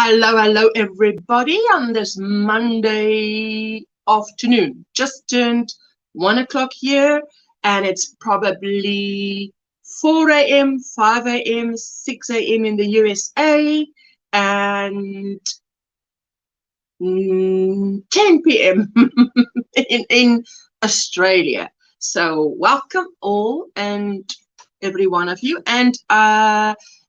Hello, everybody on this Monday afternoon. Just turned 1 o'clock here, and it's probably 4 a.m., 5 a.m., 6 a.m. in the USA, and 10 p.m. in Australia. So welcome all and every one of you. And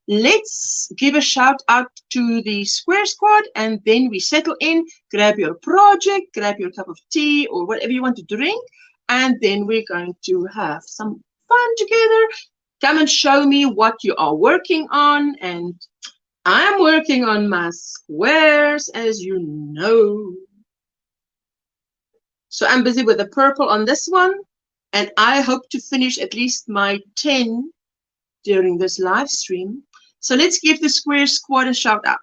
let's give a shout out to the Square Squad, and then we settle in, grab your project, grab your cup of tea or whatever you want to drink, and then we're going to have some fun together. Come and show me what you are working on, and I'm working on my squares, as you know. So I'm busy with the purple on this one, and I hope to finish at least my 10 during this live stream. So let's give the Square Squad a shout out.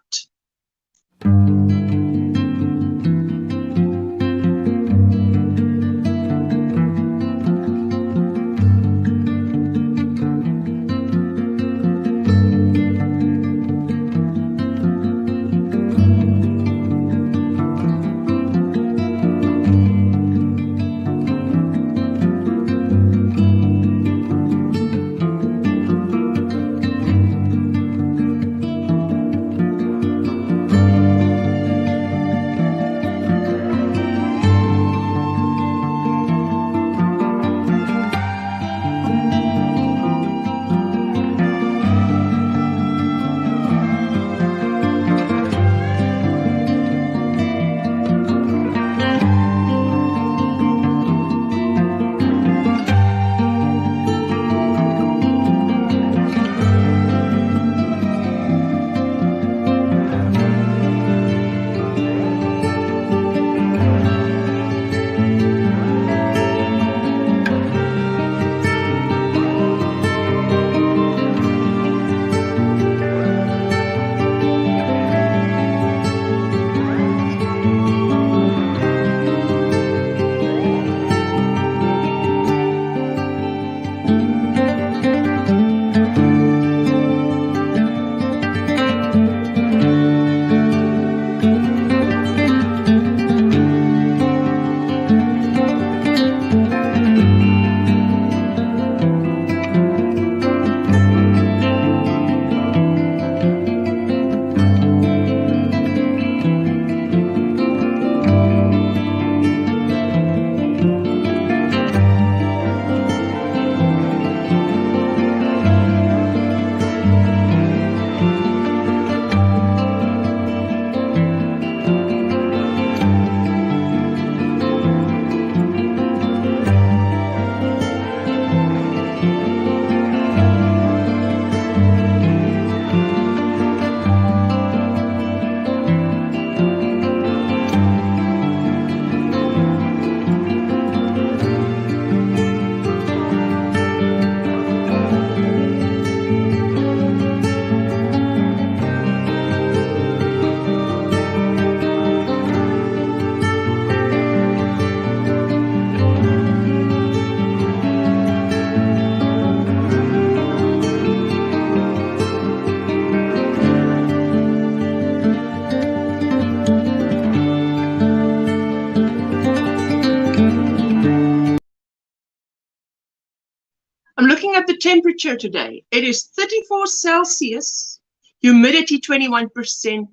I'm looking at the temperature today. It is 34 Celsius, humidity 21%,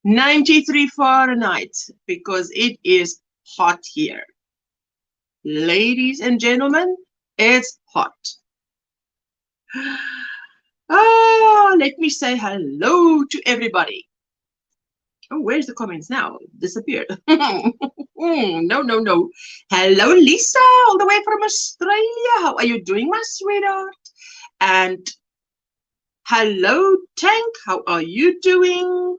93 Fahrenheit, because it is hot here. Ladies and gentlemen, it's hot. Let me say hello to everybody. Oh, where's the comments now? Disappeared. No. Hello, Lisa, all the way from Australia. How are you doing, my sweetheart? And hello, Tank. How are you doing?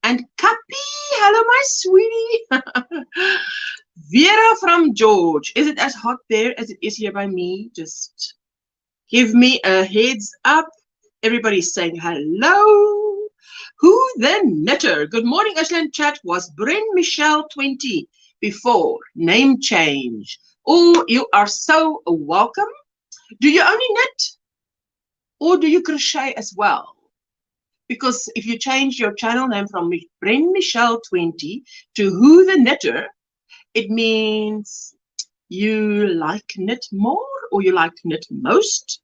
And Kapi, hello, my sweetie. Vera from George. Is it as hot there as it is here by me? Just give me a heads up. Everybody's saying hello. Who the knitter? Good morning, Ashland chat. Was Bryn Michelle 20 before name change? Oh, you are so welcome. Do you only knit or do you crochet as well? because if you change your channel name from Bren Michelle 20 to Who the Knitter, it means you like knit more or you like knit most.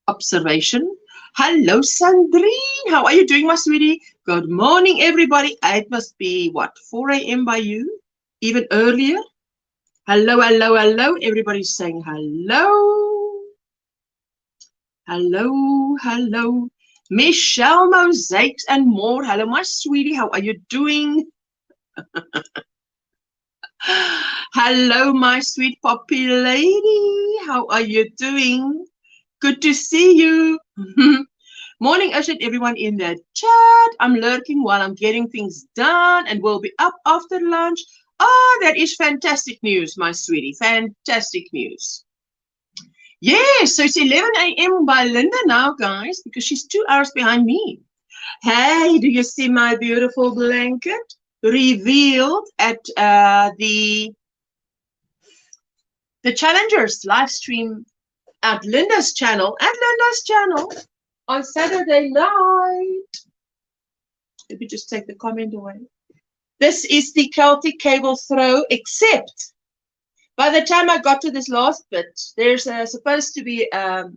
Observation. Hello, Sandrine. How are you doing, my sweetie? Good morning, everybody. It must be, what, 4 a.m. by you? Even earlier? Hello, hello, hello. Everybody's saying hello. Hello, hello. Michelle Mosaics and more. Hello, my sweetie. How are you doing? Hello, my sweet poppy lady. How are you doing? Good to see you. Morning, Usher, everyone in the chat. I'm lurking while I'm getting things done and we'll be up after lunch. Oh, that is fantastic news, my sweetie. Fantastic news. Yes, so it's 11 a.m. by Linda now, guys, because she's 2 hours behind me. Hey, do you see my beautiful blanket revealed at the Challengers live stream at Linda's channel, on Saturday night. Let me just take the comment away. This is the Celtic cable throw, except by the time I got to this last bit, there's supposed to be, I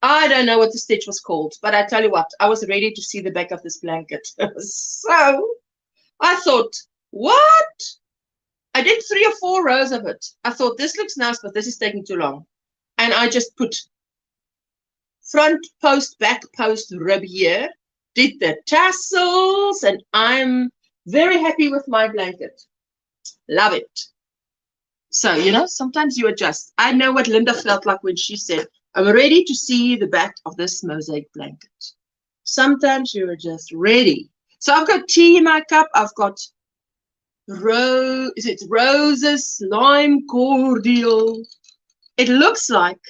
don't know what the stitch was called, but I tell you what, I was ready to see the back of this blanket. So I thought, what? I did 3 or 4 rows of it. I thought this looks nice, but this is taking too long. And I just put front post, back post rib here, did the tassels, and I'm very happy with my blanket. Love it. So, you know, sometimes you adjust. I know what Linda felt like when she said, I'm ready to see the back of this mosaic blanket. Sometimes you're just ready. So I've got tea in my cup. I've got roses, lime cordial. It looks like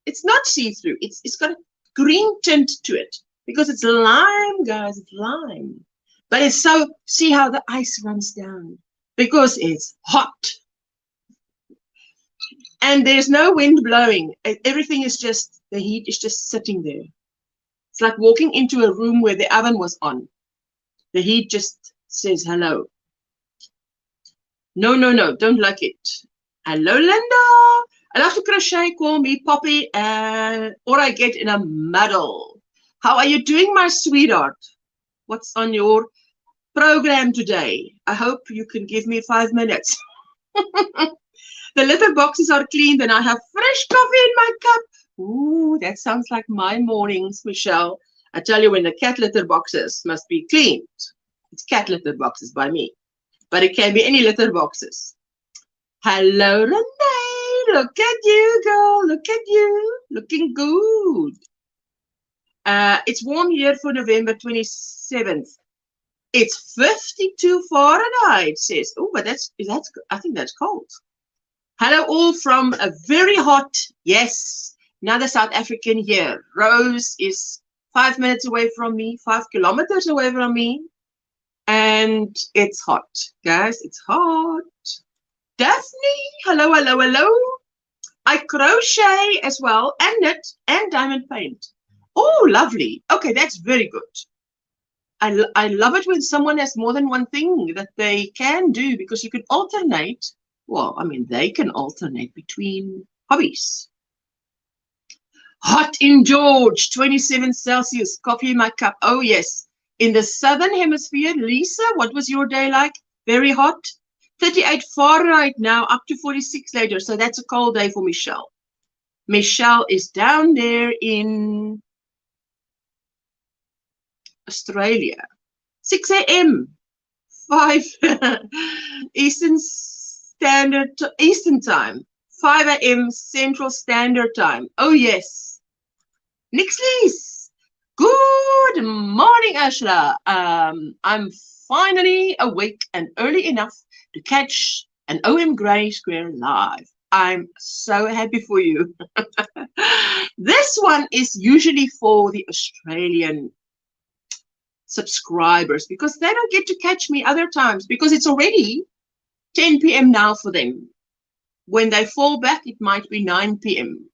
it's not see-through. It's got a green tint to it because it's lime, guys. It's lime. But it's so, see how the ice runs down because it's hot. And there's no wind blowing. Everything is just, the heat is just sitting there. It's like walking into a room where the oven was on. The heat just says hello. No, no, no, don't like it. Hello, Linda. I love to crochet, call me Poppy, or I get in a muddle. How are you doing, my sweetheart? What's on your program today? I hope you can give me 5 minutes. The litter boxes are cleaned and I have fresh coffee in my cup. Ooh, that sounds like my mornings, Michelle. I tell you, when the cat litter boxes must be cleaned. It's cat litter boxes by me. But it can be any litter boxes. Hello, Renee. Look at you, girl. Look at you. Looking good. It's warm here for November 27th. It's 52 Fahrenheit, says. Oh, but I think that's cold. Hello all from a very hot, yes, another South African here. Rose is 5 minutes away from me, 5 kilometers away from me. And it's hot, guys. It's hot. Daphne, hello, hello, hello. I crochet as well and knit and diamond paint. Oh, lovely. Okay, that's very good. I love it when someone has more than one thing that they can do because you can alternate. Well, I mean, they can alternate between hobbies. Hot in George, 27 Celsius, coffee in my cup. Oh, yes. In the southern hemisphere, Lisa, what was your day like? Very hot. 38 Fahrenheit now, up to 46 later. So that's a cold day for Michelle. Michelle is down there in Australia. 6 a.m. 5 Eastern Time. 5 a.m. Central Standard Time. Oh, yes. Nixlies. Good morning, Ashla. I'm finally awake and early enough to catch an OMGrannySquare live. I'm so happy for you. This one is usually for the Australian subscribers because they don't get to catch me other times because it's already 10 p.m. now for them. When they fall back, it might be 9 p.m.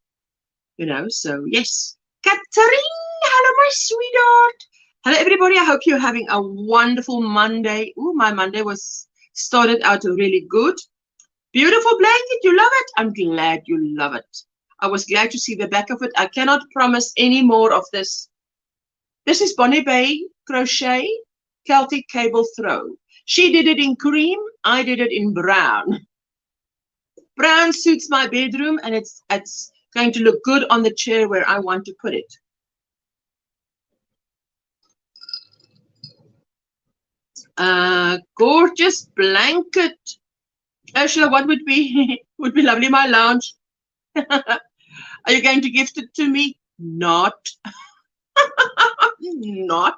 you know, so yes. Catherine, hello, my sweetheart. Hello, everybody. I hope you're having a wonderful Monday. Ooh, my Monday was started out really good. Beautiful blanket. You love it? I'm glad you love it. I was glad to see the back of it. I cannot promise any more of this. This is Bonnie Bay Crochet Celtic Cable Throw. She did it in cream. I did it in brown. Brown suits my bedroom, and it's going to look good on the chair where I want to put it. Gorgeous blanket. Ursula, what would be would be lovely? My lounge. Are you going to gift it to me? Not. Not.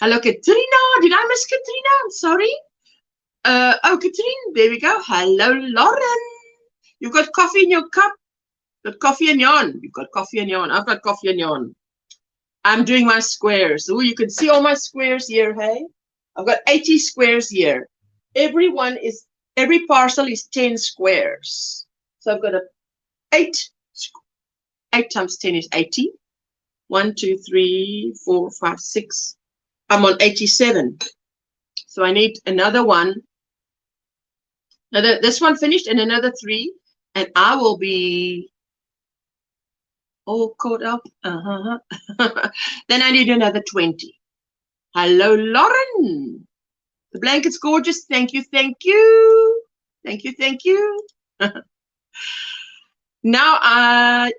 Hello, Katrina. Did I miss Katrina? I'm sorry. Oh, Katrine, there we go. Hello, Lauren. You've got coffee in your cup. Got coffee and yarn. You've got coffee and yarn. I've got coffee and yarn. I'm doing my squares. Oh, you can see all my squares here, hey? I've got 80 squares here. Every parcel is 10 squares. So I've got 8 times 10 is 80. 1, 2, 3, 4, 5, 6. I'm on 87. So I need another one. This one finished and another 3. And I will be all caught up. Then I need another 20. Hello, Lauren. The blanket's gorgeous. Thank you, thank you. Thank you, thank you. Now I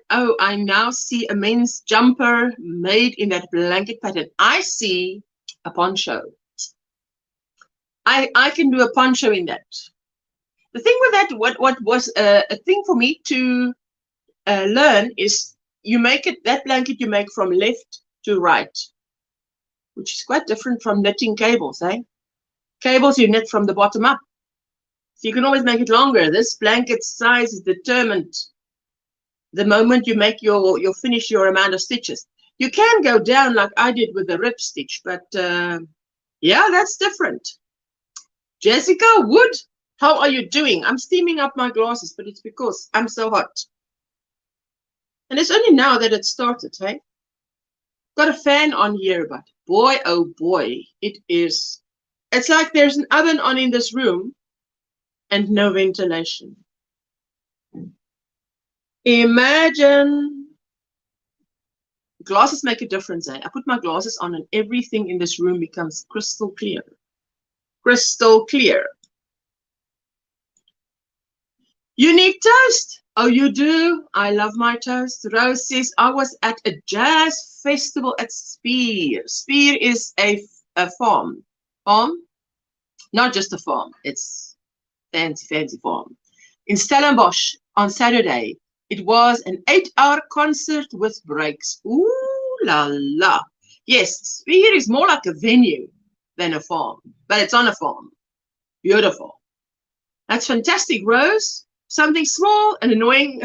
now see a men's jumper made in that blanket pattern. I see a poncho. I can do a poncho in that. The thing with that, what was a thing for me to learn is you make it, that blanket you make from left to right, which is quite different from knitting cables, eh? Cables you knit from the bottom up. So you can always make it longer. This blanket size is determined the moment you make finish your amount of stitches. You can go down like I did with the rib stitch, but yeah, that's different. Jessica Wood, how are you doing? I'm steaming up my glasses, but it's because I'm so hot. And it's only now that it started, hey? Got a fan on here, but boy, oh boy, it's like there's an oven on in this room and no ventilation. Imagine. Glasses make a difference, eh? I put my glasses on and everything in this room becomes crystal clear. Crystal clear. You need toast. Oh, you do? I love my toast. Rose says, I was at a jazz festival at Spear. Spear is a farm. Farm? Not just a farm. It's fancy farm. In Stellenbosch on Saturday. It was an 8-hour concert with breaks. Ooh la la. Yes, Spear is more like a venue than a farm. But it's on a farm. Beautiful. That's fantastic, Rose. Something small and annoying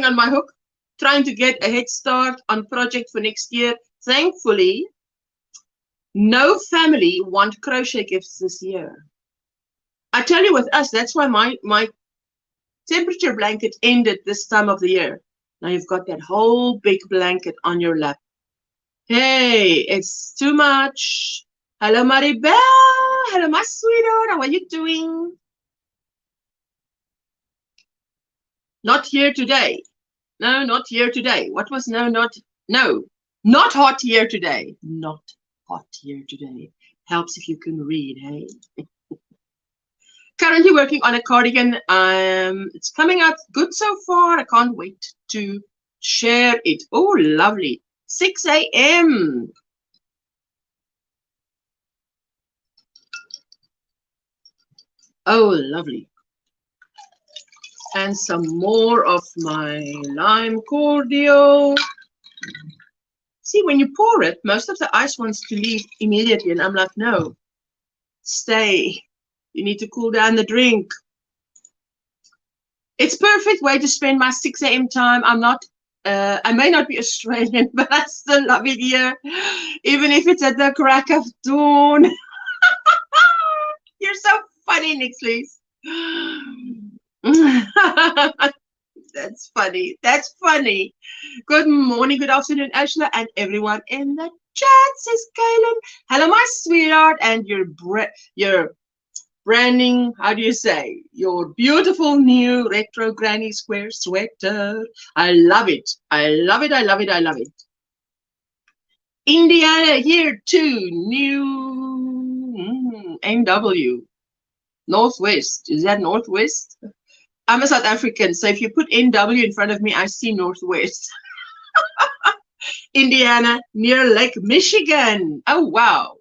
on my hook, trying to get a head start on project for next year. Thankfully, no family want crochet gifts this year. I tell you, with us, that's why my temperature blanket ended this time of the year. Now you've got that whole big blanket on your lap. Hey, it's too much. Hello, Maribel. Hello, my sweetheart. How are you doing? Not here today. No, not here today. What was not hot here today. Not hot here today. Helps if you can read, hey? Currently working on a cardigan. It's coming out good so far. I can't wait to share it. Oh, lovely. 6 a.m. Oh, lovely. And some more of my lime cordial. See, when you pour it, most of the ice wants to leave immediately. And I'm like, no, stay. You need to cool down the drink. It's a perfect way to spend my 6 a.m. time. I may not be Australian, but I still love it here. Even if it's at the crack of dawn. You're so funny, Nixley. That's funny. That's funny. Good morning, good afternoon, Ashla, and everyone in the chat, says Kaylin. Hello, my sweetheart, and your branding, how do you say? Your beautiful new retro granny square sweater. I love it. I love it. I love it. I love it. Indiana here too. New NW. Northwest. Is that Northwest? I'm a South African, so if you put NW in front of me, I see Northwest. Indiana, near Lake Michigan. Oh, wow.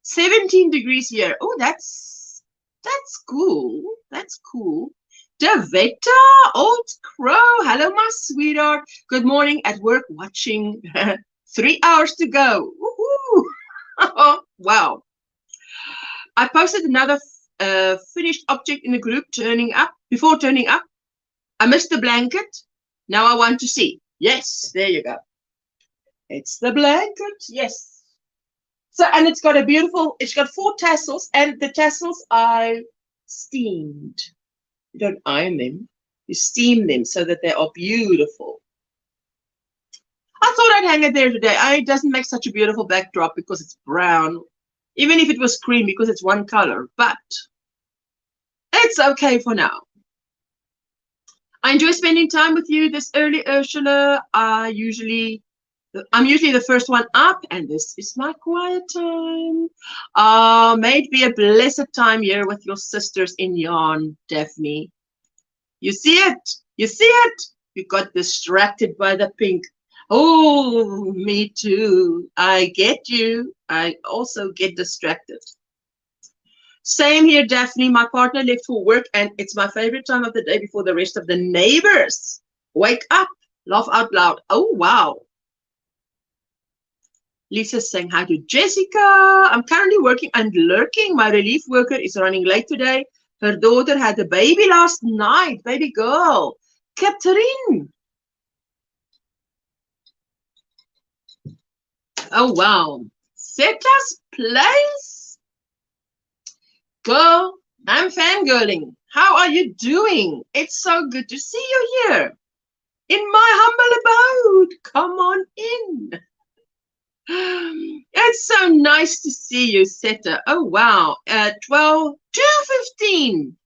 17 degrees here. Oh, that's cool. That's cool. Davetta, old crow. Hello, my sweetheart. Good morning at work watching. 3 hours to go. Woohoo. Wow. I posted another finished object in the group before turning up. I missed the blanket. Now I want to see. Yes, there you go. It's the blanket. Yes. So, and it's got it's got 4 tassels, and the tassels I steamed. You don't iron them. You steam them so that they are beautiful. I thought I'd hang it there today. It doesn't make such a beautiful backdrop because it's brown. Even if it was cream, because it's one color. But it's okay for now. I enjoy spending time with you this early, Ursula. I'm usually the first one up, and this is my quiet time. May it be a blessed time here with your sisters in yarn, Daphne. You see it? You see it? You got distracted by the pink. Oh, me too. I get you. I also get distracted. Same here, Daphne. My partner left for work, and it's my favorite time of the day before the rest of the neighbors wake up. Laugh out loud. Oh, wow. Lisa's saying hi to Jessica. I'm currently working and lurking. My relief worker is running late today. Her daughter had a baby last night. Baby girl. Catherine. Oh, wow. Seta's place. Girl, I'm fangirling. How are you doing? It's so good to see you here in my humble abode. Come on in. It's so nice to see you, Seta. Oh, wow. 2:15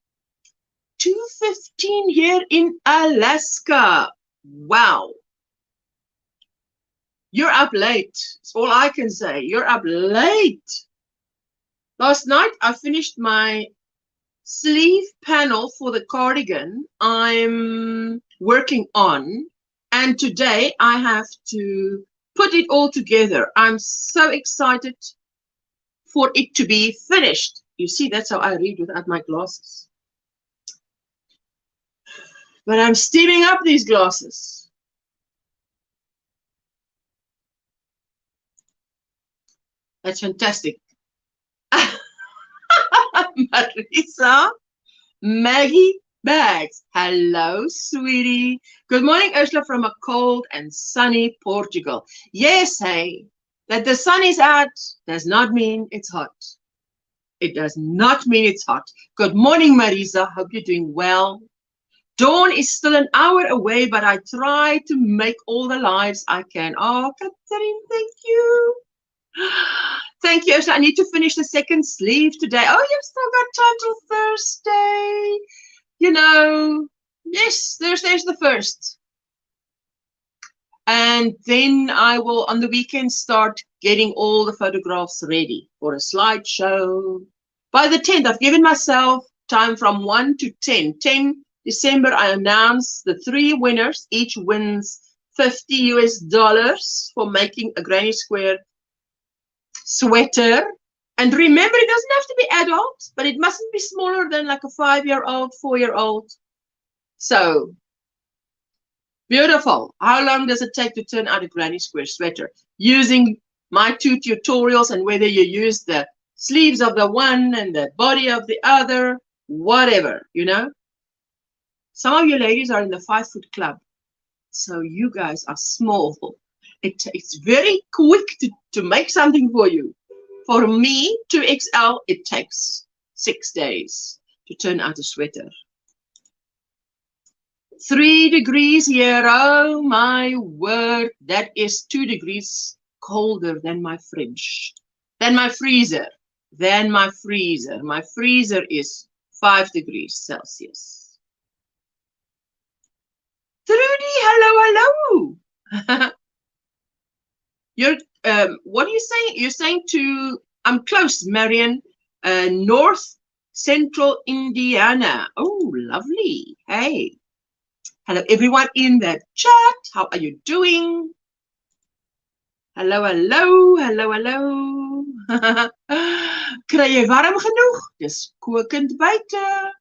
here in Alaska. Wow. You're up late. That's all I can say. You're up late. Last night, I finished my sleeve panel for the cardigan I'm working on. And today, I have to put it all together. I'm so excited for it to be finished. You see, that's how I read without my glasses. But I'm steaming up these glasses. That's fantastic. Marisa, Maggie Bags. Hello, sweetie. Good morning, Ursula, from a cold and sunny Portugal. Yes, hey, that the sun is out does not mean it's hot. It does not mean it's hot. Good morning, Marisa. Hope you're doing well. Dawn is still an hour away, but I try to make all the lives I can. Oh, Catherine, thank you. Thank you, Ursula. I need to finish the second sleeve today. Oh, you've still got time till Thursday. You know, yes, Thursday's the 1st. And then I will, on the weekend, start getting all the photographs ready for a slideshow. By the 10th, I've given myself time from 1 to 10. 10 December, I announce the 3 winners. Each wins $50 for making a Granny Square sweater. And remember, it doesn't have to be adult, but it mustn't be smaller than like a 5-year-old, 4-year-old. So, beautiful. How long does it take to turn out a Granny Square sweater? Using my 2 tutorials, and whether you use the sleeves of the one and the body of the other, whatever, you know. Some of you ladies are in the 5-foot club, so you guys are small. It takes very quick to make something for you. For me, 2XL, it takes 6 days to turn out a sweater. 3 degrees here. Oh my word. That is 2 degrees colder than my fridge. Than my freezer. Than my freezer. My freezer is 5 degrees Celsius. Trudy, hello, hello. You're what are you saying? You're saying to I'm close, Marion. North Central Indiana. Oh, lovely. Hey. Hello, everyone in the chat. How are you doing? Hello, hello, hello, hello. Kry jy warm genoeg? Dis kokend buite.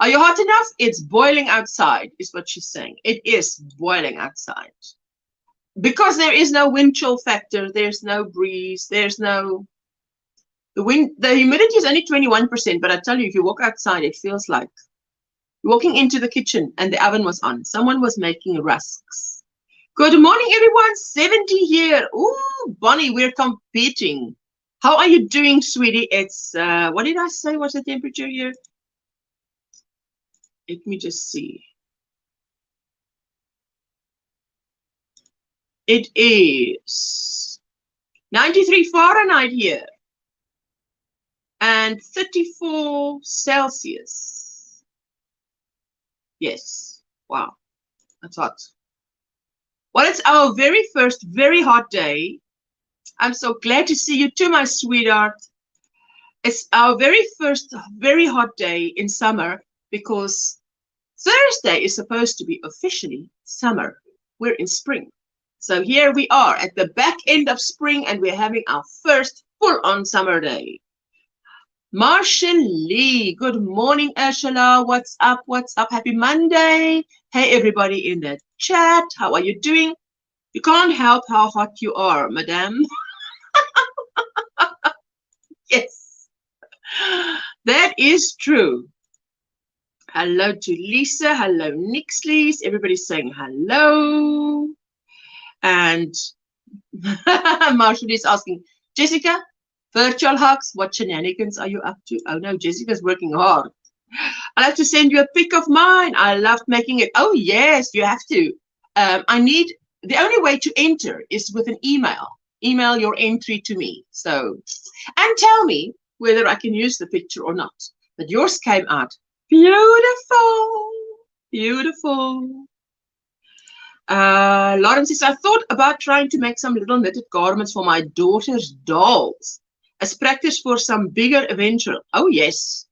Are you hot enough? It's boiling outside, is what she's saying. It is boiling outside. Because there is no wind chill factor, there's no breeze, there's no... The humidity is only 21%, but I tell you, if you walk outside, it feels like walking into the kitchen and the oven was on. Someone was making rusks. Good morning, everyone. 70 here. Ooh, Bonnie, we're competing. How are you doing, sweetie? It's, what did I say? What's the temperature here? Let me just see. It is 93 Fahrenheit here and 34 Celsius. Yes. Wow. That's hot. Well, it's our very first very hot day. I'm so glad to see you too, my sweetheart. It's our very first very hot day in summer because Thursday is supposed to be officially summer. We're in spring. So here we are at the back end of spring and we're having our first full-on summer day. Marshall Lee, good morning, Ursula. What's up? What's up? Happy Monday. Hey, everybody in the chat. How are you doing? You can't help how hot you are, madam. Yes, that is true. Hello to Lisa. Hello, Nixleys. Everybody's saying hello. And Marshall is asking, Jessica, virtual hugs, what shenanigans are you up to? Oh no, Jessica's working hard. I'll have to send you a pic of mine. I loved making it. Oh yes, you have to. I need, the only way to enter is with an email. Email your entry to me. So, and tell me whether I can use the picture or not. But yours came out beautiful, beautiful. Lawrence says, I thought about trying to make some little knitted garments for my daughter's dolls as practice for some bigger eventual. Oh yes,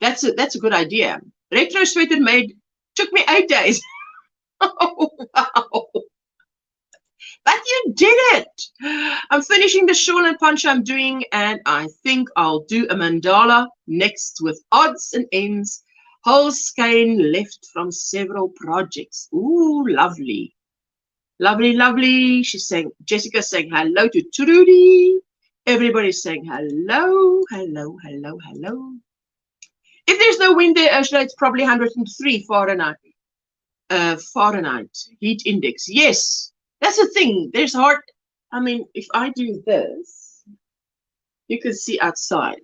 that's a good idea. Retro sweater took me 8 days. Oh wow. But you did it. I'm finishing the shawl and punch I'm doing, and I think I'll do a mandala next with odds and ends. Whole skein left from several projects. Ooh, lovely. Lovely, lovely. She's saying, Jessica's saying hello to Trudy. Everybody's saying hello, hello, hello, hello. If there's no wind there, Ursula, it's probably 103 Fahrenheit. Fahrenheit heat index. Yes, that's the thing. There's hard. I mean, if I do this, you can see outside.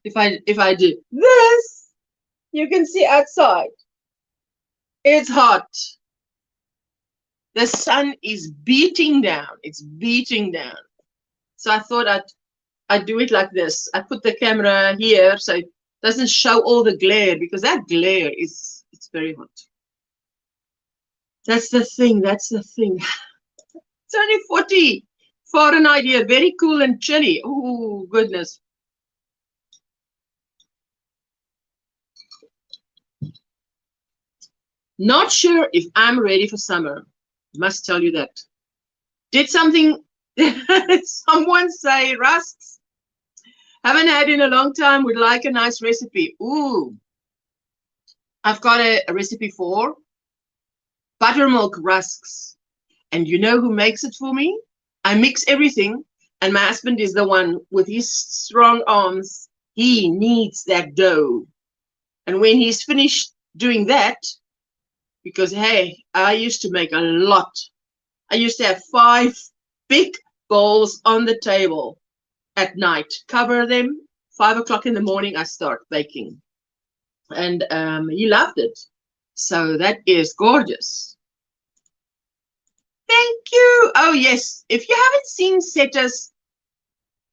if I do this, you can see outside. It's hot. The sun is beating down. It's beating down. So I thought I'd do it like this. I put the camera here so it doesn't show all the glare, because that glare it's very hot. That's the thing. That's the thing. It's only 40 Fahrenheit here. Very cool and chilly. Oh goodness. Not sure if I'm ready for summer. Must tell you that. Did something someone say rusks? Haven't had in a long time, would like a nice recipe. Ooh, I've got a recipe for buttermilk rusks. And you know who makes it for me? I mix everything, and my husband is the one with his strong arms. He needs that dough. And when he's finished doing that, because hey, I used to make a lot. I used to have 5 big bowls on the table at night. Cover them. 5 o'clock in the morning, I start baking. and he loved it. So that is gorgeous. Thank you. Oh yes, if you haven't seen Seta's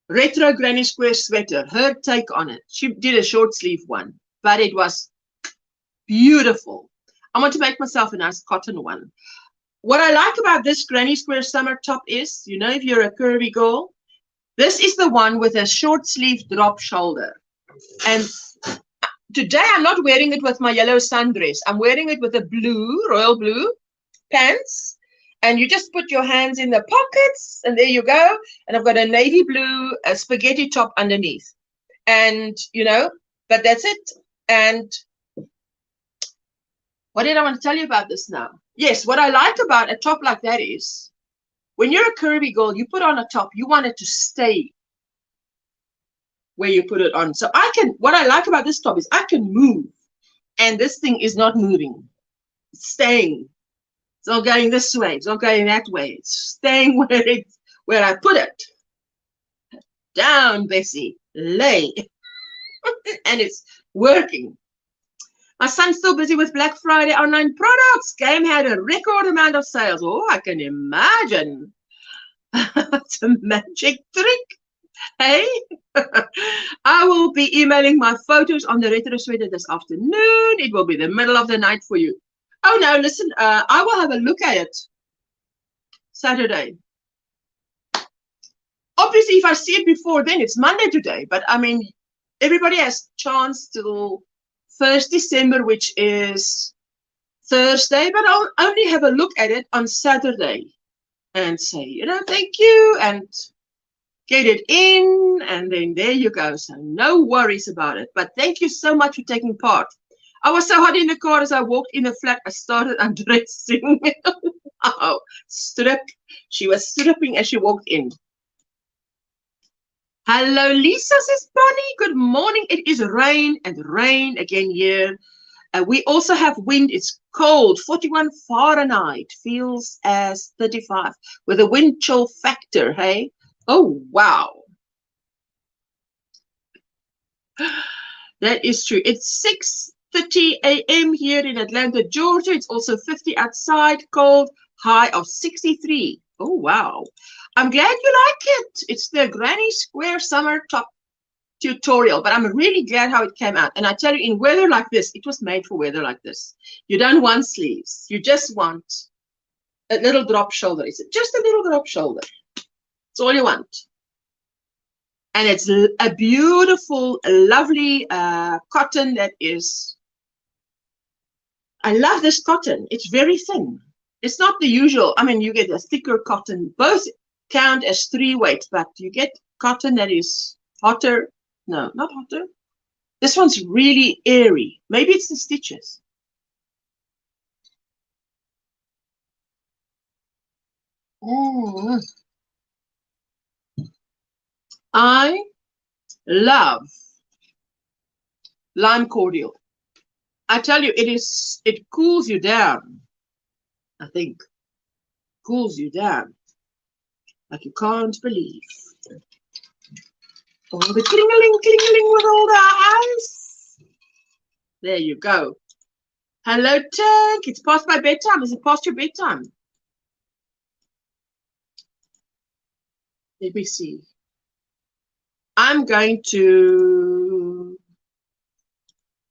retro granny square sweater, her take on it, she did a short sleeve one, but it was beautiful. I want to make myself a nice cotton one. What I like about this granny square summer top is, you know, if you're a curvy girl, this is the one with a short sleeve drop shoulder. And today I'm not wearing it with my yellow sundress. I'm wearing it with a blue, royal blue pants. And you just put your hands in the pockets and there you go. And I've got a navy blue spaghetti top underneath. And, you know, but that's it. And what did I want to tell you about this now? Yes, what I like about a top like that is when you're a curvy girl, you put on a top, you want it to stay where you put it on. So I can, what I like about this top is I can move and this thing is not moving. It's staying. It's not going this way. It's not going that way. It's staying where I put it. Down, Bessie. Lay. And it's working. My son's still busy with Black Friday online products. Game had a record amount of sales. Oh, I can imagine. It's a magic trick. Hey, I will be emailing my photos on the retro sweater this afternoon. It will be the middle of the night for you. Oh no, listen, I will have a look at it Saturday. Obviously, if I see it before then, it's Monday today. But I mean, everybody has chance till 1st December, which is Thursday. But I'll only have a look at it on Saturday and say, you know, thank you and get it in. And then there you go. So no worries about it. But thank you so much for taking part. I was so hot in the car as I walked in the flat. I started undressing. Oh, strip. She was stripping as she walked in. Hello, Lisa, says Bonnie. Good morning. It is rain and rain again here. We also have wind. It's cold. 41 Fahrenheit. Feels as 35 with a wind chill factor. Hey. Oh, wow. That is true. It's 6:30 a.m. here in Atlanta, Georgia. It's also 50 outside, cold, high of 63. Oh, wow. I'm glad you like it. It's the Granny Square Summer Top tutorial, but I'm really glad how it came out. And I tell you, in weather like this, it was made for weather like this. You don't want sleeves. You just want a little drop shoulder. It's just a little drop shoulder. That's all you want. And it's a beautiful, lovely cotton that is, I love this cotton. It's very thin. It's not the usual. I mean, you get a thicker cotton. Both count as 3 weight, but you get cotton that is hotter. No, not hotter. This one's really airy. Maybe it's the stitches. I love lime cordial. I tell you, it cools you down. I think cools you down like you can't believe. Oh, the cling-a-ling with all the eyes. There you go. Hello, Tank. It's past my bedtime. Is it past your bedtime? Let me see. I'm going to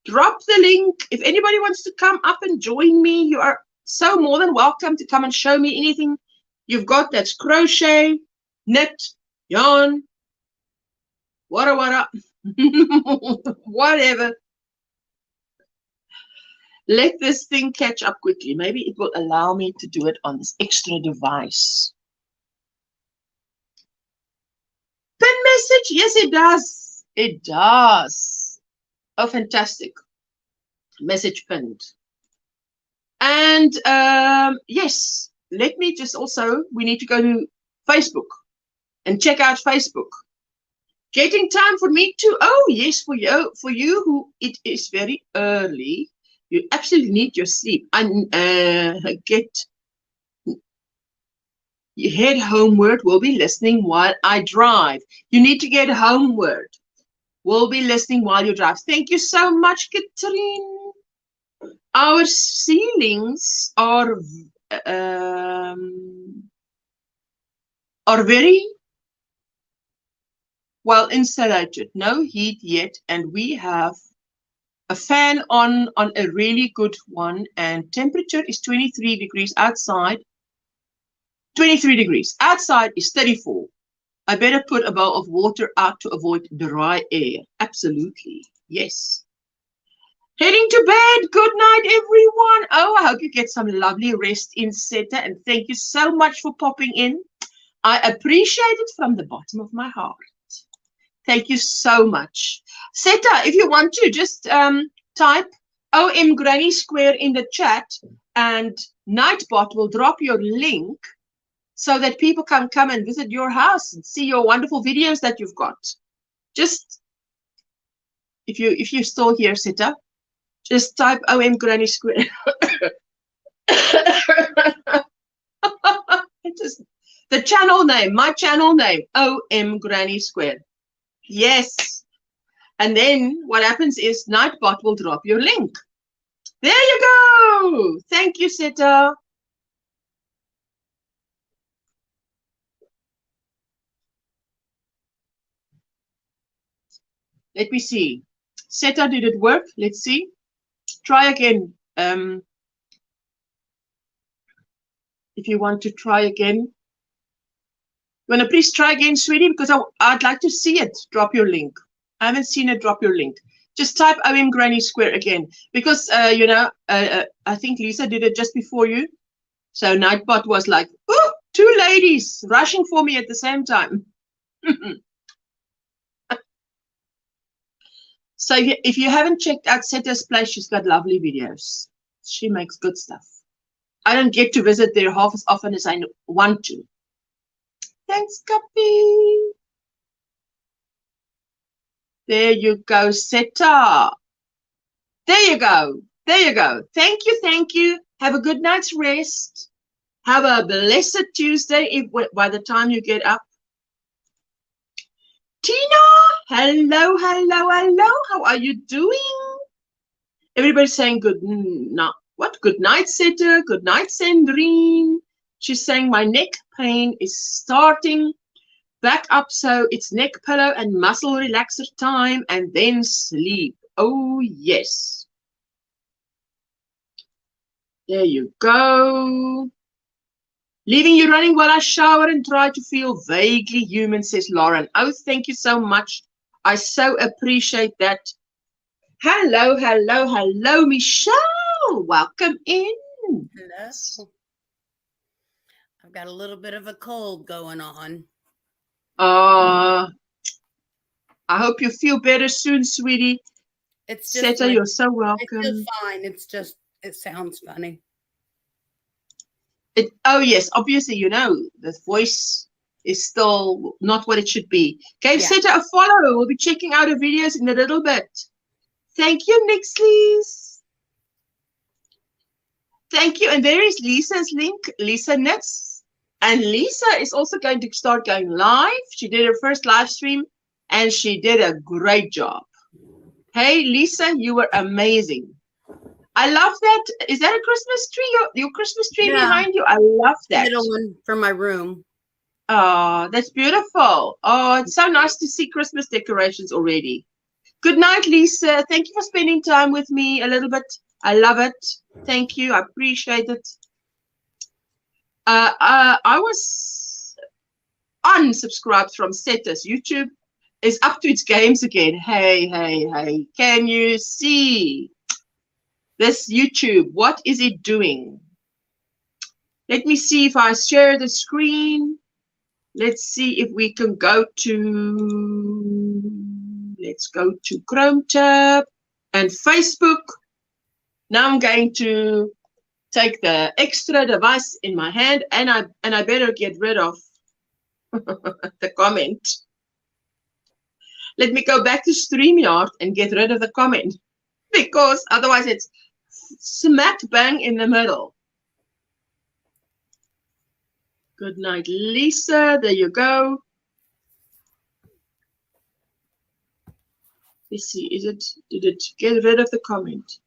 drop the link. If anybody wants to come up and join me, you are so more than welcome to come and show me anything you've got that's crochet, knit, yarn, whatever. Let this thing catch up quickly. Maybe it will allow me to do it on this extra device. Pin message? Yes, it does. It does. Oh, fantastic. Message pinned. And yes, let me just also, we need to go to Facebook and check out Facebook. Getting time for me too. Oh, yes, for you who it is very early. You absolutely need your sleep. And you head homeward. We'll be listening while I drive. You need to get homeward. will be listening while you drive. Thank you so much, Katrine. Our ceilings are very well insulated, no heat yet, and we have a fan on a really good one, and temperature is 23 degrees outside. 23 degrees. Outside is 34. I better put a bowl of water out to avoid dry air. Absolutely. Yes. Heading to bed. Good night, everyone. Oh, I hope you get some lovely rest in Seta, and thank you so much for popping in. I appreciate it from the bottom of my heart. Thank you so much. Seta, if you want to, just type OMGrannySquare in the chat, and Nightbot will drop your link so that people can come and visit your house and see your wonderful videos that you've got. Just, if you're still here, Seta, just type OMGrannySquare. Just the channel name, my channel name, OMGrannySquare. Yes. And then what happens is Nightbot will drop your link. There you go. Thank you, Seta. Let me see. Seta, did it work? Let's see. Try again. If you want to try again. You want to please try again, sweetie? Because I'd like to see it. Drop your link. I haven't seen it. Drop your link. Just type OMGrannySquare again. Because, you know, I think Lisa did it just before you. So Nightbot was like, oh, two ladies rushing for me at the same time. So if you haven't checked out Seta's place, she's got lovely videos. She makes good stuff. I don't get to visit there half as often as I want to. Thanks, Guppy. There you go, Seta. There you go. There you go. Thank you. Thank you. Have a good night's rest. Have a blessed Tuesday by the time you get up. Tina, hello, hello, hello. How are you doing? Everybody's saying good night. What? Good night, Seta. Good night, Sandrine. She's saying my neck pain is starting back up, so it's neck pillow and muscle relaxer time, and then sleep. Oh, yes. There you go. Leaving you running while I shower and try to feel vaguely human, says Lauren. Oh, thank you so much. I so appreciate that. Hello, hello, hello, Michelle. Welcome in. Hello. I've got a little bit of a cold going on. I hope you feel better soon, sweetie. It's just Seta, you're so welcome. I feel fine. It's just, it sounds funny. Oh, yes, obviously, you know, the voice is still not what it should be. Gave Seta a follow. We'll be checking out her videos in a little bit. Thank you, Nixlies. Thank you. And there is Lisa's link, Lisa Knits. And Lisa is also going to start going live. She did her first live stream, and she did a great job. Hey, Lisa, you were amazing. I love that. Is that a Christmas tree? Your Christmas tree behind you? I love that. Middle one for my room. Oh, that's beautiful. Oh, it's so nice to see Christmas decorations already. Good night, Lisa. Thank you for spending time with me a little bit. I love it. Thank you. I appreciate it. I was unsubscribed from Seta's. YouTube is up to its games again. Hey, hey, hey. Can you see this YouTube? What is it doing? Let me see if I share the screen. Let's see if we can go to, let's go to Chrome tab and Facebook. Now I'm going to take the extra device in my hand, and I better get rid of the comment. Let me go back to StreamYard and get rid of the comment, because otherwise it's smack bang in the middle. Good night, Lisa. There you go. Let's see, did it get rid of the comment?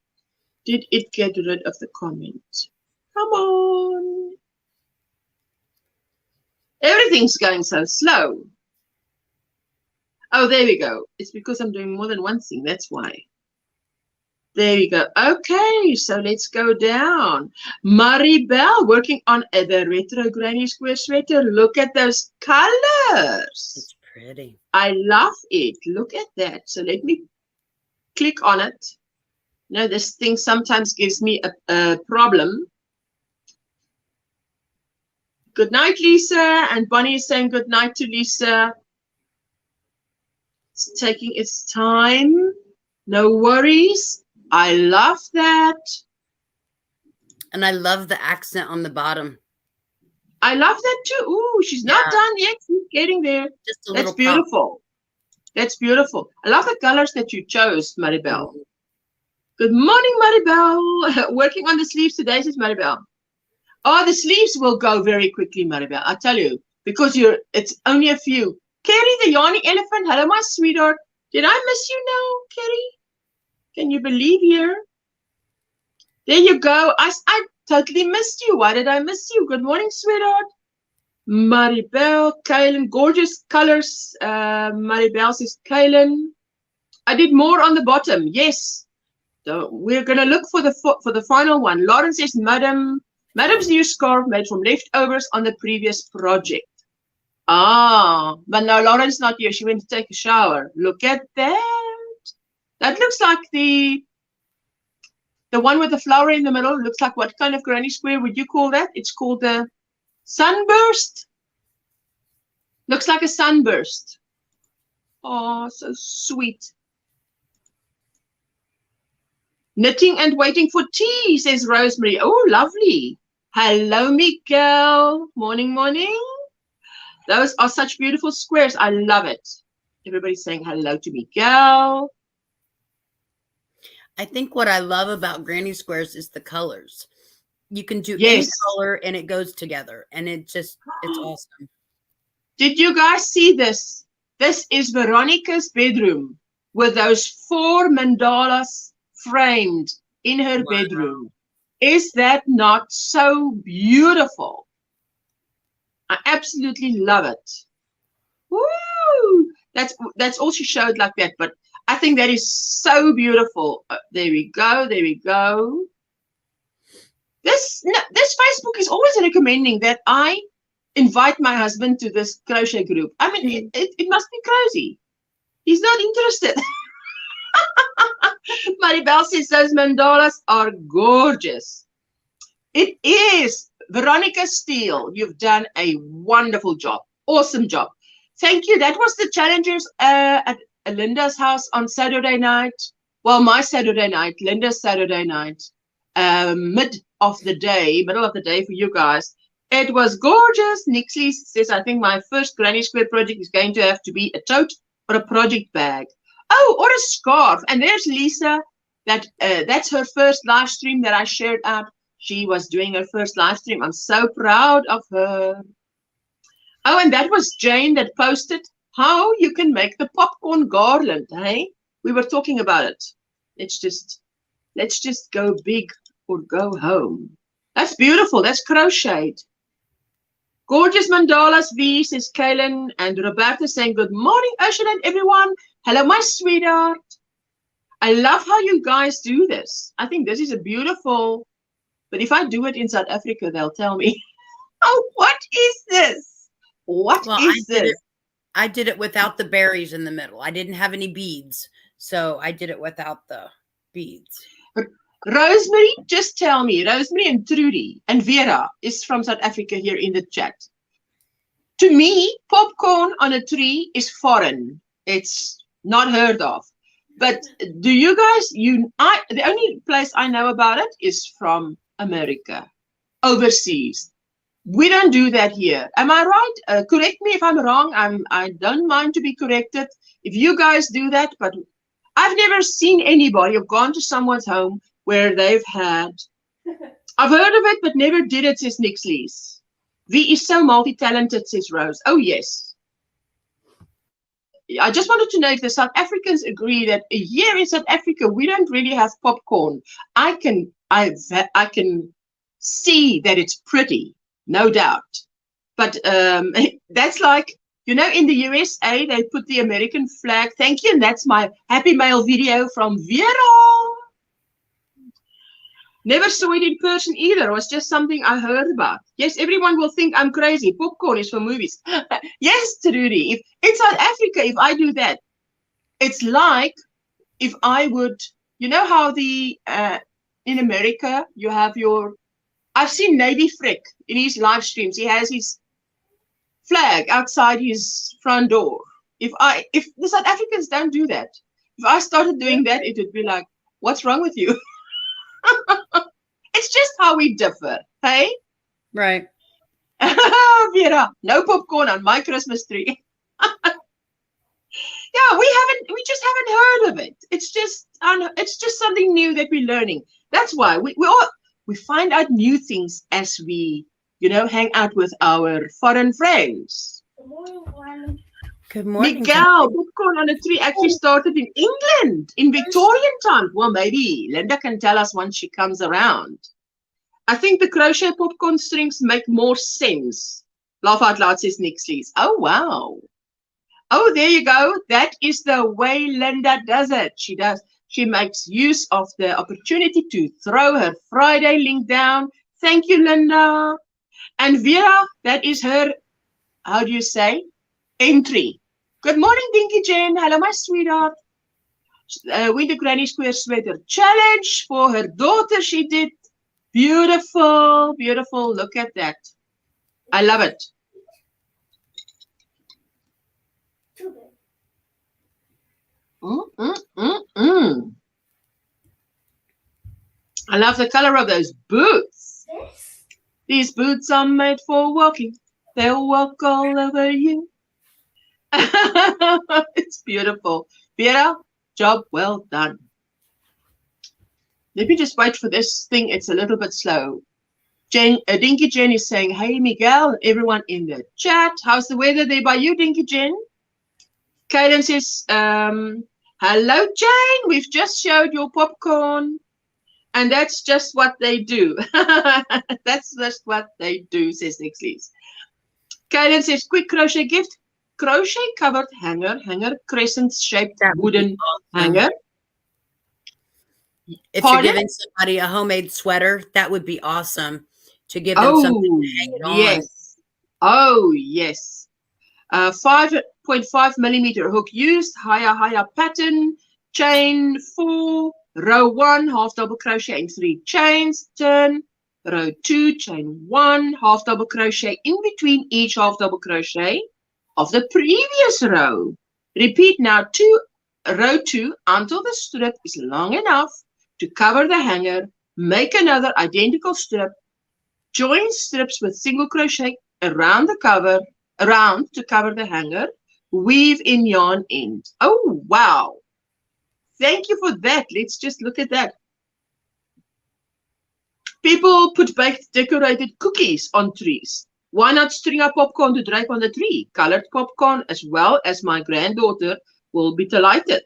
Did it get rid of the comment? Come on. Everything's going so slow. Oh, there we go. It's because I'm doing more than one thing. That's why. There we go. Okay, so let's go down. Maribel working on the retro granny square sweater. Look at those colors. It's pretty. I love it. Look at that. So let me click on it. No, this thing sometimes gives me a problem. Good night, Lisa. And Bonnie is saying good night to Lisa. It's taking its time. No worries. I love that. And I love the accent on the bottom. I love that too. Ooh, she's not done yet. She's getting there. Just a That's little beautiful. pop. That's beautiful. I love the colors that you chose, Maribel. Good morning, Maribel. Working on the sleeves today, says Maribel. Oh, the sleeves will go very quickly, Maribel. I tell you, because it's only a few. Carrie, the yawning elephant. Hello, my sweetheart. Did I miss you now, Carrie? Can you believe here? There you go. I totally missed you. Why did I miss you? Good morning, sweetheart. Maribel, Kaylin, gorgeous colors. Maribel says, Kaylin. I did more on the bottom. Yes. So we're going to look for the final one. Lauren says, Madam's new scarf made from leftovers on the previous project. Ah, but no, Lauren's not here. She went to take a shower. Look at that. That looks like the one with the flower in the middle. Looks like what kind of granny square would you call that? It's called the sunburst. Looks like a sunburst. Oh, so sweet. Knitting and waiting for tea, says Rosemary. Oh, lovely. Hello, Miguel. Morning, morning. Those are such beautiful squares. I love it. Everybody's saying hello to Miguel. I think what I love about granny squares is the colors. You can do any color and it goes together. And it's awesome. Did you guys see this? This is Veronica's bedroom with those 4 mandalas framed in her bedroom. Is that not so beautiful? I absolutely love it. Woo! That's all she showed like that, but I think that is so beautiful. There we go. There we go. This Facebook is always recommending that I invite my husband to this crochet group. I mean, it must be crazy. He's not interested. Maribel says those mandalas are gorgeous. It is. Veronica Steele, you've done a wonderful job. Awesome job. Thank you. That was the challengers at Linda's house on Saturday night. Well, my Saturday night, Linda's Saturday night, middle of the day for you guys. It was gorgeous. Nixie says, I think my first Granny Square project is going to have to be a tote or a project bag. Oh, or a scarf. And there's Lisa. That's her first live stream that I shared out. She was doing her first live stream. I'm so proud of her. Oh, and that was Jane that posted how you can make the popcorn garland. Hey, we were talking about it. Let's just go big or go home. That's beautiful. That's crocheted. Gorgeous mandalas, V, says Kaylin. And Roberta saying, good morning, Ocean and everyone. Hello, my sweetheart. I love how you guys do this. I think this is a beautiful, but if I do it in South Africa, they'll tell me, oh, what is this? What is this? I did it without the berries in the middle. I didn't have any beads, so I did it without the beads. Rosemary, just tell me, Rosemary and Trudy and Vera is from South Africa here in the chat. To me, popcorn on a tree is foreign. It's not heard of. But do you guys, the only place I know about it is from America, overseas. We don't do that here. Am I right? Correct me if I'm wrong. I don't mind to be corrected if you guys do that, but I've never seen anybody have gone to someone's home where they've had, I've heard of it, but never did it, says Nixley's. V is so multi-talented, says Rose. Oh, yes. I just wanted to know if the South Africans agree that here in South Africa we don't really have popcorn. I can see that it's pretty, no doubt. But that's like, you know, in the USA they put the American flag. Thank you, and that's my Happy Mail video from Vera. Never saw it in person either. It was just something I heard about. Yes, everyone will think I'm crazy. Popcorn is for movies. Yes, Trudy. If in South Africa, if I do that, it's like if I would, you know how the in America you have your. I've seen Navy Frick in his live streams. He has his flag outside his front door. If the South Africans don't do that, if I started doing that, it would be like, what's wrong with you? It's just how we differ, hey? Right. Vera, no popcorn on my Christmas tree. Yeah, we just haven't heard of it. It's just something new that we're learning. That's why we find out new things as we, you know, hang out with our foreign friends. Good morning. Miguel, popcorn on a tree actually started in England in Victorian times. Well, maybe Linda can tell us once she comes around. I think the crochet popcorn strings make more sense. Laugh out loud, says Nixley's. Oh, wow. Oh, there you go. That is the way Linda does it. She does. She makes use of the opportunity to throw her Friday link down. Thank you, Linda. And Vera, that is her, how do you say, entry. Good morning, Dinky Jane. Hello, my sweetheart. Winter Granny Square sweater challenge for her daughter. She did. Beautiful, beautiful. Look at that. I love it. I love the color of those boots. These boots are made for walking. They'll walk all over you. It's beautiful. Vera, job well done. Let me just wait for this thing. It's a little bit slow. Dinky Jen is saying, hey, Miguel, everyone in the chat. How's the weather there by you, Dinky Jen? Kaden says, hello, Jane. We've just showed your popcorn. And that's just what they do. That's just what they do, says Nixley's. Kaden says, quick crochet gift. Crochet covered hanger, crescent shaped wooden hanger. If you're giving somebody a homemade sweater, that would be awesome to give them something to hang it on. Yes. Oh, yes. 5.5 millimeter hook used, higher pattern, chain 4, row 1, half double crochet in 3 chains, turn, row 2, chain 1, half double crochet in between each half double crochet of the previous row. Repeat now row 2 until the strip is long enough to cover the hanger. Make another identical strip. Join strips with single crochet around to cover the hanger. Weave in yarn end. Oh, wow. Thank you for that. Let's just look at that. People put baked decorated cookies on trees. Why not string up popcorn to drape on the tree? Colored popcorn as well as my granddaughter will be delighted.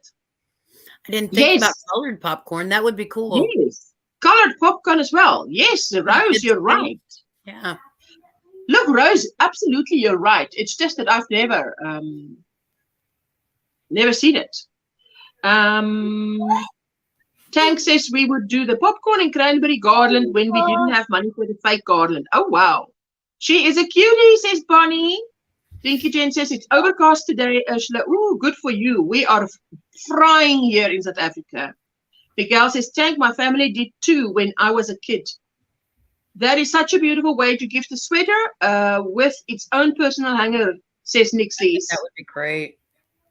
I didn't think about colored popcorn. That would be cool. Yes. Colored popcorn as well. Yes, Rose, you're right. Yeah. Look, Rose, absolutely you're right. It's just that I've never seen it. Tank says we would do the popcorn and cranberry garland when we didn't have money for the fake garland. Oh, wow. She is a cutie, says Bonnie. Dinky Jen says it's overcast today, Ursula. Ooh, good for you. We are frying here in South Africa. Miguel says, Tank, my family did too when I was a kid. That is such a beautiful way to gift a sweater with its own personal hanger, says Nixley's. That would be great.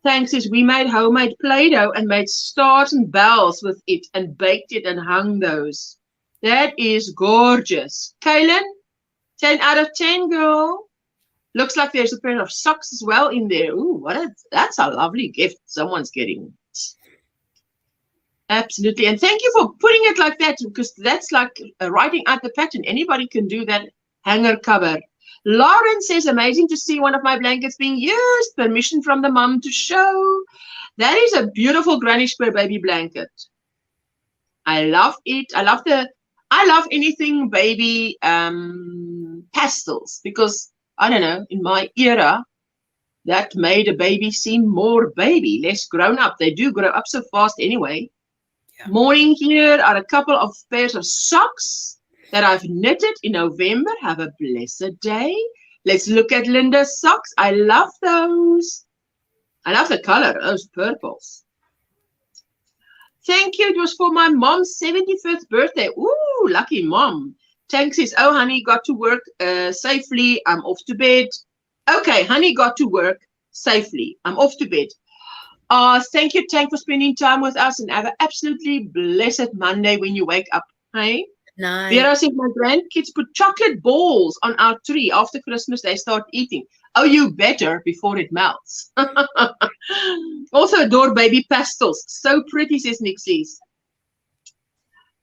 Tank says, we made homemade Play-Doh and made stars and bells with it and baked it and hung those. That is gorgeous. Kaylin, 10 out of 10, girl. Looks like there's a pair of socks as well in there. Ooh, that's a lovely gift someone's getting. Absolutely. And thank you for putting it like that, because that's like writing out the pattern. Anybody can do that hanger cover. Lauren says, amazing to see one of my blankets being used. Permission from the mom to show. That is a beautiful Granny Square baby blanket. I love it. I love anything baby pastels, because I don't know, in my era, that made a baby seem more baby, less grown up. They do grow up so fast anyway. Yeah. Morning, here are a couple of pairs of socks that I've knitted in November. Have a blessed day. Let's look at Linda's socks. I love those. I love the color, those purples. Thank you. It was for my mom's 75th birthday. Ooh, lucky mom. Tank says, oh, honey, got to work safely. I'm off to bed. Okay, honey got to work safely. I'm off to bed. Thank you, Tank, for spending time with us, and have an absolutely blessed Monday when you wake up. Hey? Nice. Vera said, my grandkids put chocolate balls on our tree. After Christmas, they start eating. Oh, you better before it melts. Also adore baby pastels. So pretty, says Nixie's.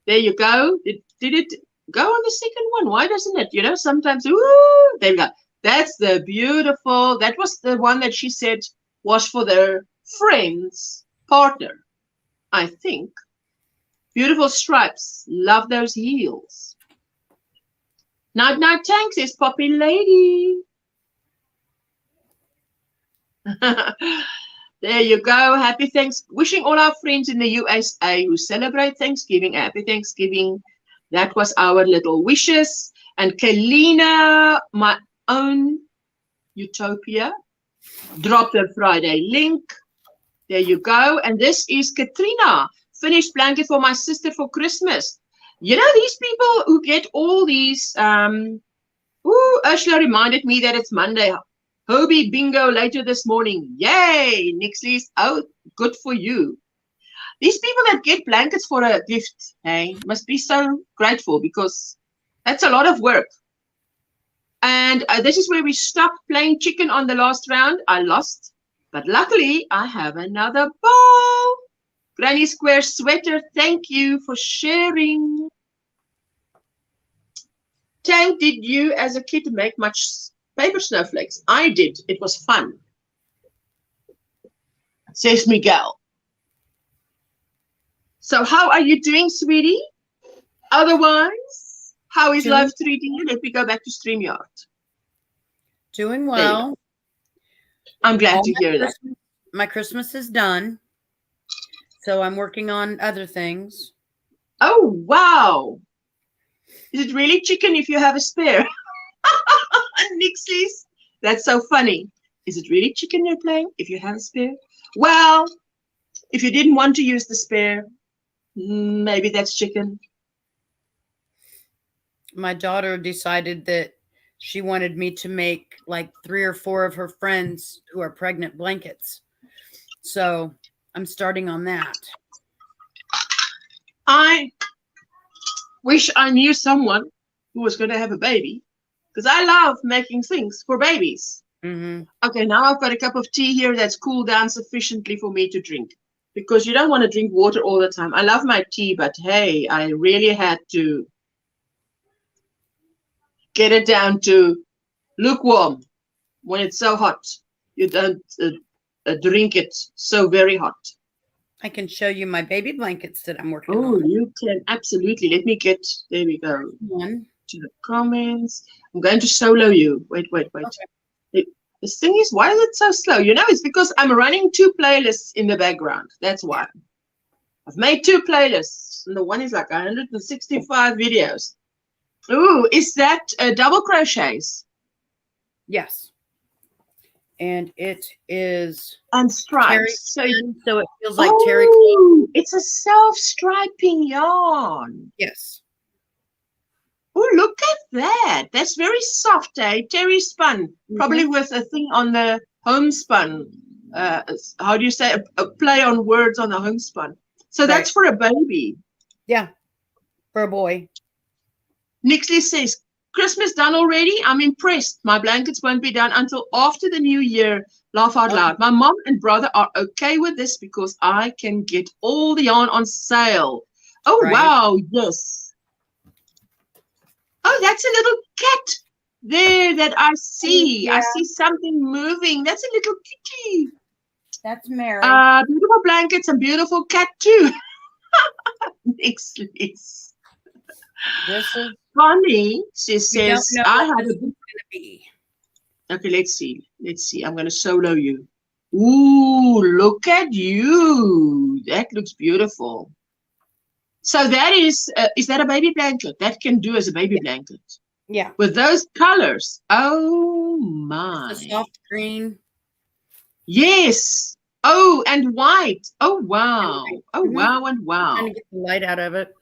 There you go. Did it go on the second one? Why doesn't it? You know, sometimes, ooh, there we go. That's the beautiful, that was the one that she said was for their friend's partner, I think. Beautiful stripes. Love those heels. Night, night, Tank says, Poppy Lady. There you go. Happy Thanksgiving. Wishing all our friends in the USA who celebrate Thanksgiving, happy Thanksgiving. That was our little wishes. And Kalina, my own Utopia, dropped her Friday link. There you go. And this is Katrina. Finished blanket for my sister for Christmas. You know, these people who get all these, Ursula reminded me that it's Monday. Hobie bingo later this morning. Yay, Nixley's. Oh, good for you. These people that get blankets for a gift, hey, must be so grateful, because that's a lot of work. And this is where we stopped playing chicken on the last round. I lost, but luckily I have another ball. Granny Square sweater, thank you for sharing. Tank, did you as a kid make much paper snowflakes? I did. It was fun, says Miguel. So how are you doing, sweetie? Otherwise, how is life treating you? Let me go back to StreamYard. Doing well. I'm glad to hear that. My Christmas is done, so I'm working on other things. Oh, wow. Is it really chicken if you have a spare? Nixley's. That's so funny. Is it really chicken you're playing if you have a spare? Well, if you didn't want to use the spare, maybe that's chicken. My daughter decided that she wanted me to make like 3 or 4 of her friends who are pregnant blankets. So I'm starting on that. I wish I knew someone who was going to have a baby, because I love making things for babies. Mm-hmm. Okay, now I've got a cup of tea here that's cooled down sufficiently for me to drink, because you don't want to drink water all the time. I love my tea, but hey, I really had to get it down to lukewarm. When it's so hot, you don't drink it so very hot. I can show you my baby blankets that I'm working on. Oh, you can, absolutely. Let me get, there we go. One. To the comments. I'm going to solo you. Wait. Okay. This thing is, why is it so slow? You know, it's because I'm running 2 playlists in the background. That's why. I've made 2 playlists, and the one is like 165 videos. Ooh, is that double crochets? Yes. And it is and stripes. So it feels like terry. It's a self-striping yarn. Yes. Oh, look at that. That's very soft, eh? Terry spun. Probably with a thing on the homespun. How do you say? A play on words on the homespun. So that's for a baby. Yeah. For a boy. Nixley says, Christmas done already? I'm impressed. My blankets won't be done until after the new year. Laugh out loud. My mom and brother are okay with this because I can get all the yarn on sale. Oh, wow. Yes. Oh, that's a little cat. there that I see. Yeah. I see something moving. That's a little kitty. That's Mary. Beautiful blankets and beautiful cat too. Next, please. This is Connie, she we don't says, know I what have this a is going to be. Okay, let's see. Let's see. I'm going to solo you. Ooh, look at you. That looks beautiful. So that is that a baby blanket? That can do as a baby blanket. Yeah. With those colors. Oh, It's a my. soft green. Yes. Oh, and white. Oh, wow. Oh, wow and wow. Trying to get the light out of it.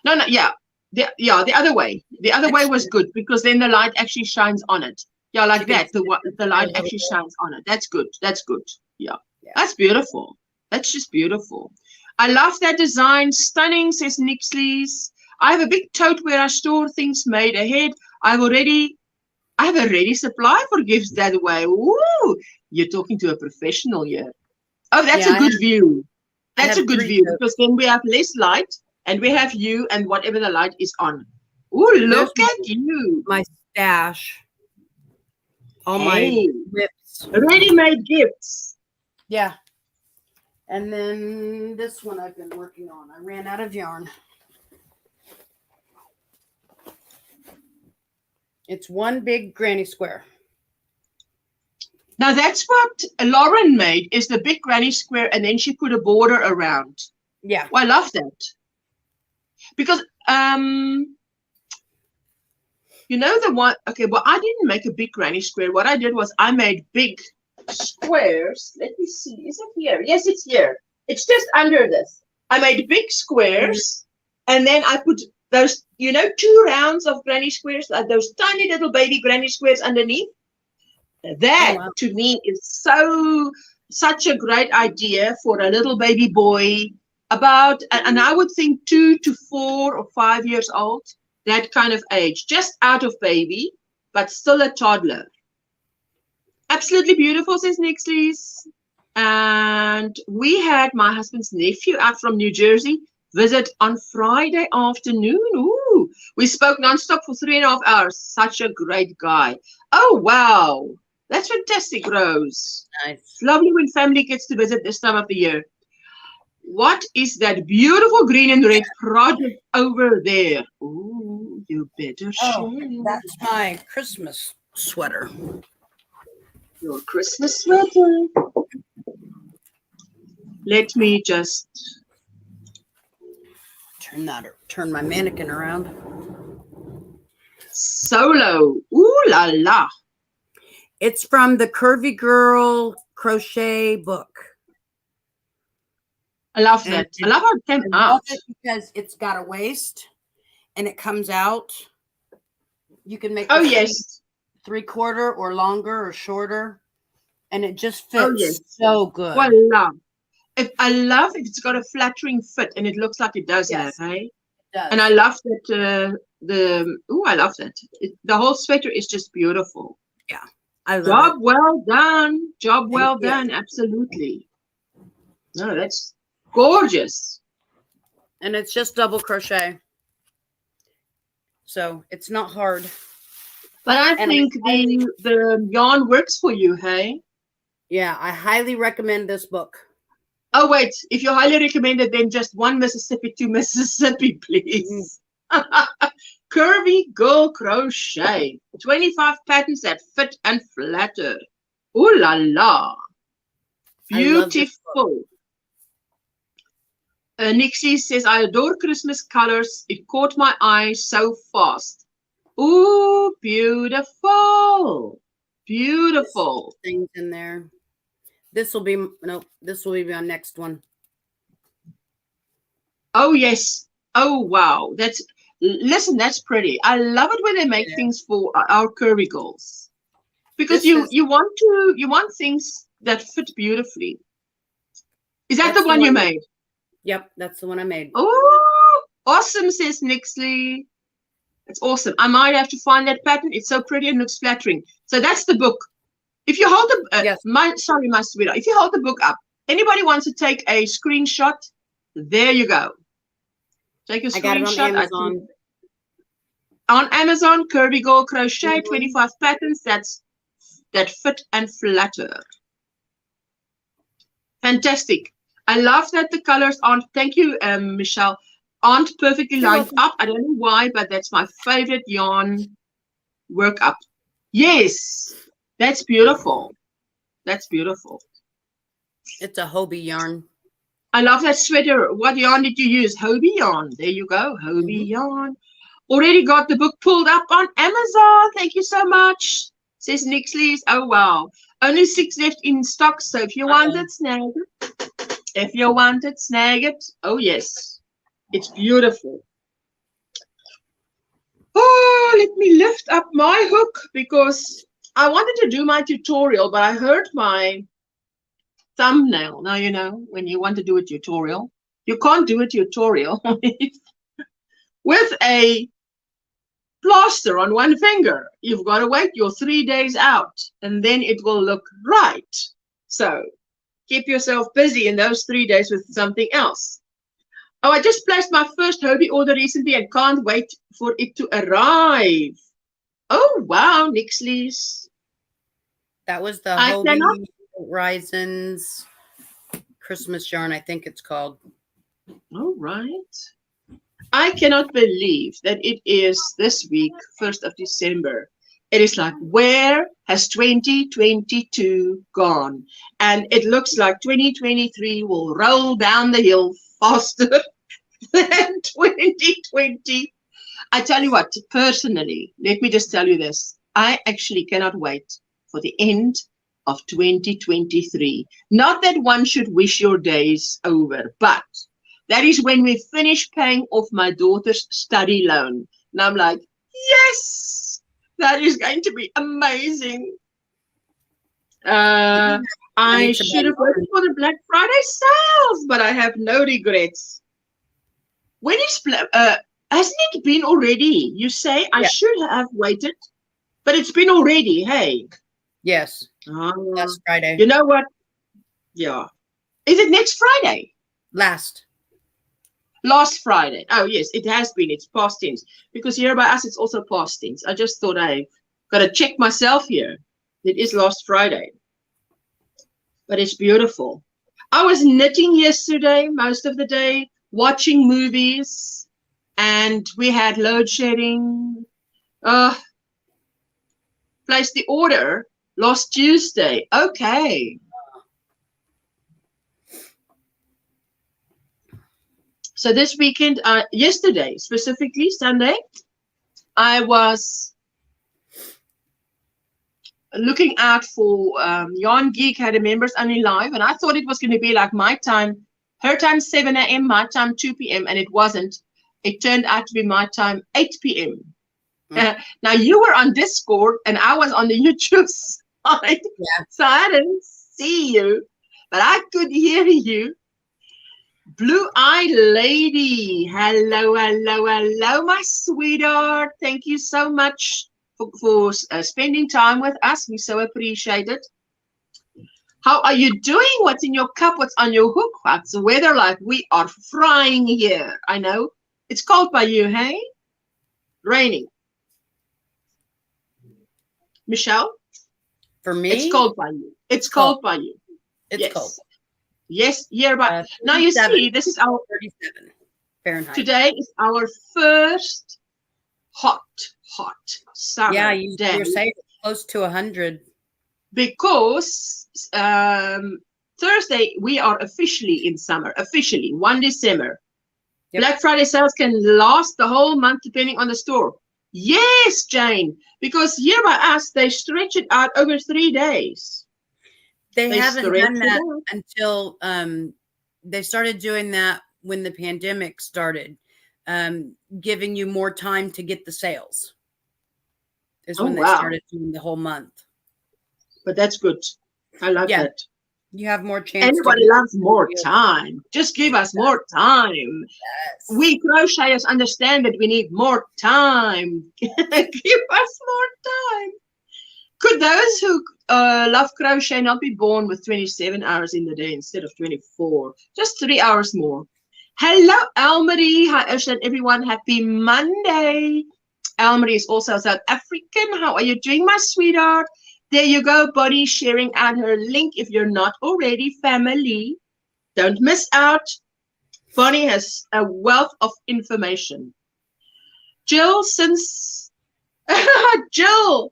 No, yeah. The other way. The other way was good because then the light actually shines on it. Yeah, like that. The light actually shines on it. That's good. That's good. Yeah. That's beautiful. That's just beautiful. I love that design. Stunning, says Nixley's. I have a big tote where I store things made ahead. I have a ready supply for gifts that way. Ooh, you're talking to a professional here. Oh, that's a good view. That's a good view because then we have less light and we have you and whatever the light is on. Ooh, look at you. My stash. All my whips. Ready-made gifts. Yeah. And then this one I've been working on. I ran out of yarn. It's one big granny square. Now that's what Lauren made, is the big granny square, and then she put a border around. Yeah. Well, I love that. Because you know the one, okay, well, I didn't make a big granny square. What I did was I made big squares. Let me see. Is it here? Yes, it's here. It's just under this. I made big squares, and then I put those, you know, 2 rounds of granny squares, those tiny little baby granny squares underneath. That, to me, is such a great idea for a little baby boy about, and I would think 2 to 4 or 5 years old, that kind of age, just out of baby, but still a toddler. Absolutely beautiful, says Nixley's. And we had my husband's nephew out from New Jersey visit on Friday afternoon. Ooh, we spoke nonstop for 3.5 hours. Such a great guy. Oh, wow. That's fantastic, Rose. Nice. It's lovely when family gets to visit this time of the year. What is that beautiful green and red project over there? Ooh, you better share. That's my Christmas sweater. Your Christmas sweater. Let me just turn my mannequin around. Solo. Ooh la la. It's from the Curvy Girl crochet book. I love that. I love how it came out. I love it because it's got a waist and it comes out. You can make yes, 3/4 or longer or shorter, and it just fits so good. Voila. I love if it's got a flattering fit, and it looks like it does have, hey? It does. And I love that I love that. The whole sweater is just beautiful. Yeah. I love Job it. well done. Job well done. Absolutely. No, that's gorgeous. And it's just double crochet. So it's not hard. But I think the yarn works for you, hey? Yeah, I highly recommend this book. Oh, wait. If you highly recommend it, then just 1 Mississippi to Mississippi, please. Curvy Girl Crochet. 25 patterns that fit and flatter. Ooh la la. Beautiful. Nixie says, I adore Christmas colors. It caught my eye so fast. Ooh, beautiful. Beautiful. Things in there. This will be my next one. Oh, yes. Oh, wow. Listen, that's pretty. I love it when they make things for our curvy girls. Because you want things that fit beautifully. Is that the one you made? Yep, that's the one I made. Oh, awesome, says Nixley. It's awesome. I might have to find that pattern. It's so pretty and looks flattering. So that's the book. If you hold my sweetheart, if you hold the book up, anybody wants to take a screenshot, there you go. Take a screenshot. I got it on Amazon. On Amazon, Curvy Girl Crochet, 25 patterns that fit and flutter. Fantastic. I love that the colors aren't, thank you, Michelle, aren't perfectly lined up. I don't know why, but that's my favorite yarn work up. Yes, that's beautiful. That's beautiful. It's a Hobie yarn. I love that sweater. What yarn did you use? Hobie yarn. There you go. Hobie yarn. Already got the book pulled up on Amazon. Thank you so much. Says Nick Sleeves. Oh, wow. Only 6 left in stock. So if you want it, snag it. If you want it, snag it. Oh, yes. It's beautiful. Oh, let me lift up my hook because I wanted to do my tutorial, but I hurt my thumbnail. Now, you know, when you want to do a tutorial, you can't do a tutorial with a plaster on one finger. You've got to wait your 3 days out and then it will look right. So keep yourself busy in those 3 days with something else. Oh, I just placed my first Hobie order recently and can't wait for it to arrive. Oh, wow, Nixley's. That was the Hobie Horizons Christmas yarn, I think it's called. All right. I cannot believe that it is this week, 1st of December. It is like, where has 2022 gone? And it looks like 2023 will roll down the hill faster than 2020. I tell you what, personally, let me just tell you this. I actually cannot wait for the end of 2023. Not that one should wish your days over, but that is when we finish paying off my daughter's study loan. And I'm like, yes, that is going to be amazing. I should have waited for the Black Friday sales, but I have no regrets. When is, hasn't it been already? You say I should have waited, but it's been already, hey? Yes, last Friday. You know what? Yeah. Is it next Friday? Last Friday. Oh, yes, it has been. It's past tense. Because here by us, it's also past tense. I just thought I got to check myself here. It is last Friday. But it's beautiful. I was knitting yesterday, most of the day, watching movies, and we had load shedding. Placed the order last Tuesday. Okay. So this weekend, yesterday, specifically Sunday, I was looking out for Yarn Geek had a members only live, and I thought it was going to be like my time, her time 7 a.m., my time 2 p.m., and it wasn't. It turned out to be my time 8 p.m. Now you were on Discord and I was on the YouTube side, so I didn't see you, but I could hear you. Blue-eyed lady, hello, hello, hello, my sweetheart. Thank you so much for spending time with us. We so appreciate it. How are you doing? What's in your cup? What's on your hook? What's the weather like? We are frying here. I know. It's cold by you, hey? Raining. Michelle? For me? It's cold by you. It's cold by you. It's cold. Yes, but now you see, this is our 37 Fahrenheit. Today is our first hot summer day. You're saying it's close to 100. Because Thursday we are officially in summer. Officially, 1 December. Yep. Black Friday sales can last the whole month depending on the store. Yes, Jane, because here by us they stretch it out over 3 days. They haven't done that until they started doing that when the pandemic started, giving you more time to get the sales. Is when they started doing the whole month. But that's good. I love that. You have more chance. Everybody loves more time. Just give us more time. Yes. We crocheters understand that we need more time. Give us more time. Could those who love crochet not be born with 27 hours in the day instead of 24? Just 3 hours more. Hello, Elmarie. Hi, Ursula, everyone. Happy Monday. Elmarie is also South African. How are you doing, my sweetheart? There you go, Bonnie, sharing out her link. If you're not already family, don't miss out. Bonnie has a wealth of information. Jill, since Jill,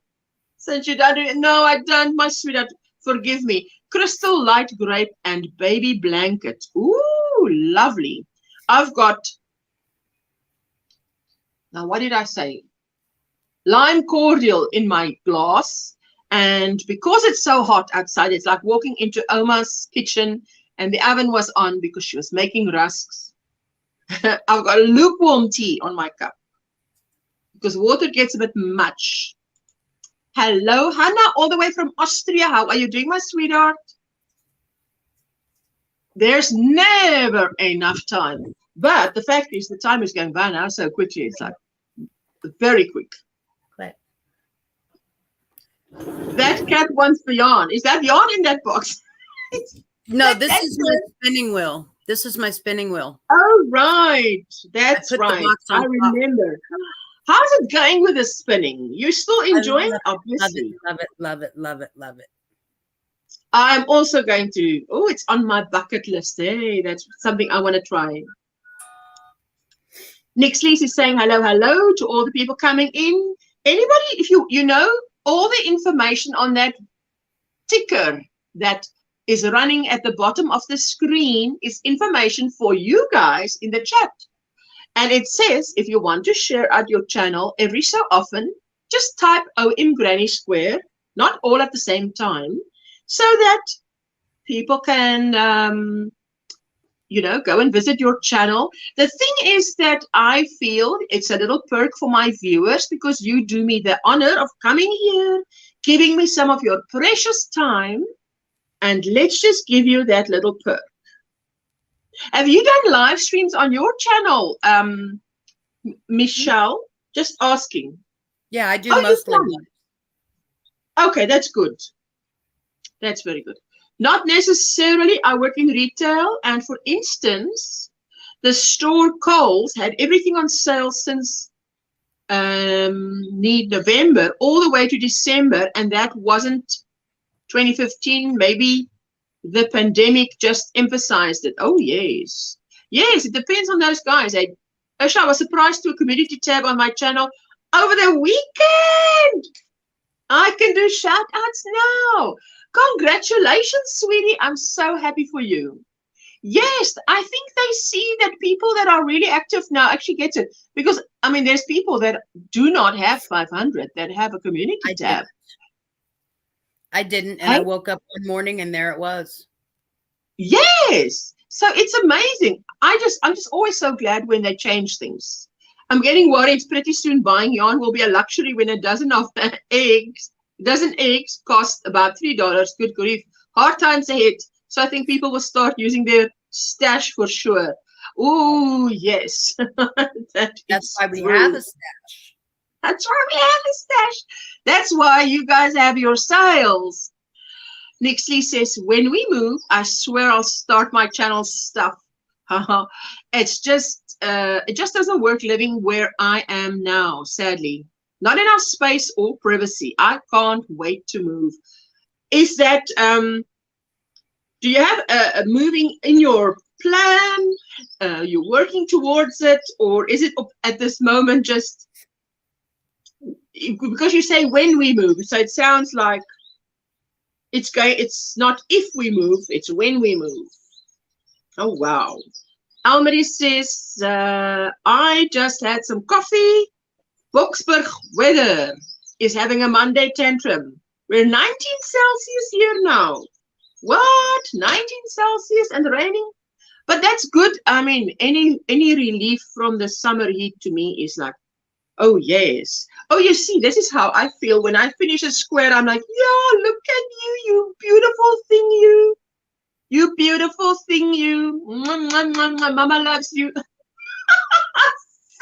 since you don't do it, no, I don't, my sweetheart. Forgive me. Crystal light grape and baby blanket. Ooh, lovely. I've got, now what did I say? Lime cordial in my glass. And because it's so hot outside, it's like walking into Oma's kitchen and the oven was on because she was making rusks. I've got lukewarm tea on my cup because water gets a bit much. Hello, Hannah, all the way from Austria. How are you doing, my sweetheart? There's never enough time. But the fact is, the time is going by now so quickly. It's like very quick. Right. That cat wants the yarn. Is that yarn in that box? No, this is my spinning wheel. This is my spinning wheel. Oh, right. That's right. I remember. How's it going with the spinning? You're still enjoying it, obviously. Love it, love it, love it, love it. I'm also going to, oh, it's on my bucket list. Hey, that's something I want to try. Nick Sleece is saying hello, hello to all the people coming in. Anybody, if you know, all the information on that ticker that is running at the bottom of the screen is information for you guys in the chat. And it says, if you want to share out your channel every so often, just type OMGrannySquare, not all at the same time, so that people can, you know, go and visit your channel. The thing is that I feel it's a little perk for my viewers because you do me the honor of coming here, giving me some of your precious time, and let's just give you that little perk. Have you done live streams on your channel, Michelle? Just asking. Yeah, I do mostly. Okay, that's good. That's very good. Not necessarily. I work in retail, and for instance, the store Coles had everything on sale since November all the way to December, and that wasn't 2015, maybe. The pandemic just emphasized it. Oh, yes. Yes, it depends on those guys. Usha, I was surprised to a community tab on my channel over the weekend. I can do shout outs now. Congratulations, sweetie. I'm so happy for you. Yes, I think they see that people that are really active now actually get it. Because, I mean, there's people that do not have 500 that have a community tab. I didn't, and I woke up one morning and there it was. Yes. So it's amazing. I'm just always so glad when they change things. I'm getting worried pretty soon buying yarn will be a luxury when a dozen eggs cost about $3. Good grief. Hard times ahead. So I think people will start using their stash for sure. Oh, yes. That's why we have a stash. That's why we have a stash. That's why you guys have your sales. Nixley says, when we move, I swear I'll start my channel stuff. It's just, it just doesn't work living where I am now, sadly. Not enough space or privacy. I can't wait to move. Is that, do you have a moving in your plan? You're working towards it? Or is it at this moment just, because you say when we move, so it sounds like it's not if we move, it's when we move. Oh, wow. Almarie says, I just had some coffee. Boksburg weather is having a Monday tantrum. We're 19 Celsius here now. What? 19 Celsius and raining? But that's good. I mean, any relief from the summer heat to me is like, oh, yes. Oh, you see, this is how I feel when I finish a square. I'm like, yeah, look at you, you beautiful thing, you. You beautiful thing, you. Mama loves you.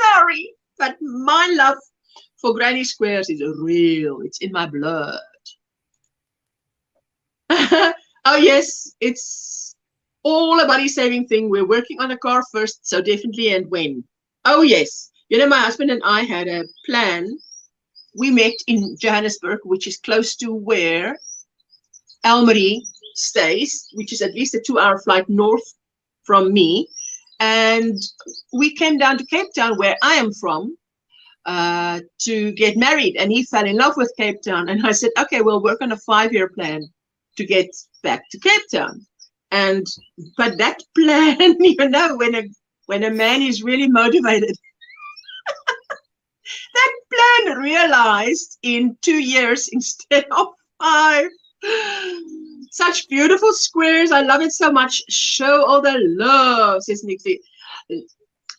Sorry, but my love for granny squares is real. It's in my blood. Oh, yes, it's all a money-saving thing. We're working on a car first, so definitely and when. Oh, yes. You know, my husband and I had a plan. We met in Johannesburg, which is close to where Elmarie stays, which is at least a 2-hour flight north from me. And we came down to Cape Town, where I am from, to get married. And he fell in love with Cape Town. And I said, okay, we'll work on a 5-year plan to get back to Cape Town. But that plan, you know, when a man is really motivated, that plan realized in 2 years instead of 5. Such beautiful squares. I love it so much. Show all the love, says Nixie.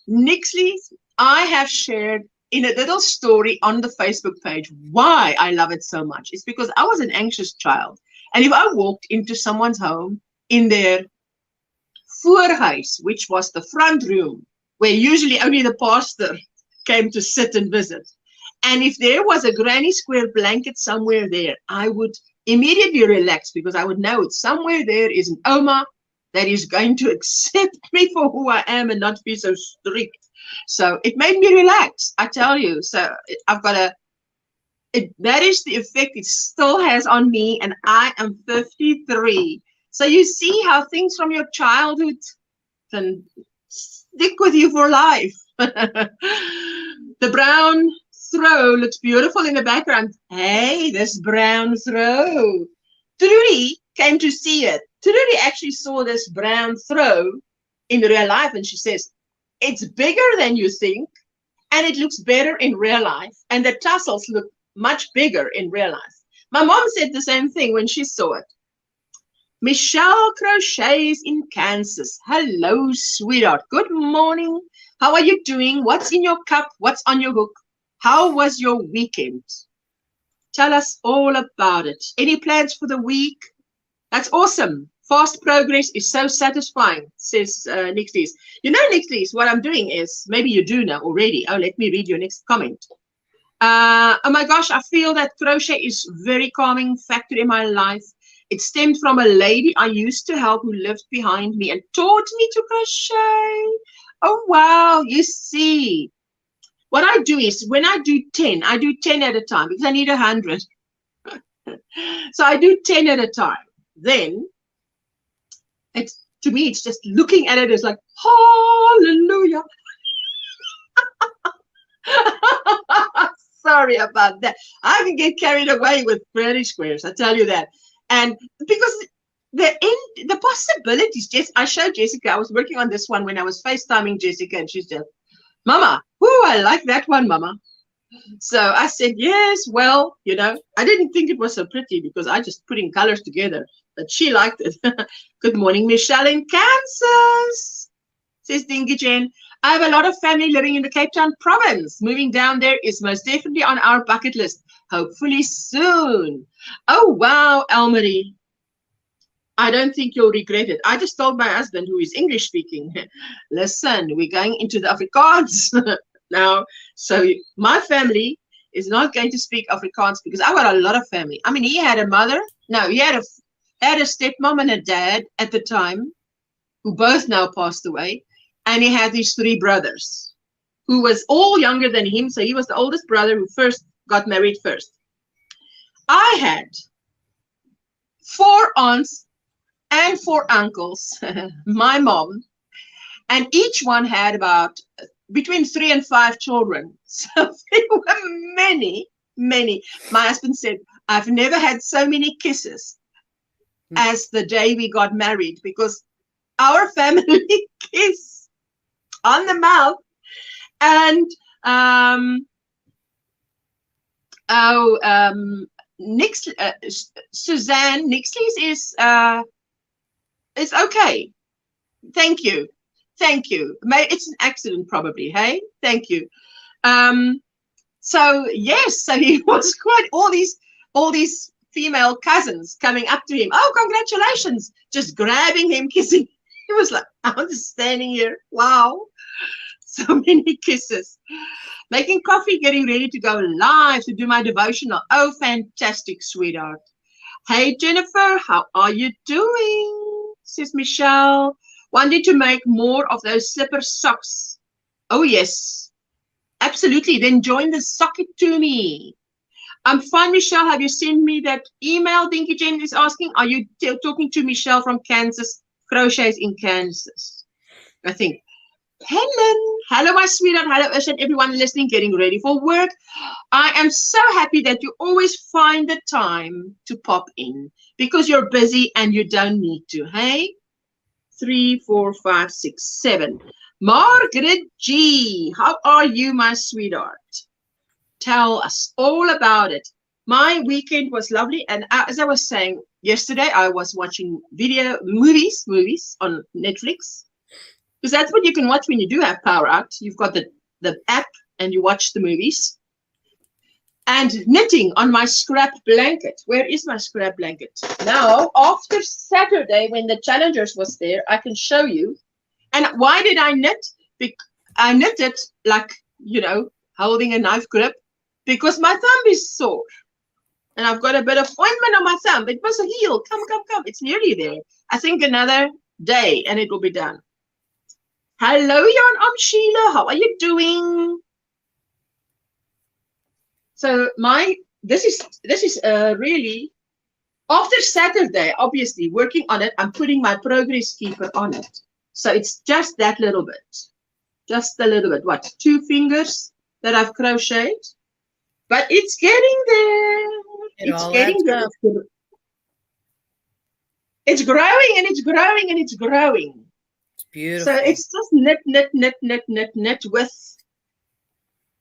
Nixie, I have shared in a little story on the Facebook page why I love it so much. It's because I was an anxious child. And if I walked into someone's home in their voorhuis, which was the front room, where usually only the pastor came to sit and visit, and if there was a granny square blanket somewhere there, I would immediately relax, because I would know it's somewhere there is an Oma that is going to accept me for who I am and not be so strict. So it made me relax, I tell you. So I've got that is the effect it still has on me, and I am 53. So you see how things from your childhood can stick with you for life. The brown throw looks beautiful in the background. Hey, this brown throw. Trudy came to see it. Trudy actually saw this brown throw in real life, and she says, it's bigger than you think, and it looks better in real life, and the tassels look much bigger in real life. My mom said the same thing when she saw it. Michelle crochets in Kansas. Hello, sweetheart. Good morning. How are you doing? What's in your cup? What's on your hook? How was your weekend? Tell us all about it. Any plans for the week? That's awesome. Fast progress is so satisfying, says Nixlies. You know, Nixlies, what I'm doing is, maybe you do know already. Oh, let me read your next comment. Oh my gosh, I feel that crochet is very calming factor in my life. It stemmed from a lady I used to help who lived behind me and taught me to crochet. Oh, wow. You see, what I do is when I do 10 at a time because I need 100. So I do 10 at a time. Then to me, it's just looking at it as like, hallelujah. Sorry about that. I can get carried away with pretty squares, I tell you that. And because the possibilities, I showed Jessica, I was working on this one when I was FaceTiming Jessica, and she's just, Mama, I like that one, Mama. So I said, yes, well, you know, I didn't think it was so pretty because I just putting colors together, but she liked it. Good morning, Michelle in Kansas, says Dingy Jen. I have a lot of family living in the Cape Town province. Moving down there is most definitely on our bucket list. Hopefully soon. Oh, wow, Elmarie. I don't think you'll regret it. I just told my husband, who is English speaking, listen, we're going into the Afrikaans now. So my family is not going to speak Afrikaans because I got a lot of family. I mean, he had a mother. No, he had a stepmom and a dad at the time, who both now passed away. And he had these 3 brothers who was all younger than him. So he was the oldest brother who first got married first. I had 4 aunts and 4 uncles, my mom, and each one had about between 3 and 5 children. So there were many, many. My husband said, I've never had so many kisses as the day we got married, because our family kiss on the mouth. And Suzanne Nixley's is okay. Thank you. It's an accident probably. Hey, thank you. So yes, so he was quite all these female cousins coming up to him. Oh, congratulations! Just grabbing him, kissing. He was like, I'm just standing here. Wow. So many kisses. Making coffee, getting ready to go live to do my devotional. Oh, fantastic, sweetheart. Hey, Jennifer, how are you doing? Says Michelle. Wanted to make more of those slipper socks. Oh, yes. Absolutely. Then join the Sock It To Me. I'm fine, Michelle. Have you sent me that email? Dinky Jen is asking. Are you talking to Michelle from Kansas? Crochets in Kansas, I think. Helen, hello, my sweetheart. Hello, Ush, and everyone listening, getting ready for work. I am so happy that you always find the time to pop in because you're busy and you don't need to. Hey, 3, 4, 5, 6, 7. Margaret G, how are you, my sweetheart? Tell us all about it. My weekend was lovely, and as I was saying yesterday, I was watching movies on Netflix, because that's what you can watch when you do have power out. You've got the app and you watch the movies. And knitting on my scrap blanket. Where is my scrap blanket? Now, after Saturday, when the Challengers was there, I can show you. And why did I knit? I knit it like, you know, holding a knife grip, because my thumb is sore. And I've got a bit of ointment on my thumb. It must heal. Come. It's nearly there. I think another day and it will be done. Hello, Jan. I'm Sheila. How are you doing? So this is really, after Saturday, obviously working on it, I'm putting my progress keeper on it. So it's just that little bit. Just a little bit. What? 2 fingers that I've crocheted. But it's getting there. It's getting there. It's growing and it's growing and it's growing. It's beautiful. So it's just knit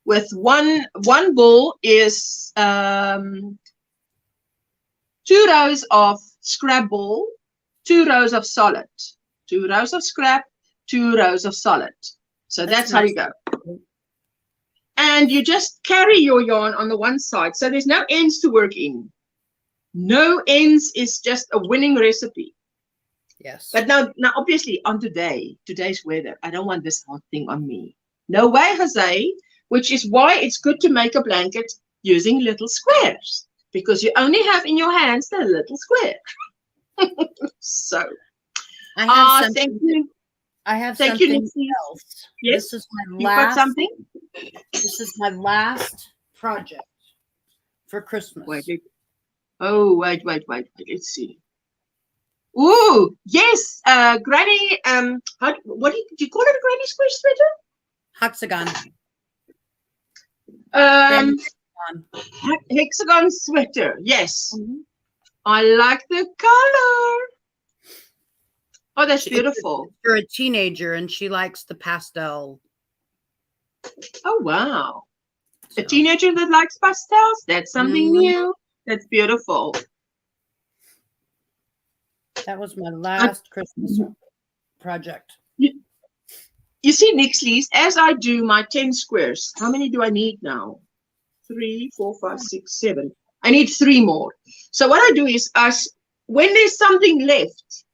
with one ball is 2 rows of scrap ball, 2 rows of solid, 2 rows of scrap, 2 rows of solid. So that's how you go. And you just carry your yarn on the one side. So there's no ends to work in. No ends is just a winning recipe. Yes. But now obviously on today's weather, I don't want this hot thing on me. No way, Jose, which is why it's good to make a blanket using little squares, because you only have in your hands the little square. So, I have something. Thank you. I have thank something you, else. Yes. This is my You've last. got something? This is my last project for Christmas. Wait. Oh, wait. Let's see. Ooh, yes, Granny. What do you call it? A Granny Square sweater? Hexagon. Hexagon sweater. Yes, I like the color. Oh, that's beautiful. It's for a teenager, and she likes the pastel. Oh, wow. So. A teenager that likes pastels? That's something new. That's beautiful. That was my last Christmas project. You see, Nixley's, as I do my 10 squares, how many do I need now? 3, 4, 5, 6, 7. I need 3 more. So what I do is, when there's something left,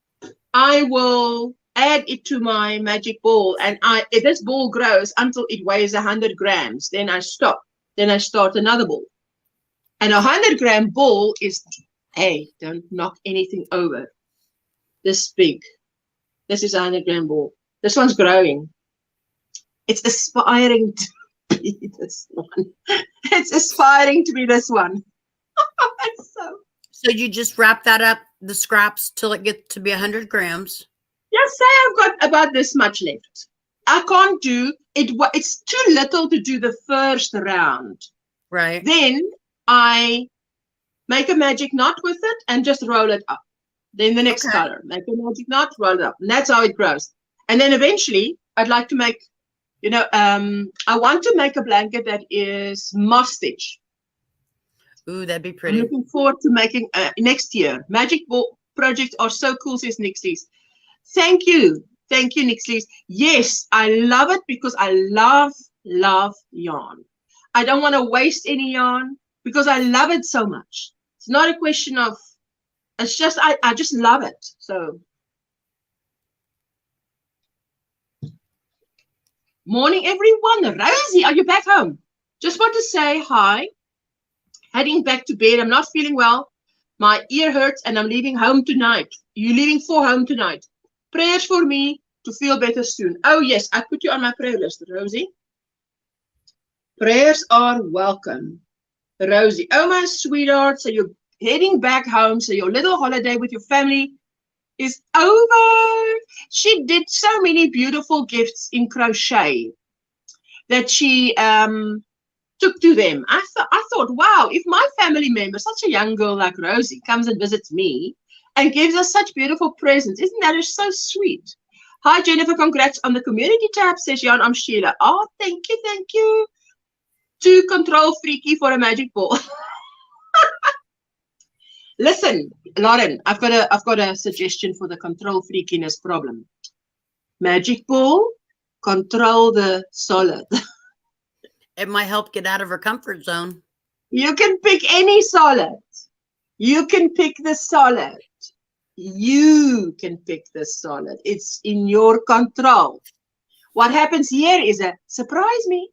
I will add it to my magic ball, and if this ball grows until it weighs 100 grams, then I stop. Then I start another ball. And a 100-gram ball is, hey, don't knock anything over. This big. This is a 100-gram ball. This one's growing. It's aspiring to be this one. It's aspiring to be this one. So you just wrap that up, the scraps, till it gets to be 100 grams. Yes, say I've got about this much left. I can't do it. It's too little to do the first round. Right. Then I make a magic knot with it and just roll it up. Then the next color, make a magic knot, roll it up. And that's how it grows. And then eventually I'd like to make, I want to make a blanket that is moss stitch. Ooh, that'd be pretty. I'm looking forward to making next year. Magic ball projects are so cool, says Nixley's. Thank you. Thank you, Nixley's. Yes, I love it because I love yarn. I don't want to waste any yarn because I love it so much. It's not a question of, it's just, I just love it. So, morning, everyone. Rosie, are you back home? Just want to say hi. Heading back to bed. I'm not feeling well. My ear hurts and I'm leaving home tonight. You're leaving for home tonight. Prayers for me to feel better soon. Oh, yes, I put you on my prayer list, Rosie. Prayers are welcome. Rosie, oh my sweetheart, so you're heading back home, so your little holiday with your family is over. She did so many beautiful gifts in crochet that she took to them. I thought, wow, if my family member, such a young girl like Rosie, comes and visits me and gives us such beautiful presents, isn't that so sweet? Hi, Jennifer, congrats on the community tab, says Jan. I'm Sheila. Oh, thank you, thank you. Too control freaky for a magic ball. Listen, Lauren, I've got a suggestion for the control freakiness problem. Magic ball, control the solid. It might help get out of her comfort zone. You can pick any solid. You can pick the solid. You can pick the solid. It's in your control. What happens here is a surprise me.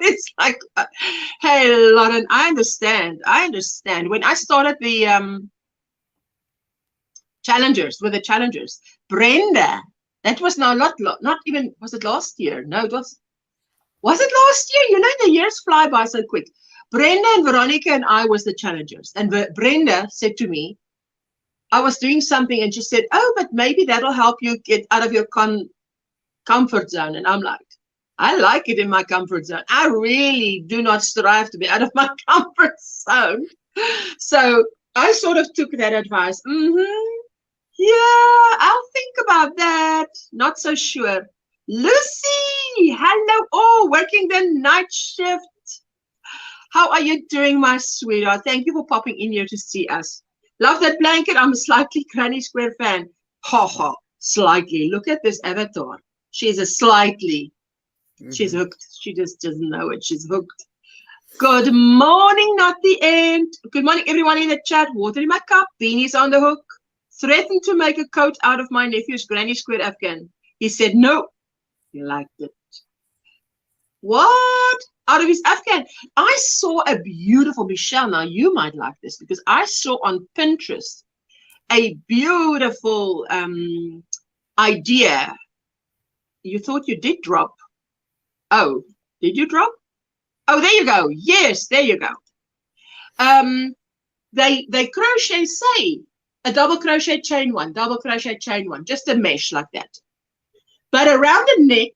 It's like, hey, Lauren, I understand. When I started the challengers, Brenda, that was now not even, was it last year? No, it was it last year? You know, the years fly by so quick. Brenda and Veronica and I was the challengers. And Brenda said to me, I was doing something and she said, oh, but maybe that'll help you get out of your comfort zone. And I'm like, I like it in my comfort zone. I really do not strive to be out of my comfort zone. So I sort of took that advice. Yeah, I'll think about that. Not so sure. Lucy, hello. Oh, working the night shift. How are you doing, my sweetheart? Thank you for popping in here to see us. Love that blanket. I'm a slightly Granny Square fan. Ha ha, slightly. Look at this avatar. She's a slightly. She's hooked. She just doesn't know it. She's hooked. Good morning, not the end. Good morning, everyone in the chat. Water in my cup. Beanie's on the hook. Threatened to make a coat out of my nephew's Granny Square Afghan. He said no. He liked it. What? Out of his Afghan? I saw a beautiful, Michelle, now you might like this, because I saw on Pinterest a beautiful idea. You thought you did drop. Oh, did you drop? Oh, there you go. Yes, there you go. They crochet, say, a double crochet chain one, just a mesh like that. But around the neck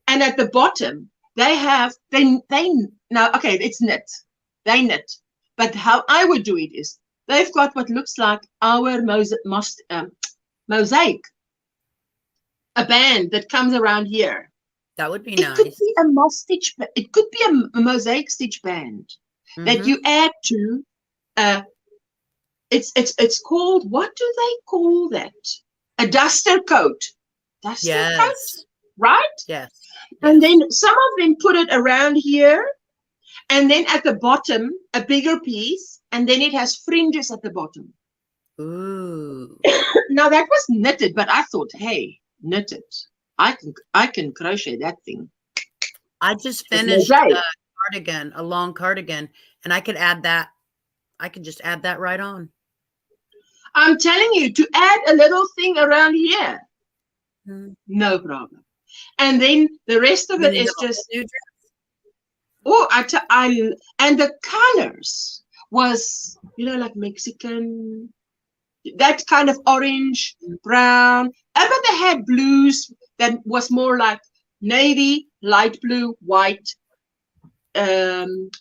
and at the bottom, they have, now, okay, it's knit. They knit. But how I would do it is, they've got what looks like our mosaic, a band that comes around here. That would be nice. Could be a it could be a mosaic stitch band that you add to, it's called, what do they call that? A duster coat. Duster coat, right? Yes. And then some of them put it around here, and then at the bottom a bigger piece, and then it has fringes at the bottom. Ooh. Now that was knitted, but I thought, hey, knitted, I can crochet that thing. I just finished a cardigan, a long cardigan, and I could add that. I could just add that right on. I'm telling you, to add a little thing around here, no problem. And then the rest of it is just, oh, and the colors was, you know, like Mexican, that kind of orange, brown. But they had blues that was more like navy, light blue, white,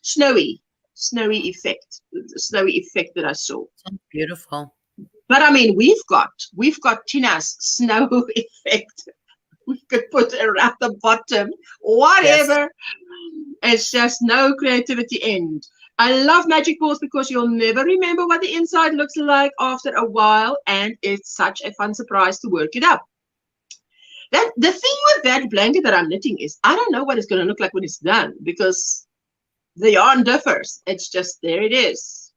snowy effect, the snowy effect that I saw. Sounds beautiful. But I mean, we've got Tina's snow effect. We could put around the bottom, whatever. Yes. It's just no creativity end. I love magic balls because you'll never remember what the inside looks like after a while, and it's such a fun surprise to work it up. The thing with that blanket that I'm knitting is I don't know what it's going to look like when it's done, because the yarn differs. It's just, there it is.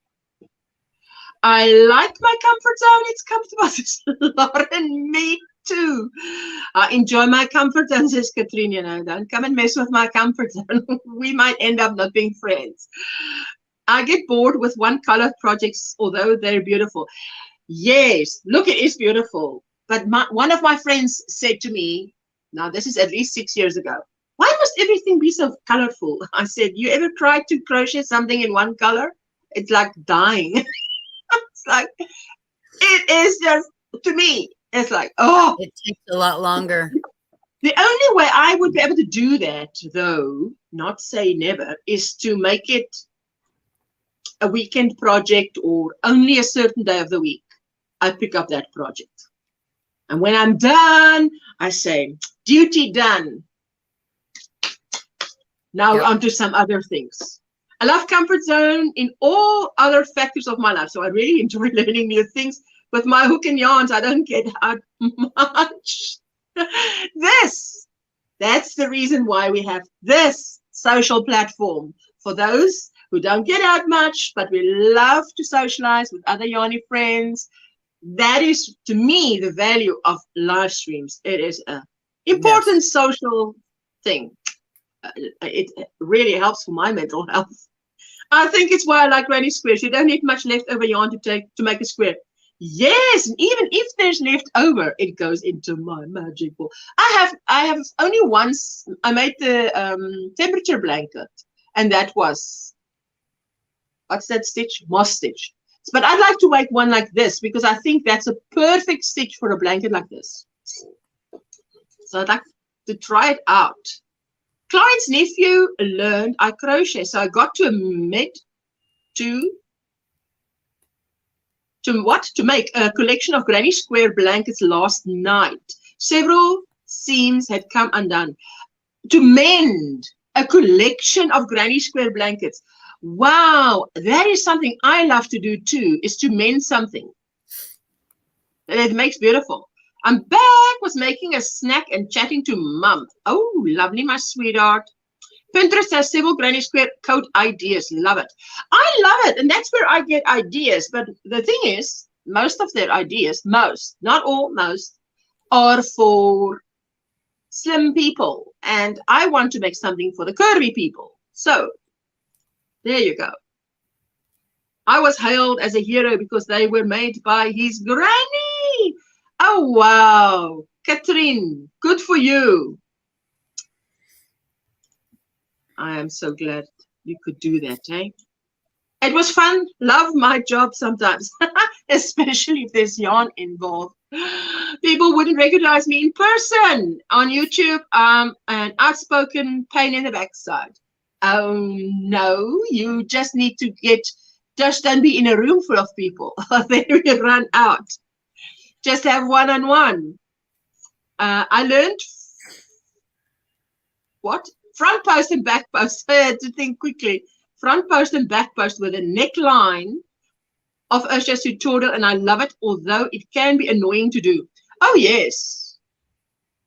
I like my comfort zone. It's comfortable. Lauren, me too. I enjoy my comfort zone, says Katrina. You know, don't come and mess with my comfort zone. We might end up not being friends. I get bored with one color projects, although they're beautiful. Yes, look, it is beautiful. But one of my friends said to me Now, this is at least 6 years ago. Why must everything be so colorful? I said, you ever tried to crochet something in one color? It's like dying. It's like, it is just, to me, it's like, oh. It takes a lot longer. The only way I would be able to do that, though, not say never, is to make it a weekend project or only a certain day of the week. I pick up that project. And when I'm done, I say, duty done. Now on to some other things. I love comfort zone in all other factors of my life. So I really enjoy learning new things. With my hook and yarns, I don't get out much. That's the reason why we have this social platform. For those who don't get out much, but we love to socialize with other yarny friends. That is, to me, the value of live streams. It is an important social thing. It really helps for my mental health. I think it's why I like Granny Squares. You don't need much leftover yarn to make a square. Yes, and even if there's left over, it goes into my magic ball. I have only once. I made the temperature blanket, and that was, what's that stitch? Moss stitch. But I'd like to make one like this because I think that's a perfect stitch for a blanket like this. So I'd like to try it out. Client's nephew learned I crochet, so I got to admit to make a collection of Granny Square blankets last night. Several seams had come undone. To mend a collection of Granny Square blankets. Wow, that is something I love to do too, is to mend something. And it makes beautiful. I'm back, was making a snack and chatting to Mum. Oh, lovely, my sweetheart. Pinterest has several Granny Square coat ideas. Love it. I love it, and that's where I get ideas. But the thing is, most of their ideas, not all, most, are for slim people. And I want to make something for the curvy people. So, there you go. I was hailed as a hero because they were made by his granny. Oh, wow. Catherine, good for you. I am so glad you could do that, eh? It was fun. Love my job sometimes, especially if there's yarn involved. People wouldn't recognize me in person. On YouTube, an outspoken pain in the backside. Oh, no, you just need to just don't be in a room full of people. Then we run out. Just have one-on-one. I learned what? Front post and back post. I had to think quickly. Front post and back post with a neckline of Ursula's tutorial, and I love it, although it can be annoying to do. Oh, yes.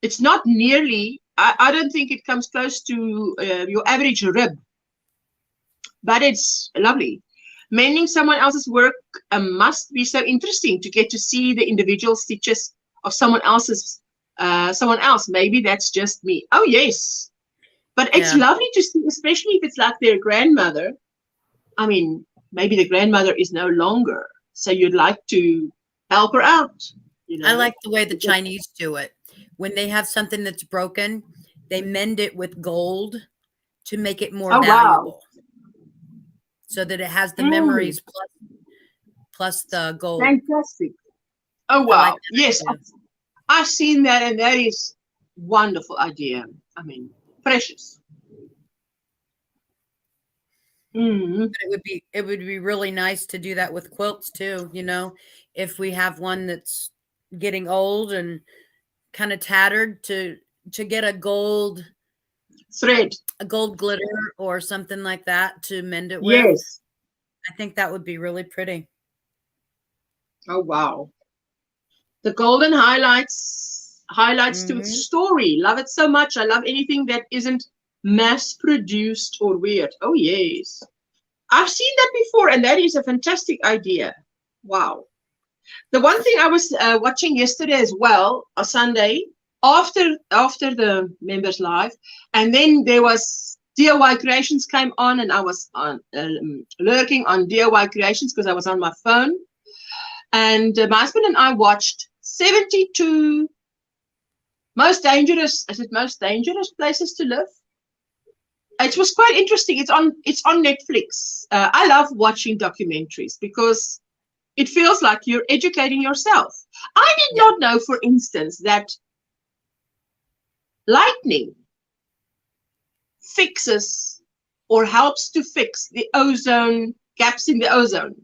It's not nearly, I don't think it comes close to your average rib, but it's lovely. Mending someone else's work must be so interesting to get to see the individual stitches of someone else. Maybe that's just me. Oh, yes. But it's lovely to see, especially if it's like their grandmother. I mean, maybe the grandmother is no longer, so you'd like to help her out. You know? I like the way the Chinese do it. When they have something that's broken, they mend it with gold to make it more valuable. Wow. So that it has the memories plus the gold. Fantastic. Oh, wow. Like yes, I've seen that, and that is a wonderful idea. I mean, precious. But it would be really nice to do that with quilts too, you know, if we have one that's getting old and kind of tattered, to get a gold thread, a gold glitter or something like that to mend it with. Yes. I think that would be really pretty. Oh, wow. The golden highlights to its story. Love it so much. I love anything that isn't mass produced or weird. Oh, yes. I've seen that before, and that is a fantastic idea. Wow. The one thing I was watching yesterday as well, a Sunday, after the members live, and then there was DIY Creations came on, and I was lurking on DIY Creations because I was on my phone. And my husband and I watched 72 Most dangerous, is it most dangerous places to live? It was quite interesting. It's on Netflix. I love watching documentaries because it feels like you're educating yourself. I did not know, for instance, that lightning fixes or helps to fix the ozone gaps in the ozone.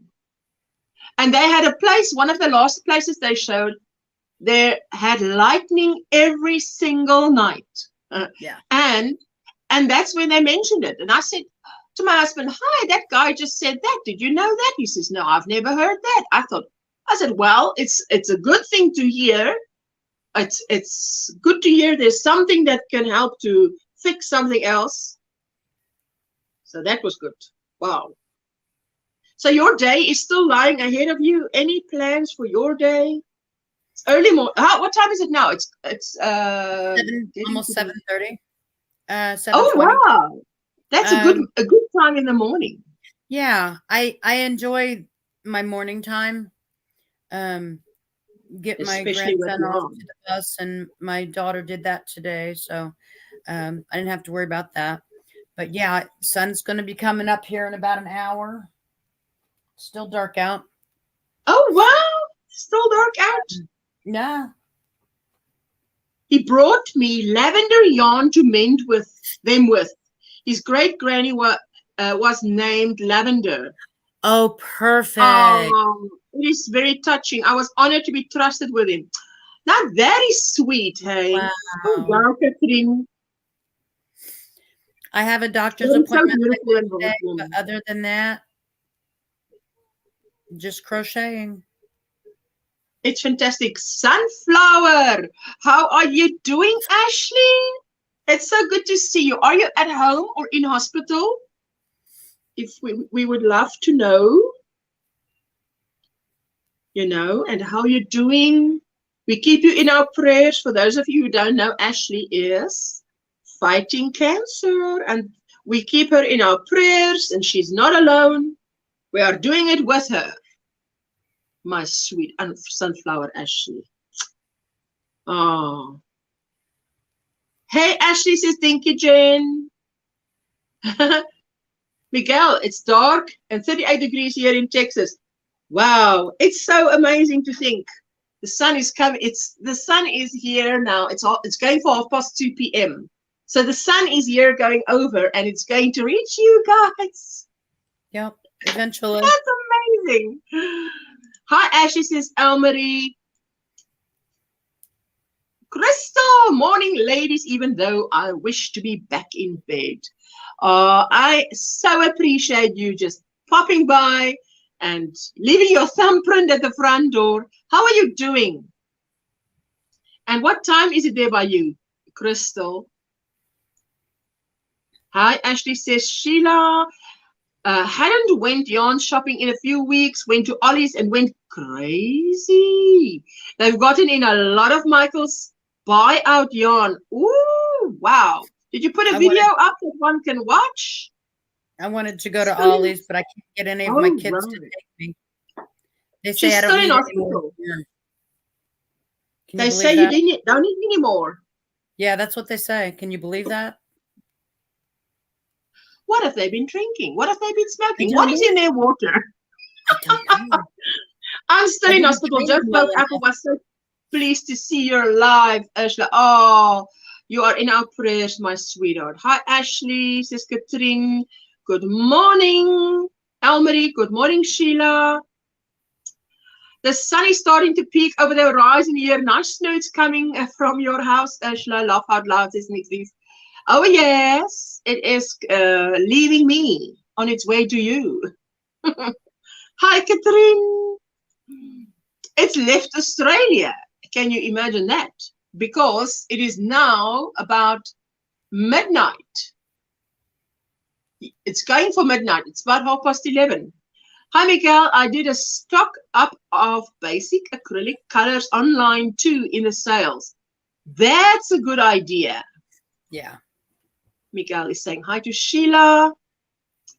And they had a place, one of the last places they showed, they had lightning every single night. And that's when they mentioned it. And I said to my husband, hi, that guy just said that. Did you know that? He says, no, I've never heard that. I said, well, it's a good thing to hear. It's good to hear there's something that can help to fix something else. So that was good. Wow. So your day is still lying ahead of you. Any plans for your day? It's early morning. What time is it now? It's almost 7:30. 7:20. Oh wow, that's a good time in the morning. Yeah, I enjoy my morning time. Get my grandson off to the bus, and my daughter did that today, so I didn't have to worry about that. But yeah, sun's going to be coming up here in about an hour. Still dark out. Oh wow, still dark out. Yeah. He brought me lavender yarn to mend with. His great granny was named Lavender. Oh, perfect. It is very touching. I was honored to be trusted with him. Now, very sweet, hey? Wow. Oh, Catherine. I have a doctor's appointment today, but other than that, just crocheting. It's fantastic. Sunflower, how are you doing, Ashley? It's so good to see you. Are you at home or in hospital? If we would love to know, and how you're doing. We keep you in our prayers. For those of you who don't know, Ashley is fighting cancer, and we keep her in our prayers, and she's not alone. We are doing it with her. My sweet sunflower Ashley. Oh. Hey, Ashley, says Dinky Jane. Miguel, it's dark and 38 degrees here in Texas. Wow, it's so amazing to think. The sun is coming. The sun is here now. It's going for 2:30 p.m. So the sun is here going over, and it's going to reach you guys. Yep, eventually. That's amazing. Hi, Ashley, says Elmarie. Crystal, morning, ladies, even though I wish to be back in bed. I so appreciate you just popping by and leaving your thumbprint at the front door. How are you doing? And what time is it there by you, Crystal? Hi, Ashley, says Sheila. Hadn't went yarn shopping in a few weeks, went to Ollie's and went crazy. They've gotten in a lot of Michael's buyout yarn. Ooh, wow. Did you put a video up that one can watch? I wanted to go to Ollie's, but I can't get any of my kids to take me. They say I don't need any more. They say you don't need any more. Yeah, that's what they say. Can you believe that? What have they been drinking? What have they been smoking? What is in their water? I'm still in hospital. Just spoke up. I was so pleased to see you live, Ashley. Oh, you are in our prayers, my sweetheart. Hi, Ashley, says Katrine. Good morning, Elmarie. Good morning, Sheila. The sun is starting to peak over the horizon here. Nice snow is coming from your house, Ashley. Laugh out loud, says Nixie. Oh, yes, it is leaving me on its way to you. Hi, Catherine. It's left Australia. Can you imagine that? Because it is now about midnight. It's going for midnight. It's about 11:30. Hi, Miguel. I did a stock up of basic acrylic colors online too in the sales. That's a good idea. Yeah. Miguel is saying hi to Sheila.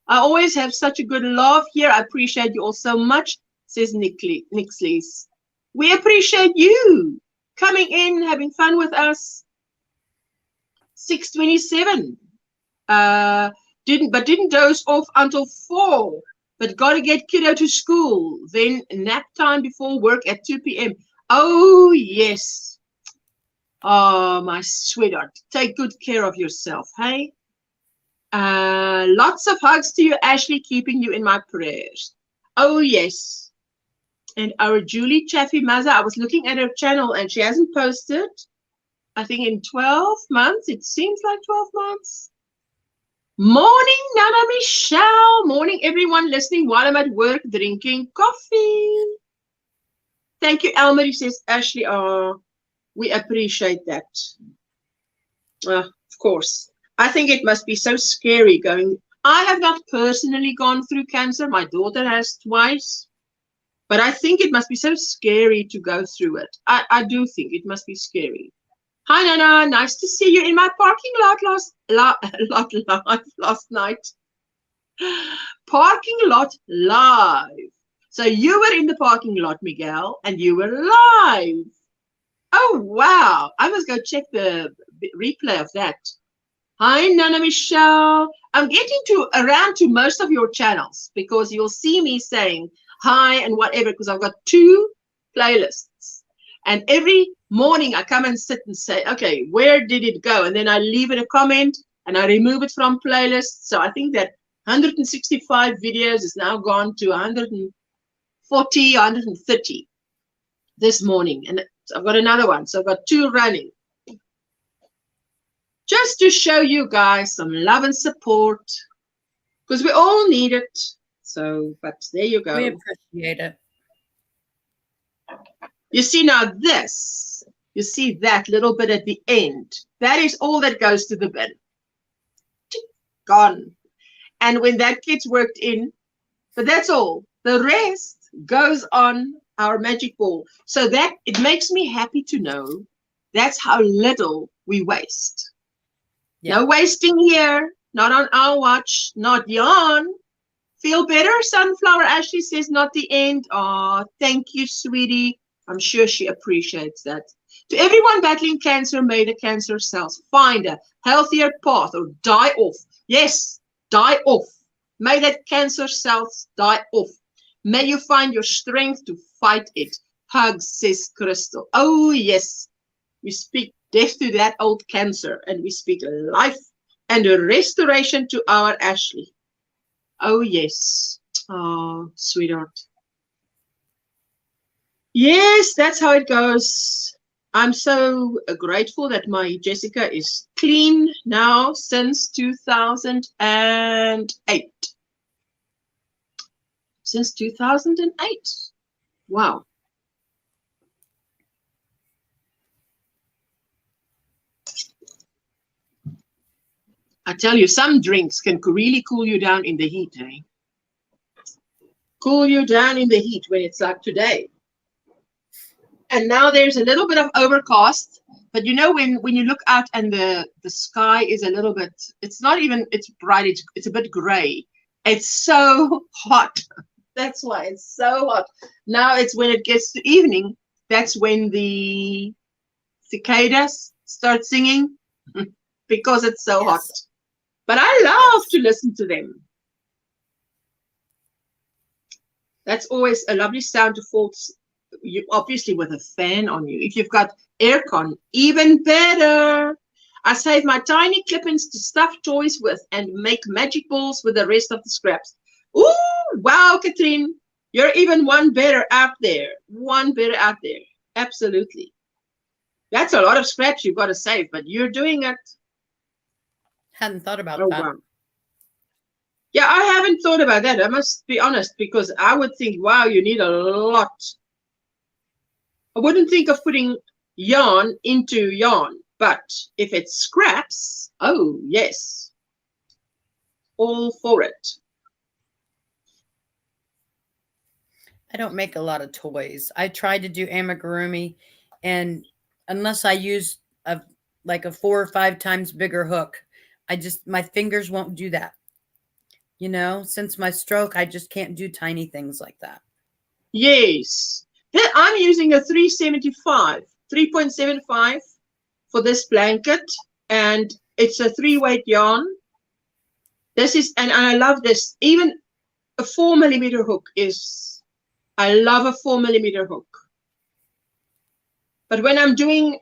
I always have such a good laugh here. I appreciate you all so much, says Nixley's. We appreciate you. coming in, having fun with us. 6:27. Didn't doze off until 4. But gotta get kiddo to school. Then nap time before work at 2 p.m. Oh yes. Oh, my sweetheart. Take good care of yourself, hey? Lots of hugs to you, Ashley, keeping you in my prayers. Oh yes. And our Julie Chaffee Maza, I was looking at her channel and she hasn't posted, I think, in 12 months. It seems like 12 months. Morning, Nana Michelle. Morning, everyone listening while I'm at work drinking coffee. Thank you, Elmer. Says, Ashley, we appreciate that. Of course. I think it must be so scary going. I have not personally gone through cancer. My daughter has twice. But I think it must be so scary to go through it. I do think it must be scary. Hi, Nana. Nice to see you in my parking lot last night. Parking lot live. So you were in the parking lot, Miguel, and you were live. Oh, wow. I must go check the replay of that. Hi, Nana Michelle. I'm getting around to most of your channels because you'll see me saying hi and whatever because I've got 2 playlists. And every morning I come and sit and say, okay, where did it go? And then I leave it a comment and I remove it from playlists. So I think that 165 videos is now gone to 140, 130 this morning. And I've got another one. So I've got 2 running. Just to show you guys some love and support because we all need it. So, but there you go. We appreciate it. You see now this, you see that little bit at the end. That is all that goes to the bin. Gone. And when that gets worked in, but that's all. The rest goes on our magic ball. So that it makes me happy to know that's how little we waste. Yeah. No wasting here, not on our watch, not yarn. Feel better, Sunflower? Ashley says, not the end. Oh, thank you, sweetie. I'm sure she appreciates that. To everyone battling cancer, may the cancer cells find a healthier path or die off. Yes, die off. May that cancer cells die off. May you find your strength to fight it. Hugs, says Crystal. Oh, yes. We speak death to that old cancer, and we speak life and a restoration to our Ashley. Oh, yes. Oh, sweetheart. Yes, that's how it goes. I'm so grateful that my Jessica is clean now since 2008. Since 2008. Wow. I tell you, some drinks can really cool you down in the heat, eh? Cool you down in the heat when it's like today. And now there's a little bit of overcast, but you know when you look out and the sky is a little bit, it's not even, it's bright, it's a bit gray. It's so hot. That's why it's so hot. Now it's when it gets to evening, that's when the cicadas start singing because it's so hot. But I love to listen to them. That's always a lovely sound to fall. You obviously with a fan on you. If you've got aircon, even better. I save my tiny clip-ins to stuff toys with and make magic balls with the rest of the scraps. Ooh, wow, Katrine. You're even one better out there. One better out there. Absolutely. That's a lot of scraps you've got to save, but you're doing it. Hadn't thought about that. Wow. Yeah, I haven't thought about that. I must be honest, because I would think, wow, you need a lot. I wouldn't think of putting yarn into yarn, but if it's scraps, oh, yes. All for it. I don't make a lot of toys. I tried to do amigurumi, and unless I use like a 4 or 5 times bigger hook, my fingers won't do that. You know, since my stroke, I just can't do tiny things like that. Yes. I'm using a 375. 3.75 for this blanket, and it's a 3-weight yarn. This is, and I love this. Even a 4mm hook is, I love a 4mm hook. But when I'm doing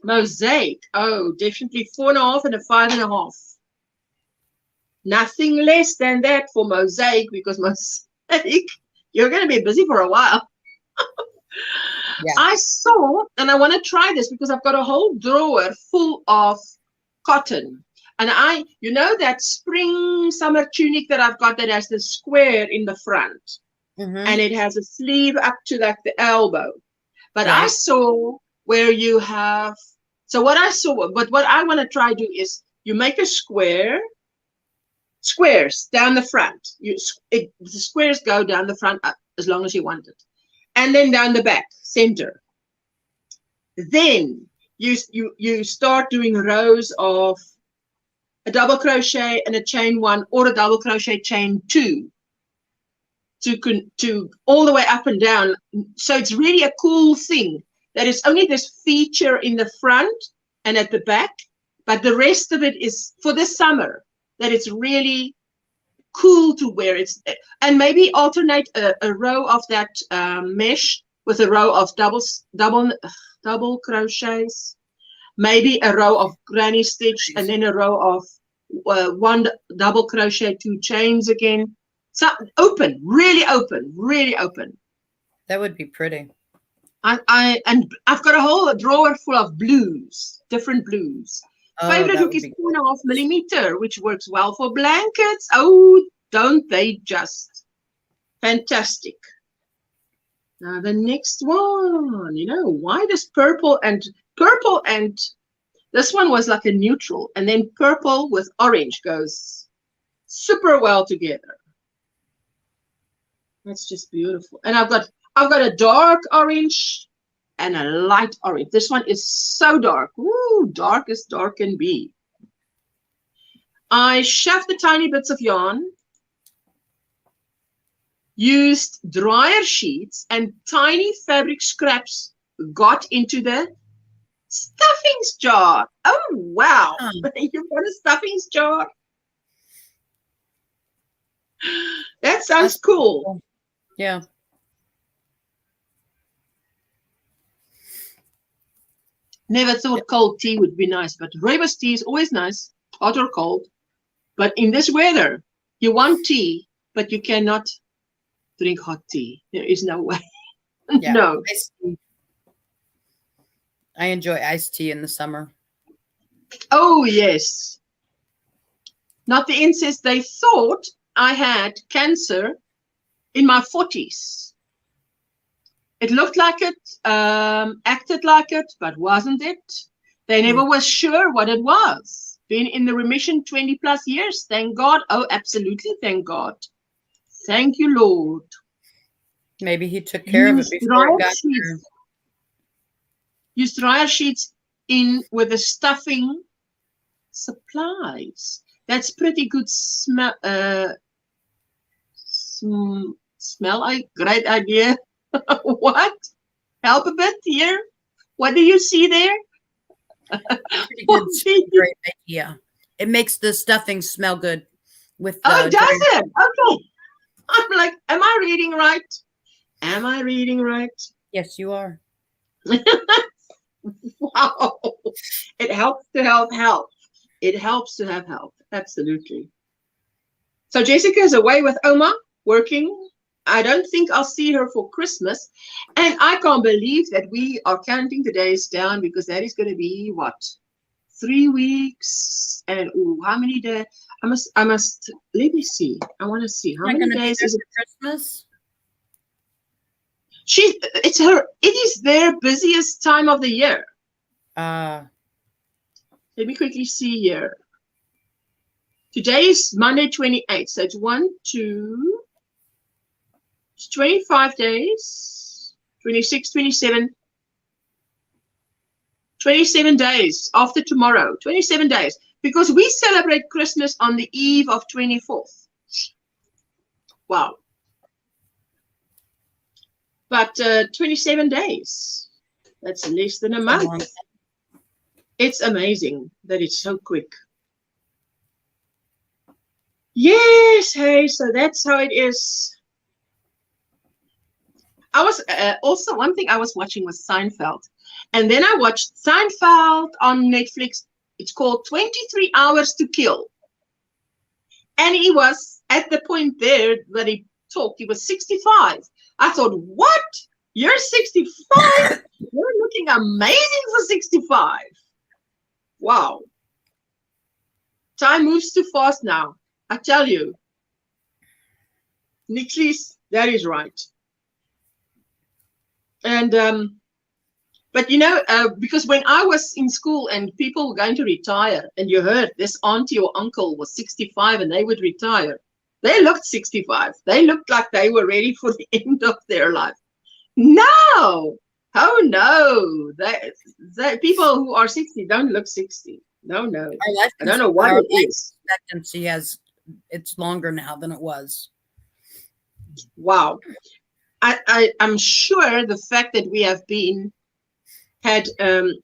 mosaic, oh, definitely 4.5 and a 5.5. Nothing less than that for mosaic, because mosaic, you're going to be busy for a while. Yeah. I saw, and I want to try this because I've got a whole drawer full of cotton. And you know that spring summer tunic that I've got that has the square in the front. And it has a sleeve up to like the elbow. But I saw where you have, so what I saw, but what I want to try do is you make a squares down the front. The squares go down the front up as long as you want it. And then down the back, center. Then you start doing rows of a double crochet and a chain 1 or a double crochet chain 2 to all the way up and down. So it's really a cool thing that it's only this feature in the front and at the back, but the rest of it is for this summer, that it's really cool to wear. And maybe alternate a row of that mesh with a row of double crochets, maybe a row of granny stitch, and then a row of 1 double crochet, 2 chains again. So open, really open, really open. That would be pretty. And I've got a whole drawer full of blues, different blues. Oh, favorite hook is 2.5mm, which works well for blankets. Oh, don't they just? Fantastic. Now the next one, you know, why does purple and this one was like a neutral, and then purple with orange goes super well together. That's just beautiful. And I've got a dark orange and a light orange. This one is so dark. Ooh, dark as dark can be. I shoved the tiny bits of yarn, used dryer sheets, and tiny fabric scraps got into the stuffings jar. Oh, wow. You've got a stuffings jar? That sounds cool. Yeah. Never thought cold tea would be nice, but rooibos tea is always nice, hot or cold. But in this weather, you want tea, but you cannot drink hot tea. There is no way. Yeah, no. I enjoy iced tea in the summer. Oh, yes. Not the incest. They thought I had cancer in my 40s. It looked like it, acted like it, but wasn't it? They never was sure what it was. Been in the remission 20 plus years. Thank God. Oh, absolutely. Thank God. Thank you, Lord. Maybe he took care of it before it got there. Use dryer sheets in with the stuffing supplies. That's pretty good smell. Great idea. What? Help a bit here. What do you see there? Pretty good. Great idea. It makes the stuffing smell good. With does it? Okay. I'm like, am I reading right? Am I reading right? Yes, you are. Wow. It helps to have help. It helps to have help. Absolutely. So Jessica is away with Oma, working. I don't think I'll see her for Christmas. And I can't believe that we are counting the days down, because that is going to be what? 3 weeks. And how many days? I must let me see. I want to see how many days is it Christmas? It is their busiest time of the year. Let me quickly see here. Today is Monday 28th. So it's 25 days, 26, 27, 27 days after tomorrow, 27 days, because we celebrate Christmas on the eve of 24th. Wow. But 27 days. That's less than a month. It's amazing that it's so quick. Yes, hey, so that's how it is. I was also, one thing I was watching was Seinfeld. And then I watched Seinfeld on Netflix. It's called 23 Hours to Kill. And he was at the point there that he talked, he was 65. I thought, what? You're 65? You're looking amazing for 65. Wow. Time moves too fast now. I tell you. Nixie's, that is right. And, but you know, because when I was in school and people were going to retire, and you heard this auntie or uncle was 65 and they would retire, they looked 65. They looked like they were ready for the end of their life. No! Oh no! They people who are 60 don't look 60. No. I don't know what it is. Expectancy it's longer now than it was. Wow. I'm sure the fact that we have had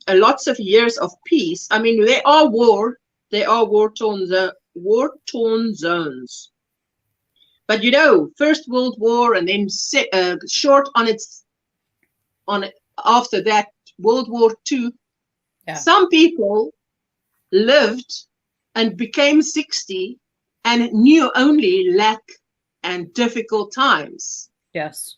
lots of years of peace. I mean, there are war-torn zones. But you know, First World War, and then short after that, World War II. Yeah. Some people lived and became 60 and knew only lack and difficult times. Yes.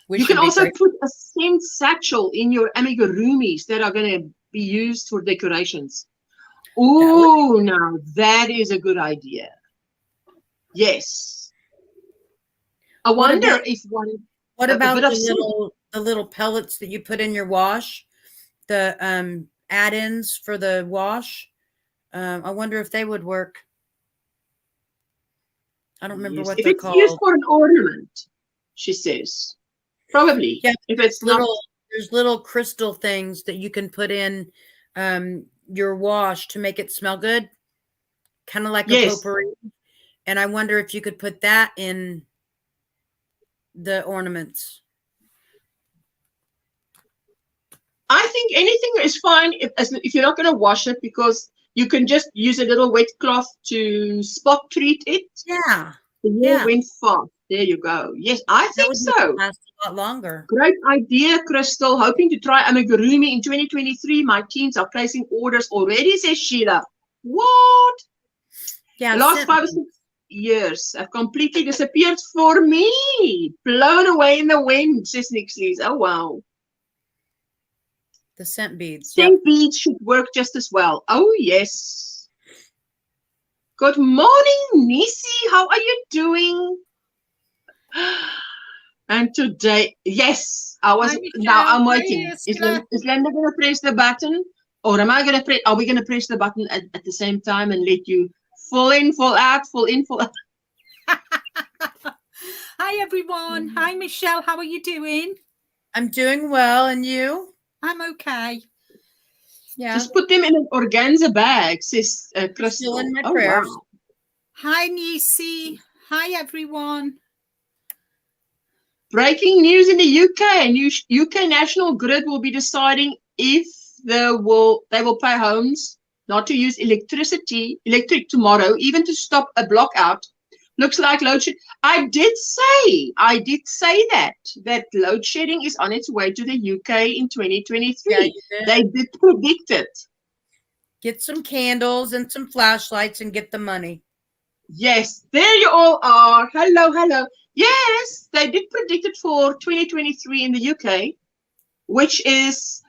You can also put a scent satchel in your amigurumis that are going to be used for decorations. Oh, now that is a good idea. Yes. I wonder if one. What about the little pellets that you put in your wash? The add-ins for the wash. I wonder if they would work. I don't remember what they're called. If it's used for an ornament, she says. Probably. Yeah, if it's there's little crystal things that you can put in your wash to make it smell good. Kind of like a potpourri. And I wonder if you could put that in the ornaments. I think anything is fine if you're not going to wash it, because you can just use a little wet cloth to spot treat it. Yeah. The went fast. There you go. Yes, I think so. Last a lot longer. Great idea, Crystal. Hoping to try amigurumi in 2023. My teams are placing orders already, says Sheila. What? Yeah. Last 5 or 6 years have completely disappeared for me. Blown away in the wind, says Nixie's. Oh, wow. The scent beads. Scent beads should work just as well. Oh, yes. Good morning, Nisi. How are you doing? And today, yes, I'm waiting. Is Linda going to press the button? Or am I going to press? Are we going to press the button at the same time and let you fall in, fall out, fall in, fall out? Hi, everyone. Hi, Michelle. How are you doing? I'm doing well. And you? I'm okay. Yeah. Just put them in an organza bag, says Crystal. Still in my prayers. Wow. Hi, Nisi. Hi, everyone. Breaking news in the UK. UK National Grid will be deciding if they will pay homes not to use electric tomorrow, even to stop a block out. Looks like load shedding. I did say that load shedding is on its way to the UK in 2023. Yeah, they did predict it. Get some candles and some flashlights and get the money. Yes, there you all are. Hello. Yes, they did predict it for 2023 in the UK, which is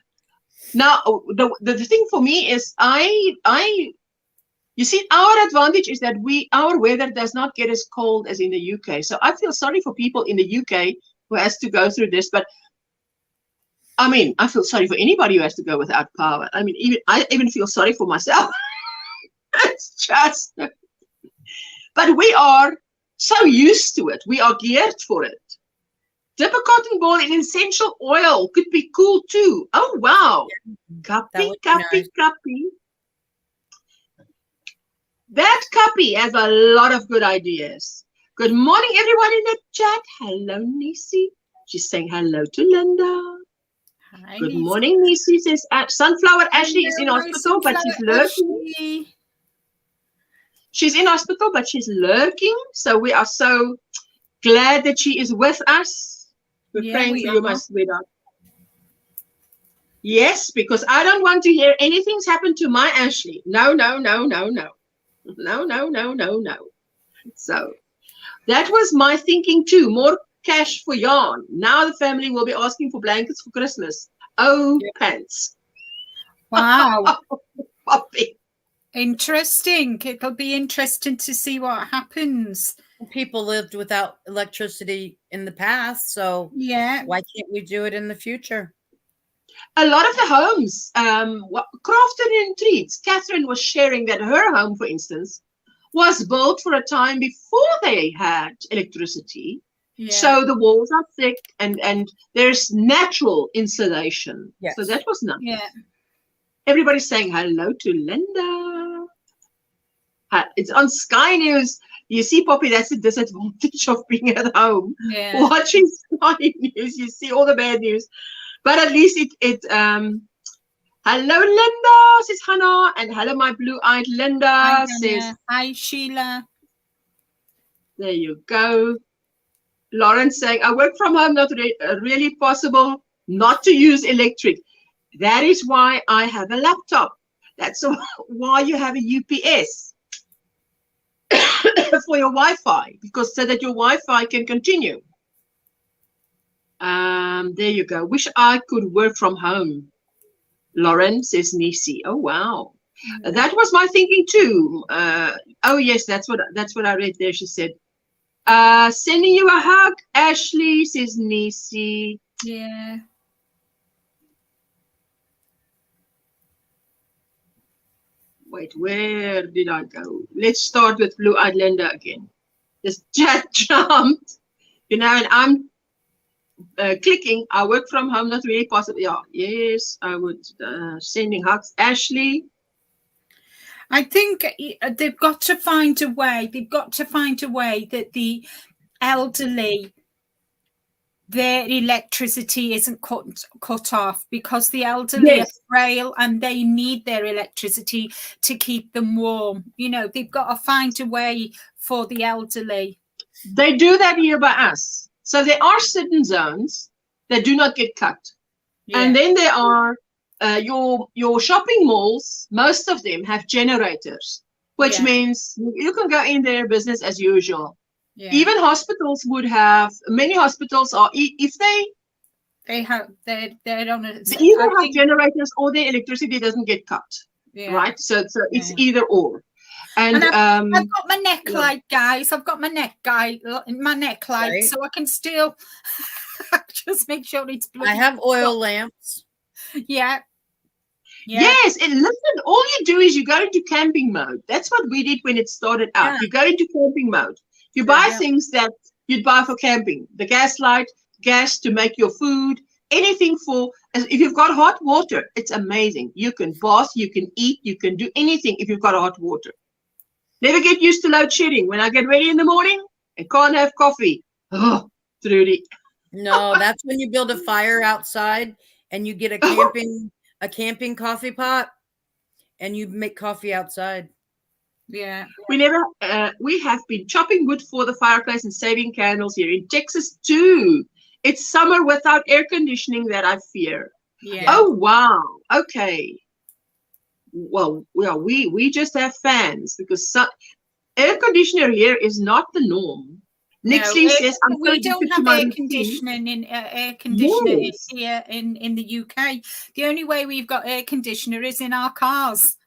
now the thing for me is you see, our advantage is that our weather does not get as cold as in the UK. So I feel sorry for people in the UK who has to go through this. But I mean, I feel sorry for anybody who has to go without power. I mean, I even feel sorry for myself. It's just, but we are so used to it. We are geared for it. Dip a cotton ball in essential oil could be cool too. Oh wow! Cuppy. That Cuppy has a lot of good ideas. Good morning, everyone in the chat. Hello, Nisi. She's saying hello to Linda. Hi, Good Nisi. morning, Nisi, says Sunflower Ashley is in Hello, hospital, but she's Sunflower lurking. Ashley. She's in hospital, but she's lurking. So we are so glad that she is with us. We're praying for you, my sweetheart. Yes, because I don't want to hear anything's happened to my Ashley. No, no, no, no, no. No, no, no, no, no. So that was my thinking too. More cash for yarn. Now the family will be asking for blankets for Christmas. Oh, pants. Wow. Poppy. Interesting. It'll be interesting to see what happens. People lived without electricity in the past, so yeah, why can't we do it in the future? A lot of the homes, crafted in treats. Catherine was sharing that her home, for instance, was built for a time before they had electricity. Yeah. So the walls are thick and there's natural insulation. Yes. So that was nice. Yeah. Everybody's saying hello to Linda. It's on Sky News. You see, Poppy, that's the disadvantage of being at home. Yeah. Watching Sky News, you see all the bad news. But at least hello, Linda, says Hannah. And hello, my blue-eyed Linda, Hi, says. Hi, Sheila. There you go. Lawrence saying, I work from home, not really possible not to use electric. That is why I have a laptop. That's why you have a UPS for your Wi-Fi, because so that your Wi-Fi can continue. There you go. Wish I could work from home. Lauren, says Nisi. Oh wow, that was my thinking too. Oh yes, that's what I read there. She said, "Sending you a hug, Ashley," says Nisi. Yeah. Wait, where did I go? Let's start with Blue-Eyed Linda again. This chat jumped, and I'm clicking. I work from home, not really possible. Yeah, yes, I would. Sending hugs, Ashley. I think they've got to find a way. They've got to find a way that the elderly, their electricity isn't cut off, because the elderly are frail and they need their electricity to keep them warm. You know, they've got to find a way for the elderly. They do that here by us. So there are certain zones that do not get cut. Yeah. And then there are your shopping malls. Most of them have generators, which means you can go in there business as usual. Yeah. Even hospitals would have, many hospitals are, if they're on a, they either have generators or their electricity doesn't get cut. Yeah. Right? So it's either or. And I've got my neck light, guys. I've got my neck light, right. So I can still just make sure it's blue. I have oil lamps. Yeah. Yes, and listen, all you do is you go into camping mode. That's what we did when it started out. Yeah. You go into camping mode. You buy things that you'd buy for camping. The gas light, gas to make your food, anything for, if you've got hot water, it's amazing. You can bath, you can eat, you can do anything if you've got hot water. Never get used to load shedding. When I get ready in the morning, I can't have coffee. Oh, Trudy. No, that's when you build a fire outside and you get a camping coffee pot and you make coffee outside. Yeah. We have been chopping wood for the fireplace and saving candles here in Texas too. It's summer without air conditioning that I fear. Yeah. Oh wow. Okay. Well, we just have fans because air conditioner here is not the norm. Nixley says we don't have air conditioning here in the UK. The only way we've got air conditioner is in our cars.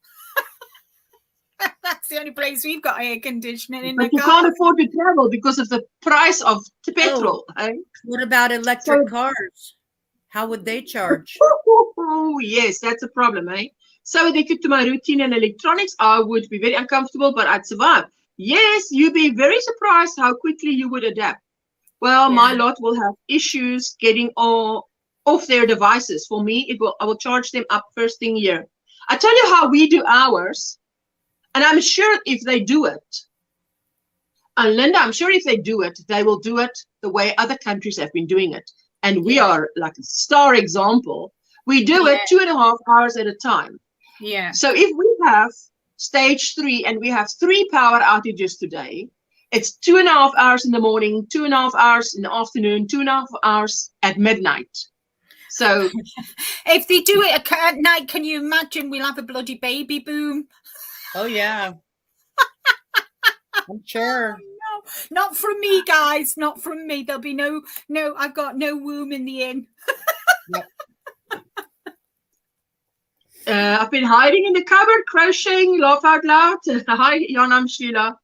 That's the only place we've got air conditioning in the car. But you can't afford to travel because of the price of the petrol. Eh? What about electric cars? How would they charge? Oh, yes, that's a problem, eh? So addicted to my routine and electronics, I would be very uncomfortable, but I'd survive. Yes, you'd be very surprised how quickly you would adapt. Well, my lot will have issues getting off their devices. For me, I will charge them up first thing here. I tell you how we do ours. And I'm sure if they do it, and Linda, I'm sure if they do it, they will do it the way other countries have been doing it. and we are like a star example. We do it 2.5 hours at a time. Yeah. So if we have stage 3 and we have 3 power outages today, it's 2.5 hours in the morning, 2.5 hours in the afternoon, 2.5 hours at midnight. So if they do it at night, can you imagine we'll have a bloody baby boom? Oh yeah. I'm sure. No, not from me, guys. Not from me. There'll be no, I've got no womb in the inn. Yep. I've been hiding in the cupboard, crocheting, laugh out loud. Hi, Janam Sheila.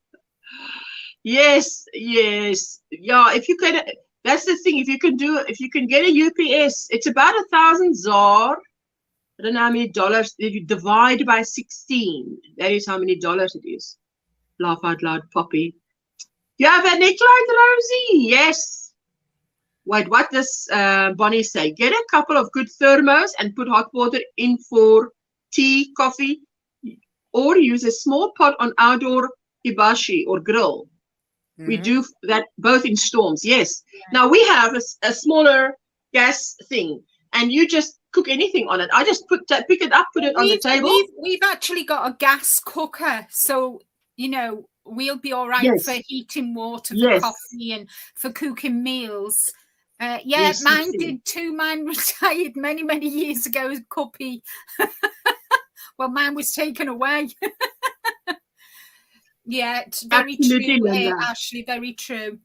Yes. Yeah, if you can, that's the thing. If you can get a UPS, it's about 1,000 ZAR. I don't know how many dollars. If you divide by 16, that is how many dollars it is. Laugh out loud, Poppy. You have a neckline, Rosie? Yes. Wait, what does Bonnie say? Get a couple of good thermos and put hot water in for tea, coffee, or use a small pot on outdoor hibachi or grill. We do that both in storms. Yes. Now we have a smaller gas thing, and you just cook anything on it. I just pick it up, put it on the table. We've actually got a gas cooker, so you know we'll be all right for heating water, for coffee, and for cooking meals. Mine did too. Mine retired many years ago, Cuppy. Well, mine was taken away. Yeah, it's very true, Ashley, very true.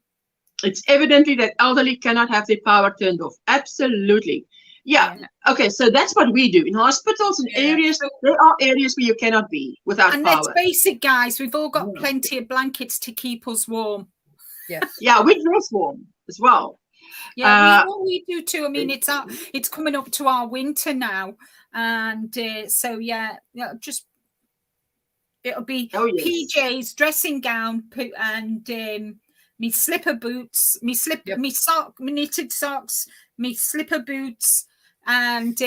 It's evidently that elderly cannot have their power turned off. Absolutely. Yeah. Okay, so that's what we do. In hospitals and areas, there are areas where you cannot be without power. And let's face it, guys, we've all got plenty of blankets to keep us warm. Yes. Yeah, we dress warm as well. Yeah, we do too. I mean, it's coming up to our winter now. And so, just... It'll be PJs, dressing gown, and me slipper boots, me knitted socks, me slipper boots, and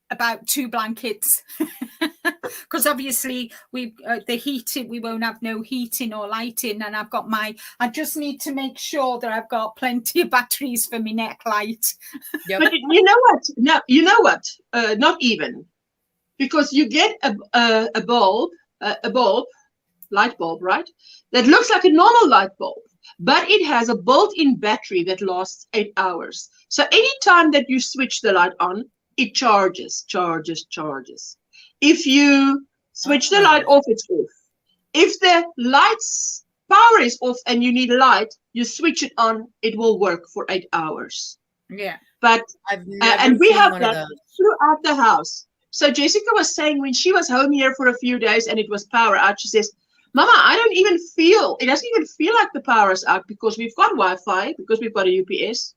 about 2 blankets. Because obviously the heating, we won't have no heating or lighting, and I just need to make sure that I've got plenty of batteries for my neck light. Yep. But you know what? No, you know what? Not even, because you get a bulb. Light bulb, right? That looks like a normal light bulb, but it has a built-in battery that lasts 8 hours. So anytime that you switch the light on, it charges. If you switch the light off, it's off. If the light's power is off and you need light, you switch it on, it will work for 8 hours. Yeah. But and we have that throughout the house. So Jessica was saying when she was home here for a few days and it was power out, she says, Mama, it doesn't even feel like the power is out because we've got Wi-Fi, because we've got a UPS.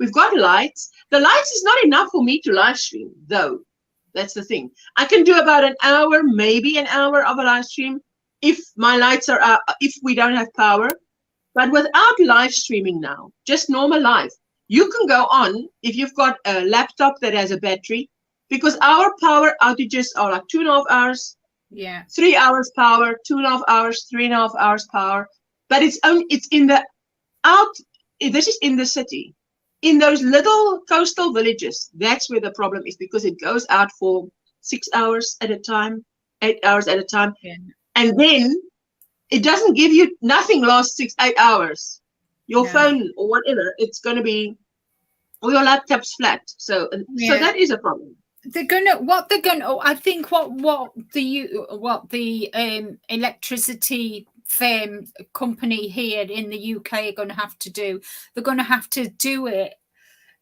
We've got lights. The lights is not enough for me to live stream, though. That's the thing. I can do about an hour, maybe an hour of a live stream if my lights are out, if we don't have power. But without live streaming now, just normal live, you can go on if you've got a laptop that has a battery. Because our power outages are like 2.5 hours, 3 hours power, 2.5 hours, 3.5 hours power. But it's in the this is in the city. In those little coastal villages, that's where the problem is, because it goes out for 6 hours at a time, 8 hours at a time. Yeah. And then it doesn't give you, nothing lasts 6-8 hours. Your phone or whatever, it's going to be, or your laptop's flat. So that is a problem. I think what the electricity firm company here in the UK are going to have to do, they're going to have to do it,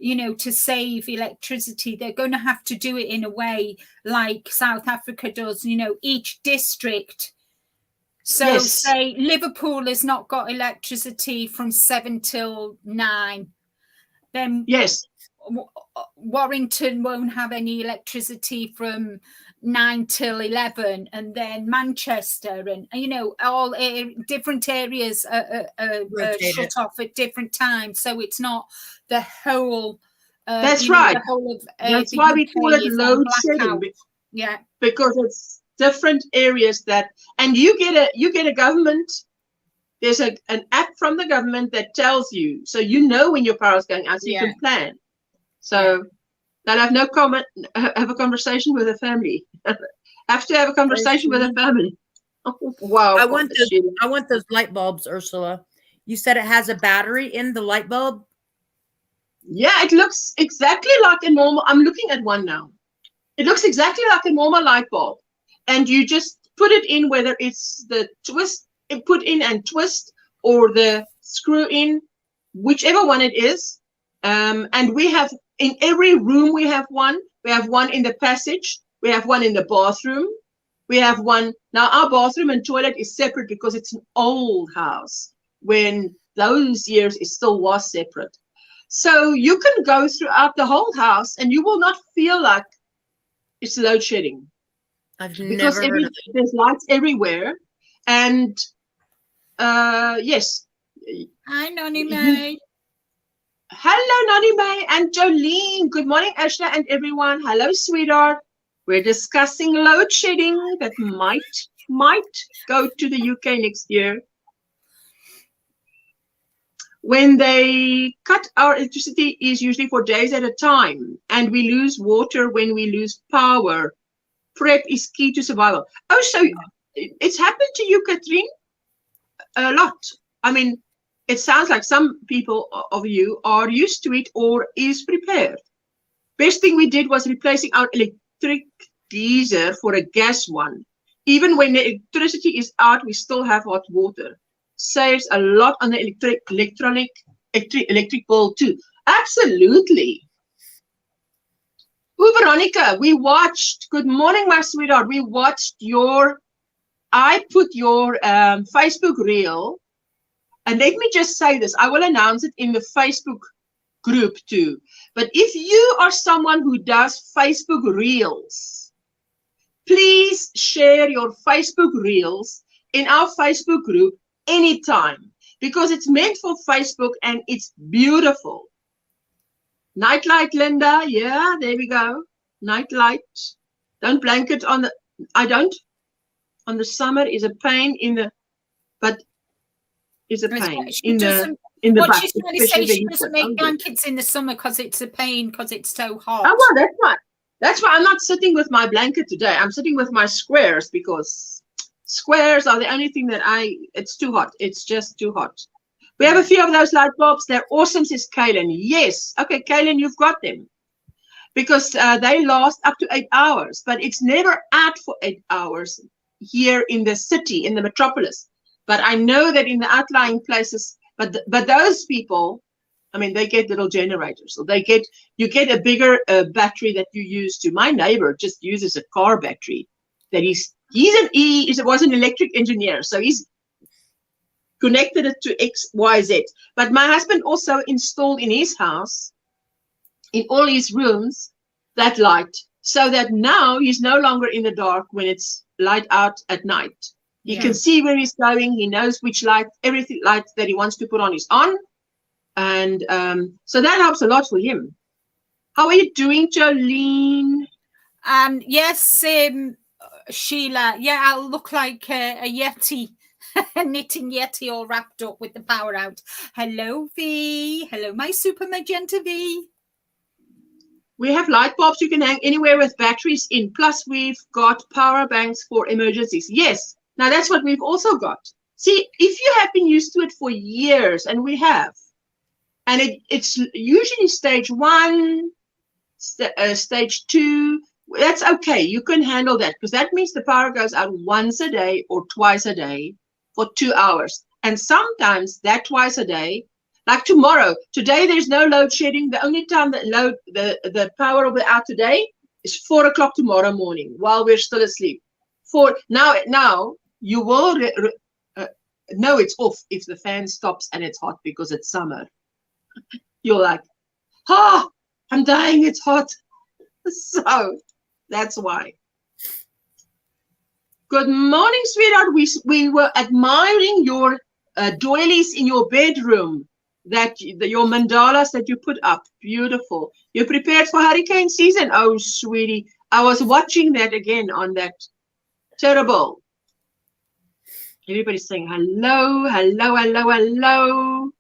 to save electricity. They're going to have to do it in a way like South Africa does, each district. So say Liverpool has not got electricity from 7 till 9. Then Warrington won't have any electricity from 9 till 11, and then Manchester and all different areas are shut off at different times. So it's not the whole. That's right. The whole of, that's why we call it load shedding. Yeah, because it's different areas and you get a government. There's an app from the government that tells you, so when your power is going out, so you can plan. So they'll have no comment, have a conversation with the family. Have to have a conversation with the family. Oh, wow. I want those light bulbs, Ursula. You said it has a battery in the light bulb? Yeah, it looks exactly like a normal. I'm looking at one now. It looks exactly like a normal light bulb. And you just put it in, whether it's the twist, put in and twist, or the screw in, whichever one it is. And we have, in every room, we have one. We have one in the passage. We have one in the bathroom. We have one. Now, our bathroom and toilet is separate because it's an old house. When those years, it still was separate. So you can go throughout the whole house and you will not feel like it's load shedding. I've never heard of it. There's lights everywhere. And yes. Hi, Nonny May. Hello, Nonny May and Jolene. Good morning, Ashla and everyone. Hello, sweetheart. We're discussing load shedding that might go to the UK next year. When they cut our electricity is usually for days at a time, and we lose water when we lose power. Prep is key to survival. Oh, so it's happened to you, Catherine? A lot. I mean, it sounds like some people of you are used to it or is prepared. Best thing we did was replacing our electric geyser for a gas one. Even when the electricity is out, we still have hot water. Saves a lot on the electric bill too. Absolutely. Oh, Veronica, we watched. Good morning, my sweetheart. We watched I put your Facebook reel. And let me just say this. I will announce it in the Facebook group too. But if you are someone who does Facebook reels, please share your Facebook reels in our Facebook group anytime, because it's meant for Facebook and it's beautiful. Nightlight, Linda. Yeah, there we go. Nightlight. Don't blanket on the, I don't. On the summer is a pain in the, but is a pain in the what back. She's trying to say, she doesn't make blankets in the summer because it's a pain, because it's so hot. Oh, well, that's right. That's why I'm not sitting with my blanket today. I'm sitting with my squares, because squares are the only thing that it's too hot. It's just too hot. We have a few of those light bulbs. They're awesome, says Kaylin. Yes. Okay, Kaylin, you've got them. Because they last up to 8 hours. But it's never out for 8 hours here in the city, in the metropolis. But I know that in the outlying places, but those people, I mean, they get little generators. So you get a bigger battery that you use to. My neighbor just uses a car battery that he was an electric engineer. So he's connected it to X, Y, Z. But my husband also installed in his house, in all his rooms, that light, so that now he's no longer in the dark when it's light out at night. He can see where he's going. He knows which light, everything light that he wants to put on is on. And so that helps a lot for him. How are you doing, Jolene? Yes, Sheila. Yeah, I'll look like a Yeti, a knitting Yeti all wrapped up with the power out. Hello, V. Hello, my super magenta V. We have light bulbs you can hang anywhere with batteries in. Plus, we've got power banks for emergencies. Yes. Now, that's what we've also got. See, if you have been used to it for years, and we have, and it's usually stage 1, stage 2, that's okay. You can handle that, because that means the power goes out once a day or twice a day for 2 hours. And sometimes that twice a day, like today there's no load shedding. The only time that the power will be out today is 4 o'clock tomorrow morning while we're still asleep. Now you will know it's off if the fan stops and it's hot because it's summer. You're like, I'm dying, it's hot. So that's why. Good morning, sweetheart. We were admiring your doilies in your bedroom, your mandalas that you put up. Beautiful. You're prepared for hurricane season. Oh, sweetie. I was watching that again on that. Terrible. Everybody's saying hello, hello, hello, hello.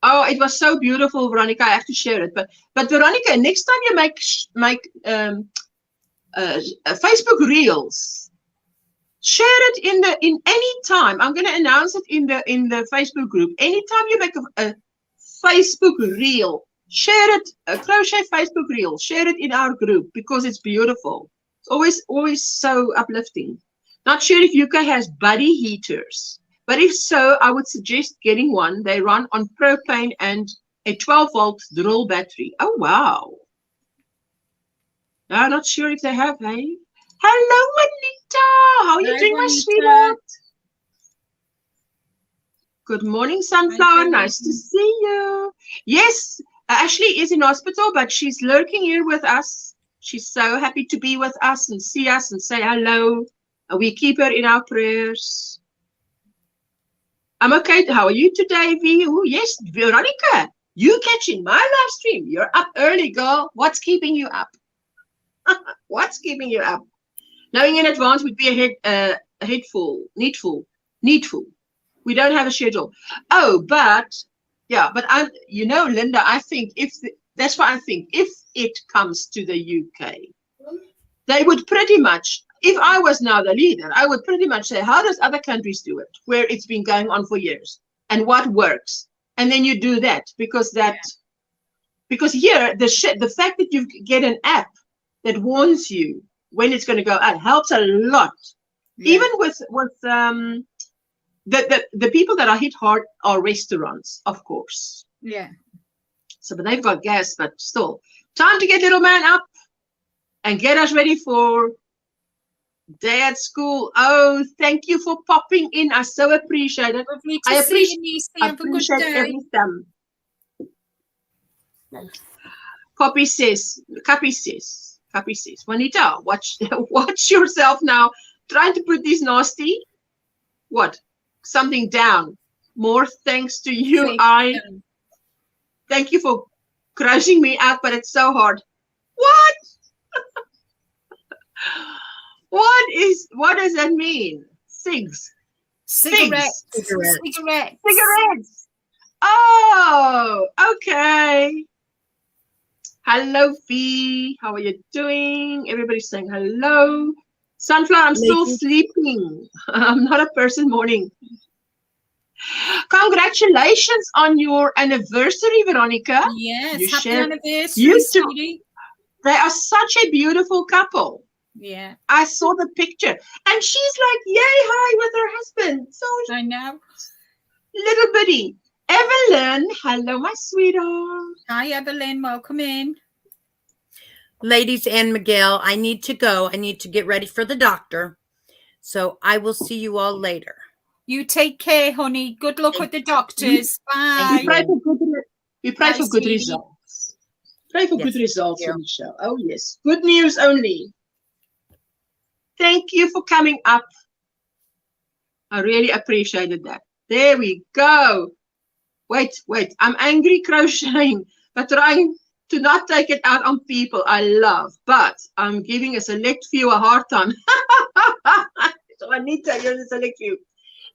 Oh, it was so beautiful, Veronica. I have to share it. But Veronica, next time you make Facebook Reels, share it in any time. I'm going to announce it in the Facebook group. Anytime you make a Facebook Reel, share it, a crochet Facebook Reel, share it in our group because it's beautiful. It's always so uplifting. Not sure if UK has buddy heaters, but if so, I would suggest getting one. They run on propane and a 12-volt drill battery. Oh, wow. No, I'm not sure if they have, hey? Hello, Anita. How are you doing, my sweetheart? Good morning, Sunflower. Nice to see you. Yes, Ashley is in hospital, but she's lurking here with us. She's so happy to be with us and see us and say hello. We keep her in our prayers. I'm okay. How are you today, V? Oh, yes, Veronica, you catching my live stream. You're up early, girl. What's keeping you up? What's keeping you up? Knowing in advance would be needful. We don't have a schedule. Oh, but yeah, but Linda, I think that's why I think if it comes to the UK, they would pretty much, if I was now the leader, I would pretty much say, how does other countries do it, where it's been going on for years, and what works, and then you do that because here the fact that you get an app that warns you when it's going to go out helps a lot. Yeah. Even with the people that are hit hard are restaurants, of course. Yeah. So, but they've got gas, but still. Time to get little man up and get us ready for day at school. Oh, thank you for popping in. I so appreciate it. I appreciate everything. Copy says, Juanita, watch yourself now. Trying to put this nasty, something down. More thanks to you. Thank you for crushing me out, but it's so hard. What? What does that mean? Cigarettes. Oh, okay. Hello, V. How are you doing? Everybody's saying hello. Sunflower, I'm still sleeping. I'm not a person morning. Congratulations on your anniversary, Veronica. Yes, happy anniversary, sweetie. They are such a beautiful couple. Yeah. I saw the picture. And she's like, yay, hi, with her husband. So I know. Little bitty. Evelyn, hello, my sweetheart. Hi, Evelyn. Welcome in. Ladies and Miguel, I need to go. I need to get ready for the doctor. So I will see you all later. You take care, honey. Good luck with the doctors. Bye. We pray for good results. Pray for good results on the show. Oh, yes. Good news only. Thank you for coming up. I really appreciated that. There we go. Wait. I'm angry crocheting, but trying to not take it out on people I love. But I'm giving a select few a hard time. So I need to tell you a select few.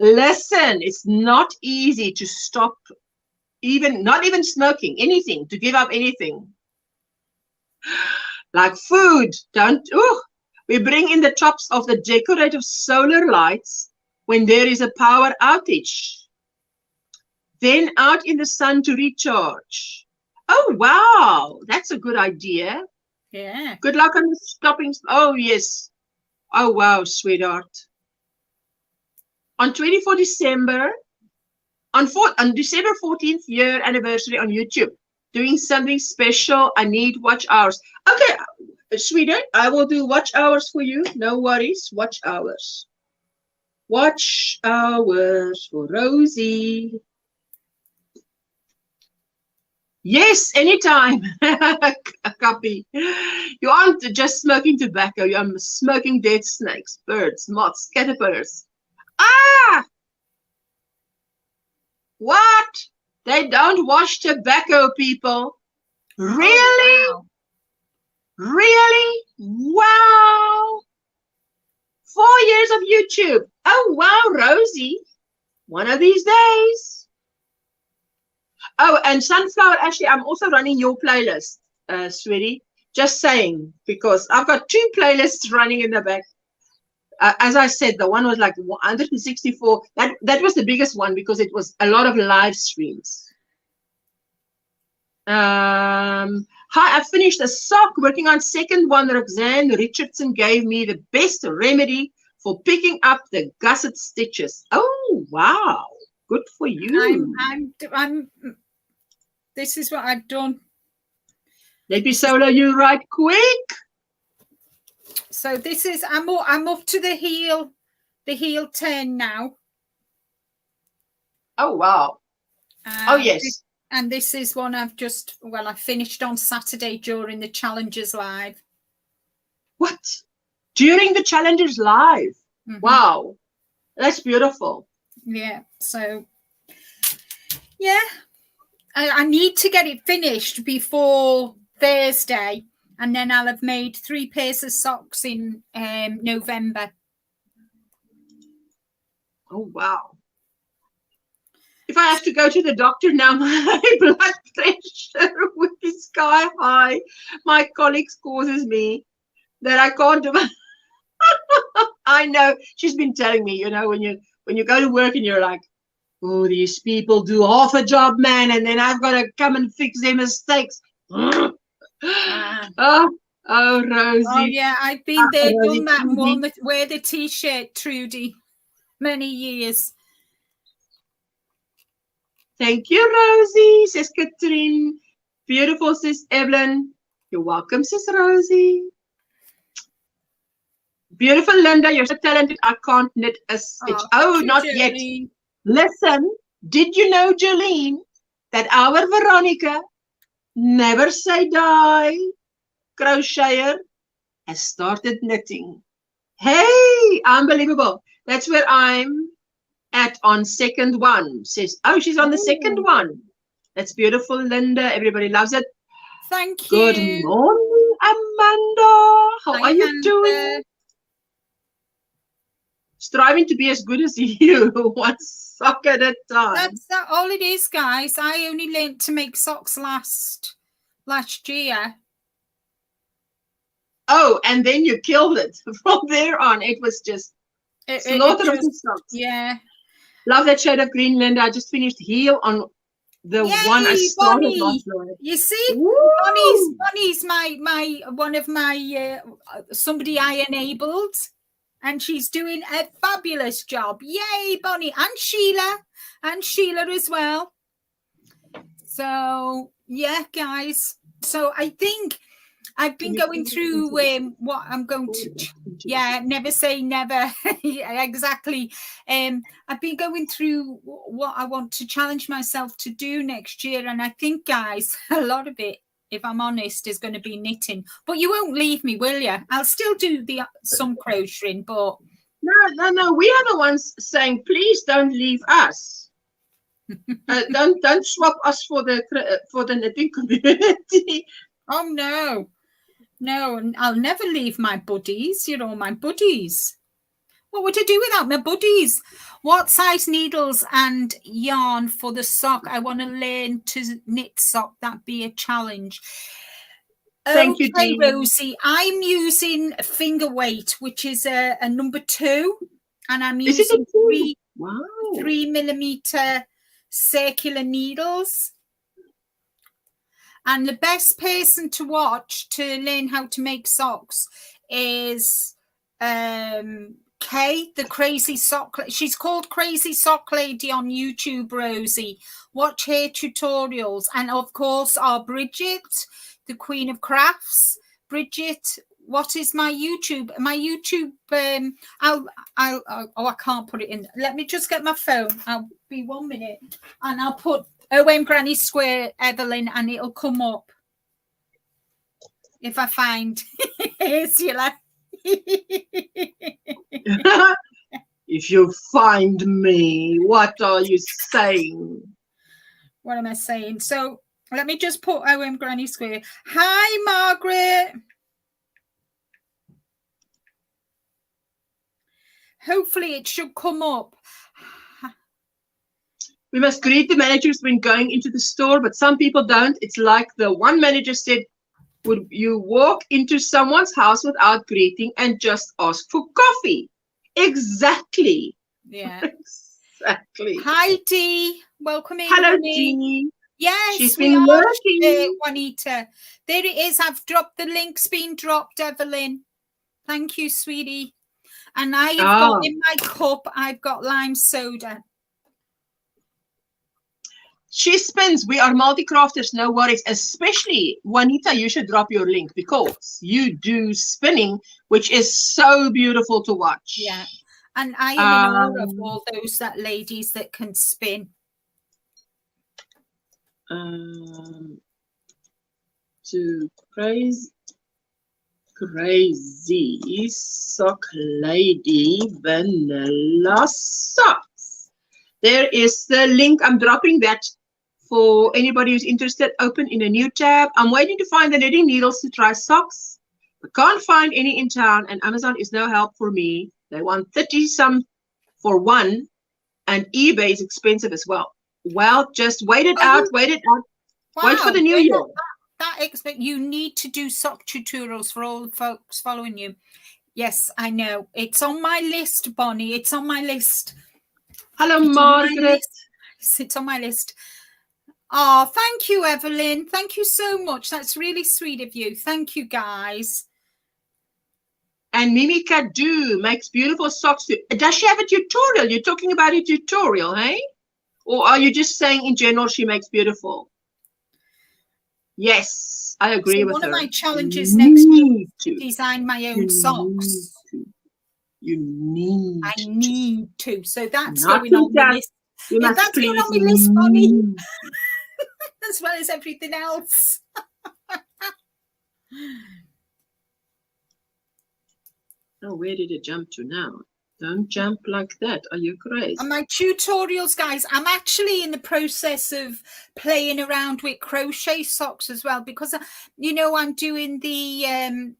Listen, it's not easy to stop, not even smoking, anything, to give up anything. Like food. We bring in the tops of the decorative solar lights when there is a power outage. Then out in the sun to recharge. Oh, wow. That's a good idea. Yeah. Good luck on the stopping. Oh, yes. Oh, wow, sweetheart. On 24 December, on December 14th year anniversary on YouTube, doing something special. I need watch hours. Okay, sweetheart, I will do watch hours for you. No worries. Watch hours. Watch hours for Rosie. Yes, anytime. Copy. You aren't just smoking tobacco. You're smoking dead snakes, birds, moths, caterpillars. Ah! What? They don't wash tobacco, people. Really? Oh, wow. Really? Wow. 4 years of YouTube. Oh, wow, Rosie. One of these days. Oh, and Sunflower, actually, I'm also running your playlist, sweetie. Just saying, because I've got 2 playlists running in the back. As I said, the one was like 164. That was the biggest one because it was a lot of live streams. Hi, I finished a sock working on second one. Roxanne Richardson gave me the best remedy for picking up the gusset stitches. Oh, wow. Good for you. I'm this is what I've done. Let me solo you right quick. So this is I'm up to the heel 10 now. Oh wow. Oh yes. And this is one I've just I finished on Saturday during the Challengers Live. What? During the Challengers Live? Mm-hmm. Wow. That's beautiful. Yeah. So yeah. I need to get it finished before Thursday, and then I'll have made 3 pairs of socks in November. Oh, wow. If I have to go to the doctor now, my blood pressure will be sky high. My colleagues causes me that I can't do it. I know. She's been telling me, you know, when you go to work and you're like, oh, these people do half a job, man, and then I've got to come and fix their mistakes. Oh, Rosie. Oh, yeah, I've been there, done that one, wear the T-shirt, Trudy, many years. Thank you, Rosie, says Katrine. Beautiful, says Evelyn. You're welcome, says Rosie. Beautiful, Linda, you're so talented. I can't knit a stitch. Oh, not yet. Listen, did you know, Jolene, that our Veronica, never say die, crocheter, has started knitting. Hey, unbelievable. That's where I'm at on second one. Says, oh, she's on the second one. That's beautiful, Linda. Everybody loves it. Thank you. Good morning, Amanda. How are you doing? Striving to be as good as you, one sock at a time. That's all it is, guys. I only learned to make socks last year. Oh, and then you killed it. From there on, it was just slaughter of socks. Yeah. Love that shade of green, Linda. I just finished heel on the one I started last night. You see, Bonnie's my one of my somebody I enabled. And she's doing a fabulous job. Yay, Bonnie. And Sheila as well. So, yeah, guys. So I think I've been going through what I'm going to, never say never. Yeah, exactly. I've been going through what I want to challenge myself to do next year. And I think, guys, a lot of it, if I'm honest, is going to be knitting. But you won't leave me, will you? I'll still do some crocheting, but... No. We are the ones saying, please don't leave us. Don't swap us for the knitting community. Oh, no. No, I'll never leave my buddies. You're all my buddies. What would I do without my buddies? What size needles and yarn for the sock? I want to learn to knit sock. That'd be a challenge. Thank you, Dean. Rosie. I'm using finger weight, which is a number 2, and I'm using 3mm circular needles. And the best person to watch to learn how to make socks is Kay, the Crazy Sock. She's called Crazy Sock Lady on YouTube, Rosie. Watch her tutorials. And of course, our Bridget, the Queen of Crafts. Bridget, what is my YouTube? My YouTube, I can't put it in. Let me just get my phone. I'll be 1 minute. And I'll put OMGrannySquare Evelyn and it'll come up. If I find Ursula. If you find me, what are you saying? What am I saying? So let me just put OMGrannySquare. Hi, Margaret. Hopefully it should come up. We must greet the managers when going into the store, but some people don't. It's like the one manager said, would you walk into someone's house without greeting and just ask for coffee? Exactly. Yeah. Exactly. Hi, Dee. Welcome in. Hello, honey. Dee. Yes, She's we been are, working. Juanita. There it is. I've dropped the link's been dropped, Evelyn. Thank you, sweetie. And I have got in my cup, I've got lime soda. She spins. We are multi-crafters, no worries. Especially, Juanita, you should drop your link because you do spinning, which is so beautiful to watch. Yeah. And I am in awe of all those ladies that can spin. To crazy sock lady vanilla socks. There is the link. I'm dropping that for anybody who's interested. Open in a new tab. I'm waiting to find the knitting needles to try socks. I can't find any in town, and Amazon is no help for me. They want 30 some for one, and eBay is expensive as well. Well, just wait it out. Wait it out. Wow, wait for the new year. You need to do sock tutorials for all the folks following you. Yes, I know. It's on my list, Bonnie. It's on my list. Hello, Margaret. It's on my list. Oh, thank you, Evelyn. Thank you so much. That's really sweet of you. Thank you, guys. And Mimi Kadu makes beautiful socks too. Does she have a tutorial? You're talking about a tutorial, hey? Or are you just saying in general she makes beautiful? Yes, I agree with her. One of my challenges next week is to design my own socks. You need I need to. So that's going on the list. Yeah, that's going on the list, Bonnie. As well as everything else. Oh, where did it jump to now? Don't jump like that. Are you crazy? And my tutorials, guys, I'm actually in the process of playing around with crochet socks as well, because, you know, I'm doing the, I'm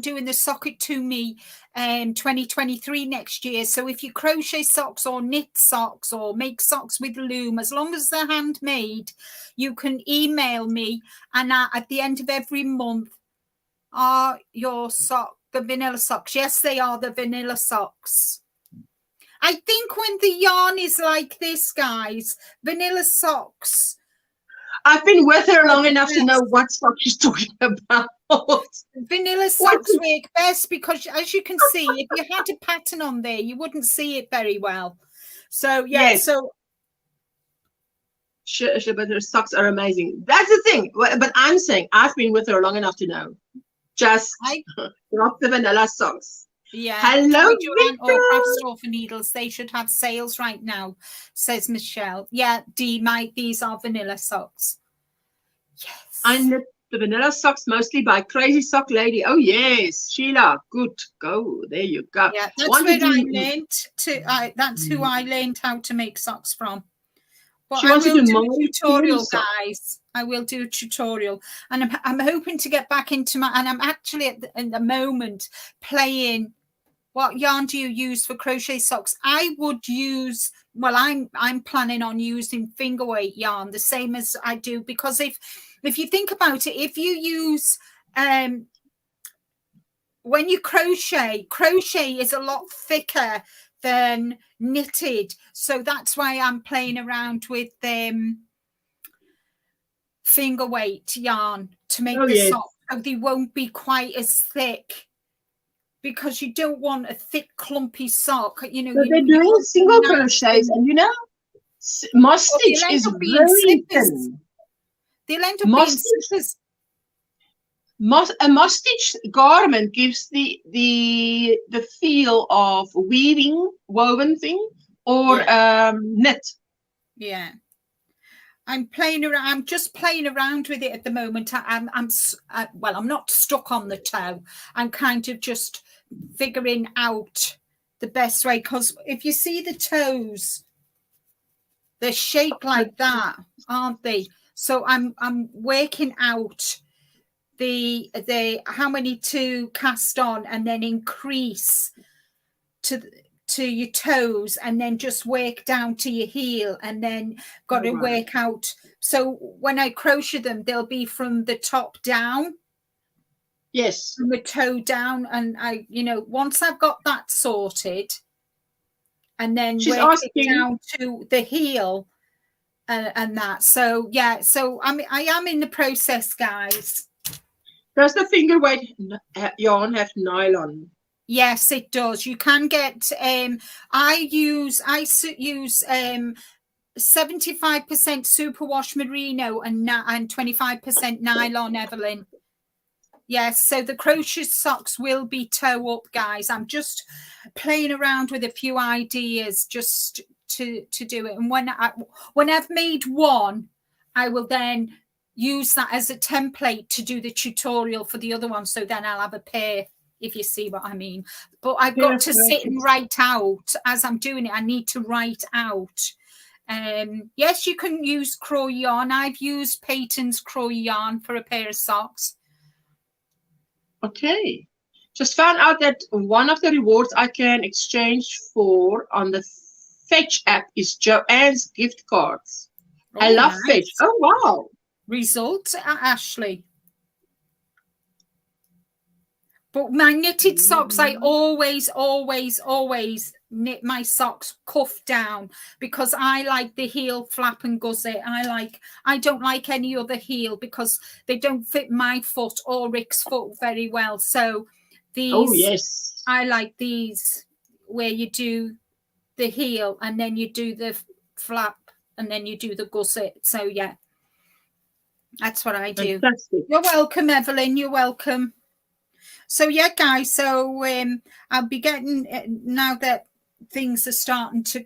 doing the Sock It To Me 2023 next year. So if you crochet socks or knit socks or make socks with loom, as long as they're handmade, you can email me. And at the end of every month, are your socks the vanilla socks? Yes, they are the vanilla socks. I think when the yarn is like this, guys, vanilla socks. I've been with her long enough to know what sock she's talking about. Vanilla socks work best because, as you can see, if you had a pattern on there, you wouldn't see it very well. So, yeah, yes. so. Sure, but her socks are amazing. That's the thing. But I'm saying I've been with her long enough to know. Just drop the vanilla socks. Yeah. Hello, or Craft Store for Needles. They should have sales right now, says Michelle. Yeah, these are vanilla socks. Yes. I knit the vanilla socks mostly by Crazy Sock Lady. Oh yes, Sheila. Good. Go. There you go. Yeah, that's where I learned to. That's who I learned how to make socks from. But I will do a tutorial, guys. I will do a tutorial, and I'm hoping to get back into my. And I'm actually at the moment playing. What yarn do you use for crochet socks? I would use. Well, I'm planning on using finger weight yarn, the same as I do, because if you think about it, if you use when you crochet is a lot thicker than knitted, so that's why I'm playing around with finger weight yarn to make the sock, so they won't be quite as thick, because you don't want a thick clumpy sock, you know. So they're doing single crochets, and you know, moss stitch is very thin. They'll end up being scissors. A moss stitch garment gives the feel of woven thing, or knit. Yeah, I'm playing around. I'm just playing around with it at the moment. I'm not stuck on the toe. I'm kind of just figuring out the best way, because if you see the toes, they're shaped like that, aren't they? So I'm working out the how many to cast on and then increase to to your toes and then just work down to your heel and then got to work out. So when I crochet them, they'll be from the top down. Yes. From the toe down. And I, you know, once I've got that sorted and then work it down to the heel and that. So, yeah, so I am in the process, guys. Does the finger weight yarn have nylon? Yes, it does. You can get, I use 75% superwash merino and 25% nylon, Evelyn. Yes, so the crochet socks will be toe up, guys. I'm just playing around with a few ideas just to do it. And when I've made one, I will then use that as a template to do the tutorial for the other one. So then I'll have a pair, if you see what I mean. But I've got to sit and write out as I'm doing it. I need to write out. Yes, you can use crow yarn. I've used Peyton's crow yarn for a pair of socks. Okay. Just found out that one of the rewards I can exchange for on the Fetch app is Joanne's gift cards. Oh, I love nice. Fetch. Oh, wow. Result, Ashley. But my knitted socks, I always knit my socks cuff down because I like the heel flap and gusset. I don't like any other heel because they don't fit my foot or Rick's foot very well. So these, I like these where you do the heel and then you do the flap and then you do the gusset. So yeah, that's what I do. Fantastic. You're welcome, Evelyn. You're welcome. So yeah, guys, so I'll be getting, now that things are starting to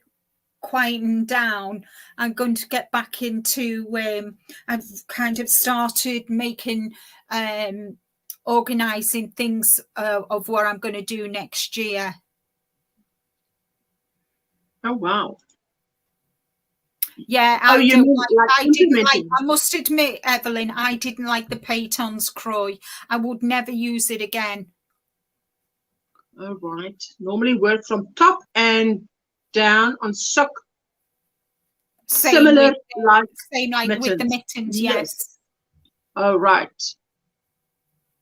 quieten down, I'm going to get back into, I've kind of started making, organising things of what I'm going to do next year. Oh, wow. Yeah, I must admit, Evelyn, I didn't like the Peyton's Croy. I would never use it again. All right. Normally work from top and down on sock. Same like with the mittens, yes. All right.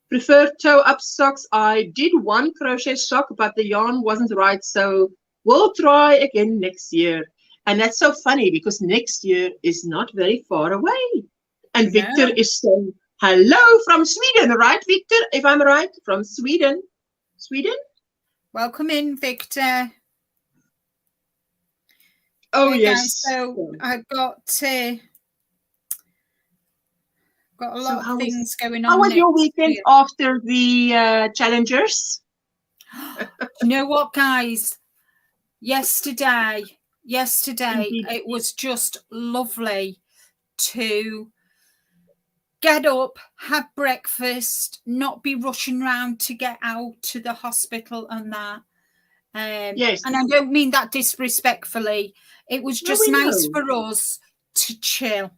Prefer toe-up socks. I did one crochet sock, but the yarn wasn't right, so we'll try again next year. And that's so funny because next year is not very far away. And Victor is saying hello from Sweden, right, Victor? If I'm right, from Sweden. Sweden? Welcome in, Victor. Oh, okay, yes. Guys, so I've got a lot of things going on. How was your weekend after the challengers? You know what, guys? Yesterday, it was just lovely to get up, have breakfast, not be rushing around to get out to the hospital and that. Yes. And I don't mean that disrespectfully. It was just nice for us to chill.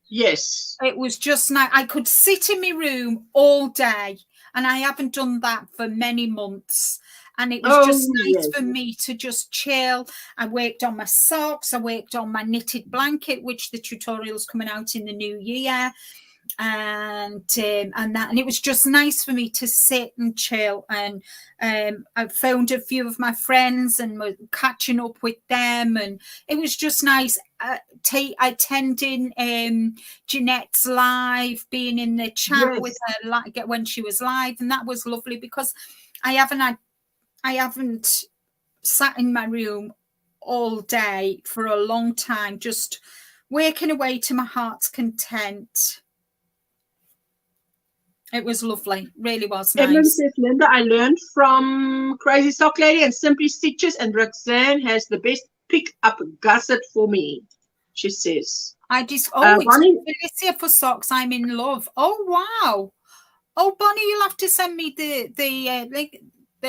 Yes. It was just nice. I could sit in my room all day, and I haven't done that for many months. And it was just nice for me to just chill. I worked on my socks. I worked on my knitted blanket, which the tutorial is coming out in the new year. And it was just nice for me to sit and chill. And I phoned a few of my friends and was catching up with them. And it was just nice attending Jeanette's live, being in the chat with her when she was live. And that was lovely because I haven't sat in my room all day for a long time, just working away to my heart's content. It was lovely, really was nice. Edmund says, Linda, I learned from Crazy Sock Lady and Simply Stitches, and Roxanne has the best pick-up gusset for me, she says. It's Felicia for socks. I'm in love. Oh, wow. Oh, Bonnie, you'll have to send me the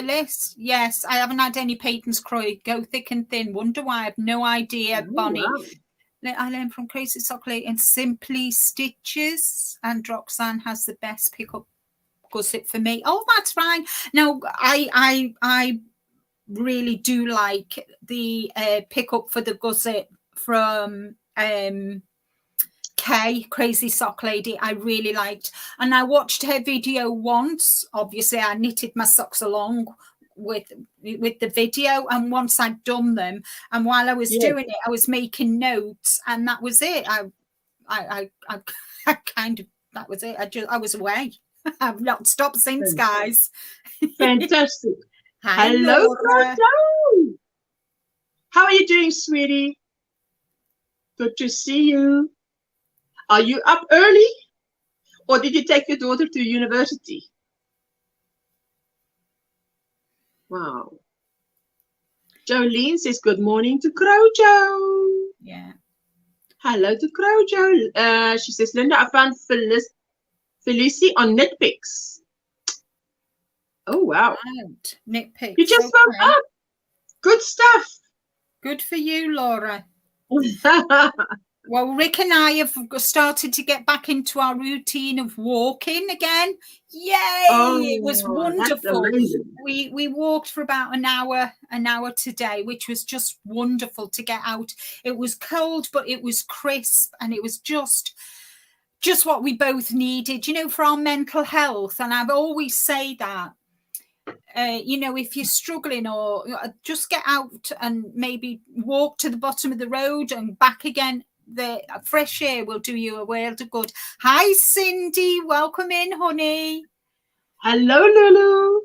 list. Yes, I haven't had any Peyton's Croy. Go thick and thin. Wonder why. I have no idea, Bonnie. Wow. I learned from Crazy Sock Lady and Simply Stitches, and Roxanne has the best pickup gusset for me. Oh, that's fine. Now, I really do like the pickup for the gusset from Crazy Sock Lady. I really liked, and I watched her video once. Obviously I knitted my socks along with the video, and once I'd done them, and while I was doing it I was making notes, and that was it. I kind of, that was it. I was away. I've not stopped since, guys. Fantastic. Hi, hello Laura. How are you doing, sweetie? Good to see you. Are you up early, or did you take your daughter to university? Wow. Jolene says good morning to Crojo. Yeah. Hello to Crojo. She says, Linda, I found Felicie on Knitpicks. Oh, wow. Right. Knitpicks. You just woke up. Good stuff. Good for you, Laura. Well, Rick and I have started to get back into our routine of walking again. Yay! Oh, it was wonderful. We walked for about an hour today, which was just wonderful to get out. It was cold, but it was crisp, and it was just what we both needed, you know, for our mental health. And I've always say that, you know, if you're struggling, or just get out and maybe walk to the bottom of the road and back again. The fresh air will do you a world of good. Hi, Cindy. Welcome in, honey. Hello, Lulu.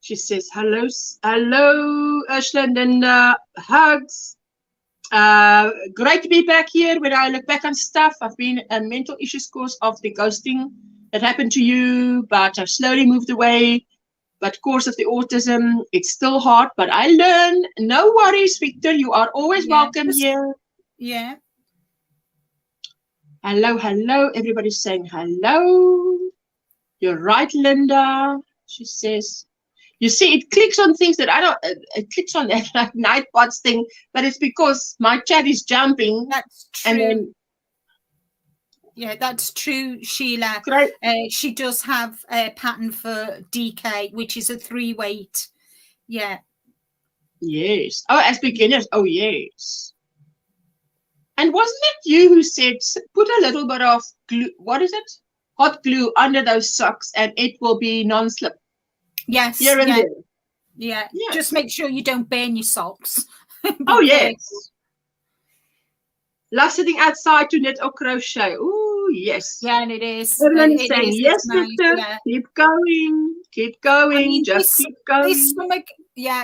She says, hello, Ashland, and hugs. Great to be back here. When I look back on stuff, I've been a mental issues course of the ghosting that happened to you, but I've slowly moved away. But course of the autism, it's still hard, but I learn. No worries, Victor. You are always welcome here. Yeah. Hello. Everybody's saying hello. You're right, Linda. She says, you see, it clicks on things that I don't, it clicks on that like Nightbots thing, but it's because my chat is jumping. That's true. And then, yeah, that's true, Sheila. She does have a pattern for DK, which is a 3-weight. Yeah. Yes. Oh, as beginners. Oh, yes. And wasn't it you who said, put a little bit of glue, what is it? Hot glue under those socks and it will be non-slip. Yes. Here and there. Yeah. Just make sure you don't burn your socks. Oh, yes. Love sitting outside to knit or crochet. Oh, yes. Yeah, and it is. Everyone is saying, yes, sister, nice. Keep going. Keep going. I mean, just keep going.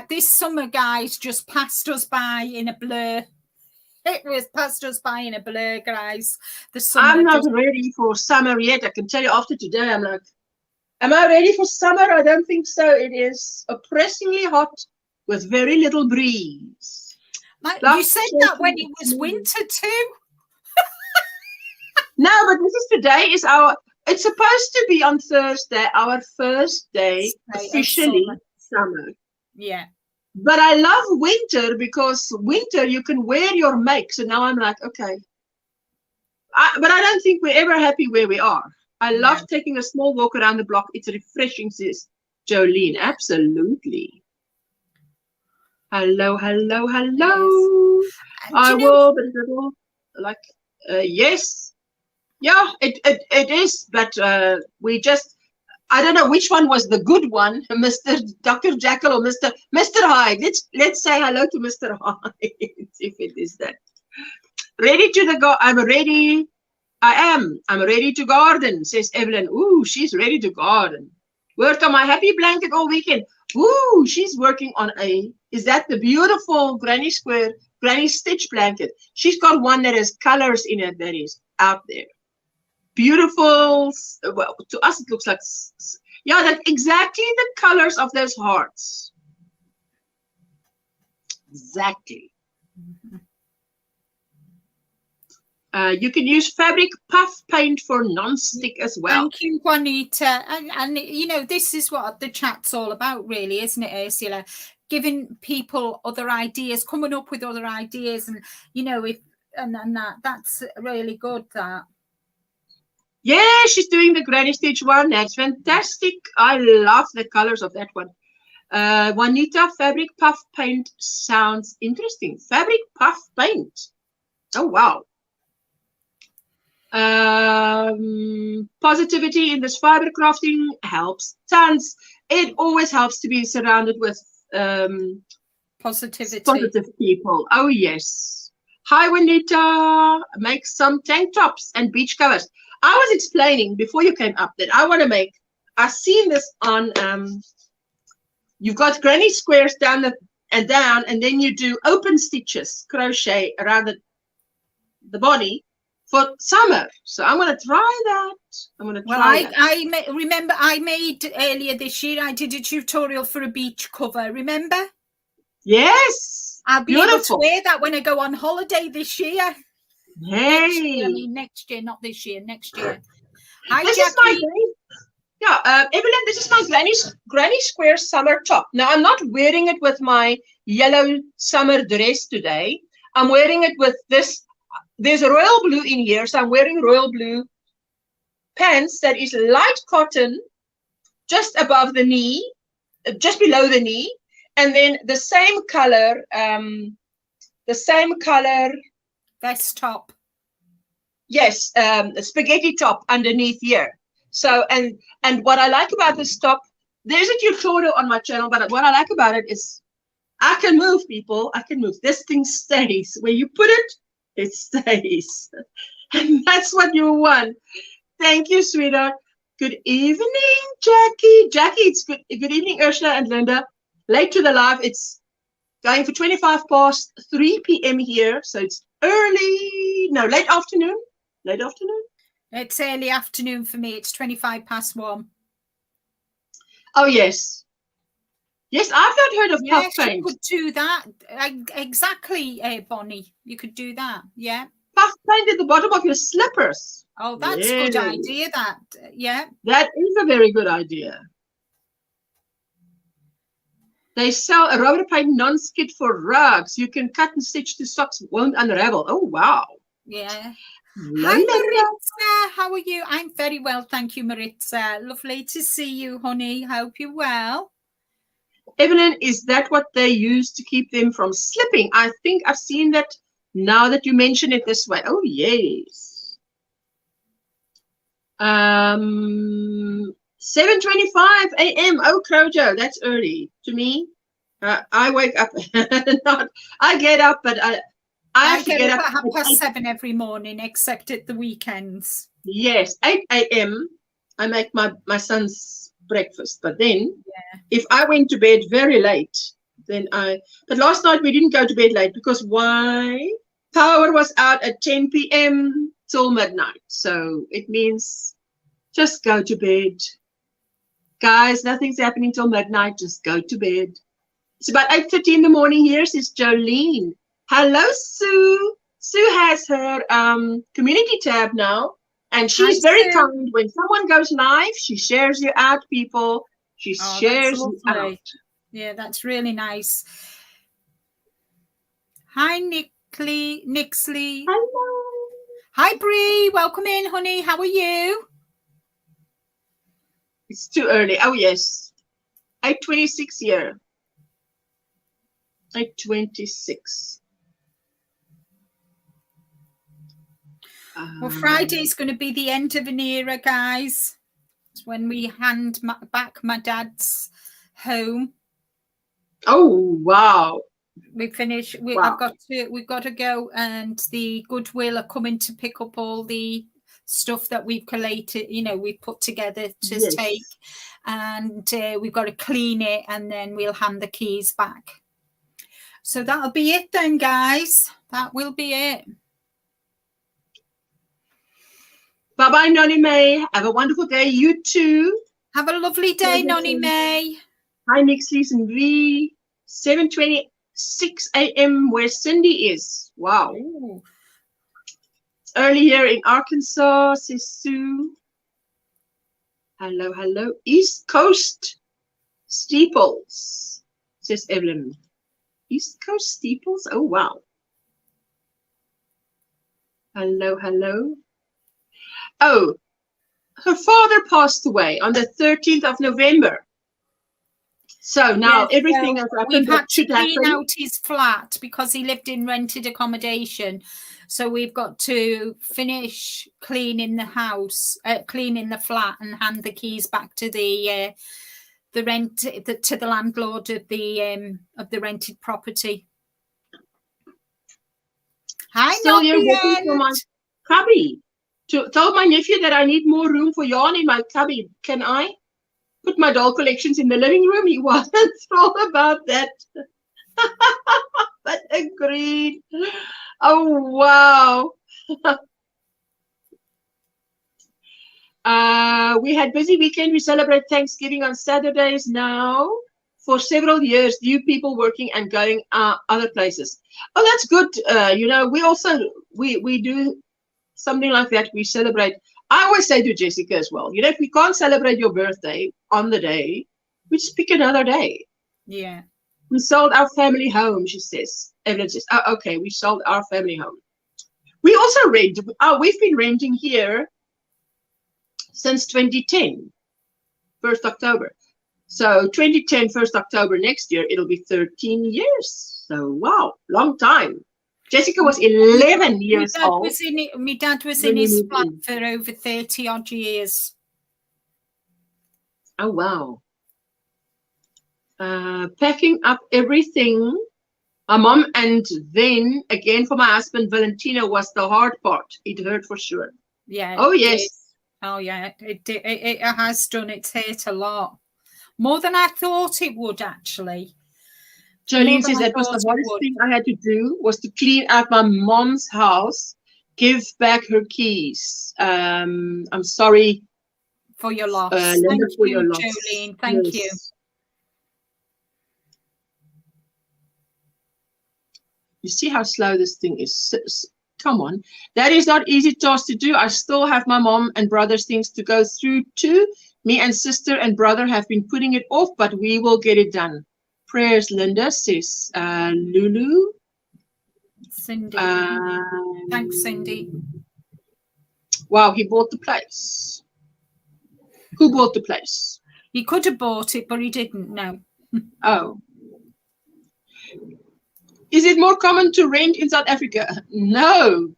This summer, guys, just passed us by in a blur. It was passed us by in a blur, guys. The summer. I'm not ready for summer yet. I can tell you after today, I'm like, am I ready for summer? I don't think so. It is oppressingly hot with very little breeze. You said that when it was winter too. No, but this is today is it's supposed to be on Thursday, our first day officially summer. Yeah. But I love winter because winter you can wear your make. So now I'm like, okay. But I don't think we're ever happy where we are. I love taking a small walk around the block. It's refreshing, says Jolene. Absolutely. Hello. Yes. I will, but yes. Yeah, it is. But we just, I don't know which one was the good one, Mr. Dr. Jackal or Mr. Hyde. Let's say hello to Mr. Hyde, if it is that. Ready to go. I'm ready. I'm ready to garden, says Evelyn. Ooh, she's ready to garden. Worked on my happy blanket all weekend. Ooh, she's working on is that the beautiful GrannySquare, Granny Stitch blanket? She's got one that has colors in it that is out there. Beautiful. Well, to us it looks like, yeah, that's exactly the colors of those hearts. Exactly. Mm-hmm. You can use fabric puff paint for non-stick as well. Thank you, Juanita. And you know, this is what the chat's all about, really, isn't it, Ursula? Giving people other ideas, coming up with other ideas, and you know, that's really good. That. Yeah, she's doing the Granny Stitch one. That's fantastic. I love the colors of that one. Juanita, fabric puff paint sounds interesting. Fabric puff paint. Oh, wow. Positivity in this fiber crafting helps tons. It always helps to be surrounded with positive people. Oh, yes. Hi, Juanita. Make some tank tops and beach covers. I was explaining before you came up that I want to make, I've seen this on, you've got granny squares down and then you do open stitches, crochet around the body for summer. So I'm going to try that. I'm going to try that. I remember I made earlier this year, I did a tutorial for a beach cover, remember? Yes. I'll be able to wear that when I go on holiday this year. Hey. Next year, not this year, next year. Hi, this Jackie. Is my Evelyn, this is my granny square summer top. Now, I'm not wearing it with my yellow summer dress today. I'm wearing it with this. There's a royal blue in here, so I'm wearing royal blue pants that is light cotton, just above the knee, just below the knee, and then the same color vest top. Yes, a spaghetti top underneath here. So, and what I like about this top, there's a tutorial on my channel, but what I like about it is I can move, people. I can move. This thing stays. Where you put it, it stays. And that's what you want. Thank you, sweetheart. Good evening, Jackie. Jackie, it's good evening, Ursula and Linda. Late to the live. It's going for 3 p.m. here. So it's late afternoon. Late afternoon? It's early afternoon for me. It's 1:25. Oh, yes. Yes, I've not heard of puff paint. You could do that. Exactly, Bonnie. You could do that. Yeah. Puff paint at the bottom of your slippers. Oh, that's a good idea, that. Yeah. That is a very good idea. They sell a rubber paint non-skid for rugs. You can cut and stitch to socks, won't unravel. Oh, wow. Yeah. Hi, Maritza. How are you? I'm very well, thank you, Maritza. Lovely to see you, honey. Hope you're well. Evelyn, is that what they use to keep them from slipping? I think I've seen that now that you mention it this way. Oh, yes. 7:25 a.m. Oh, Crojo, that's early to me. I wake up. I get up, but I have to get up at 7:30 every morning, except at the weekends. Yes, 8 a.m. I make my son's breakfast, but then if I went to bed very late, then but last night we didn't go to bed late because why? Power was out at 10 p.m. till midnight. So it means just go to bed. Guys, nothing's happening till midnight. Just go to bed. It's about 8:30 in the morning here, says Jolene. Hello, Sue. Sue has her community tab now, and she's very kind. When someone goes live, she shares you out, people. She shares you out. Yeah, that's really nice. Hi, Nixley. Hello. Hi, Bree. Welcome in, honey. How are you? It's too early. Oh, yes. 8:26 here. 8:26. Well, Friday is going to be the end of an era, guys. It's when we hand back my dad's home. Oh, wow. We finish. We've got to go, and the Goodwill are coming to pick up all the stuff that we've collated. We've put together to take, and we've got to clean it, and then we'll hand the keys back. So that'll be it then, guys. That will be it. Bye-bye, Nonnie May. Have a wonderful day. You too. Have a lovely day, Nonnie May. Hi, Nixley's and V. 7:26 a.m. where Cindy is. Wow. Ooh. It's early here in Arkansas, says Sue. Hello, hello. East Coast steeples, says Evelyn. East Coast steeples? Oh, wow. Hello, hello. Oh, her father passed away on the 13th of November. So now everything has happened. We've had to clean out his flat because he lived in rented accommodation. So we've got to finish cleaning the house, cleaning the flat, and hand the keys back to the landlord of the rented property. Hi, still here waiting for my cubby. Told my nephew that I need more room for yarn in my cubby. Can I put my doll collections in the living room? He wasn't thrilled about that. But agreed. Oh, wow. We had busy weekend. We celebrate Thanksgiving on Saturdays now. For several years, you people working and going other places. Oh, that's good. You know, we also, we do something like that. We celebrate. I always say to Jessica as well, you know, if we can't celebrate your birthday on the day, we just pick another day. Yeah. We sold our family home, she says. Evelyn says, oh, okay, we sold our family home. We also rent. We've been renting here since 2010, 1st October. So 2010, 1st October next year, it'll be 13 years. So, wow, long time. Jessica was 11 years old. My dad was in his flat for over 30 odd years. Oh, wow. Packing up everything. My mom, and then again for my husband, Valentino, was the hard part. It hurt for sure. Yeah. Oh, yes. Oh, yeah. It has done. It's hurt a lot. More than I thought it would, actually. Jolene says that was the hardest thing I had to do, was to clean out my mom's house, give back her keys. I'm sorry. For your loss. Thank you, Jolene. Thank you. You see how slow this thing is. Come on. That is not easy task to do. I still have my mom and brother's things to go through too. Me and sister and brother have been putting it off, but we will get it done. Prayers, Linda, says Lulu. Cindy. Thanks, Cindy. Wow, he bought the place. Who bought the place? He could have bought it, but he didn't, no. Oh. Is it more common to rent in South Africa? No.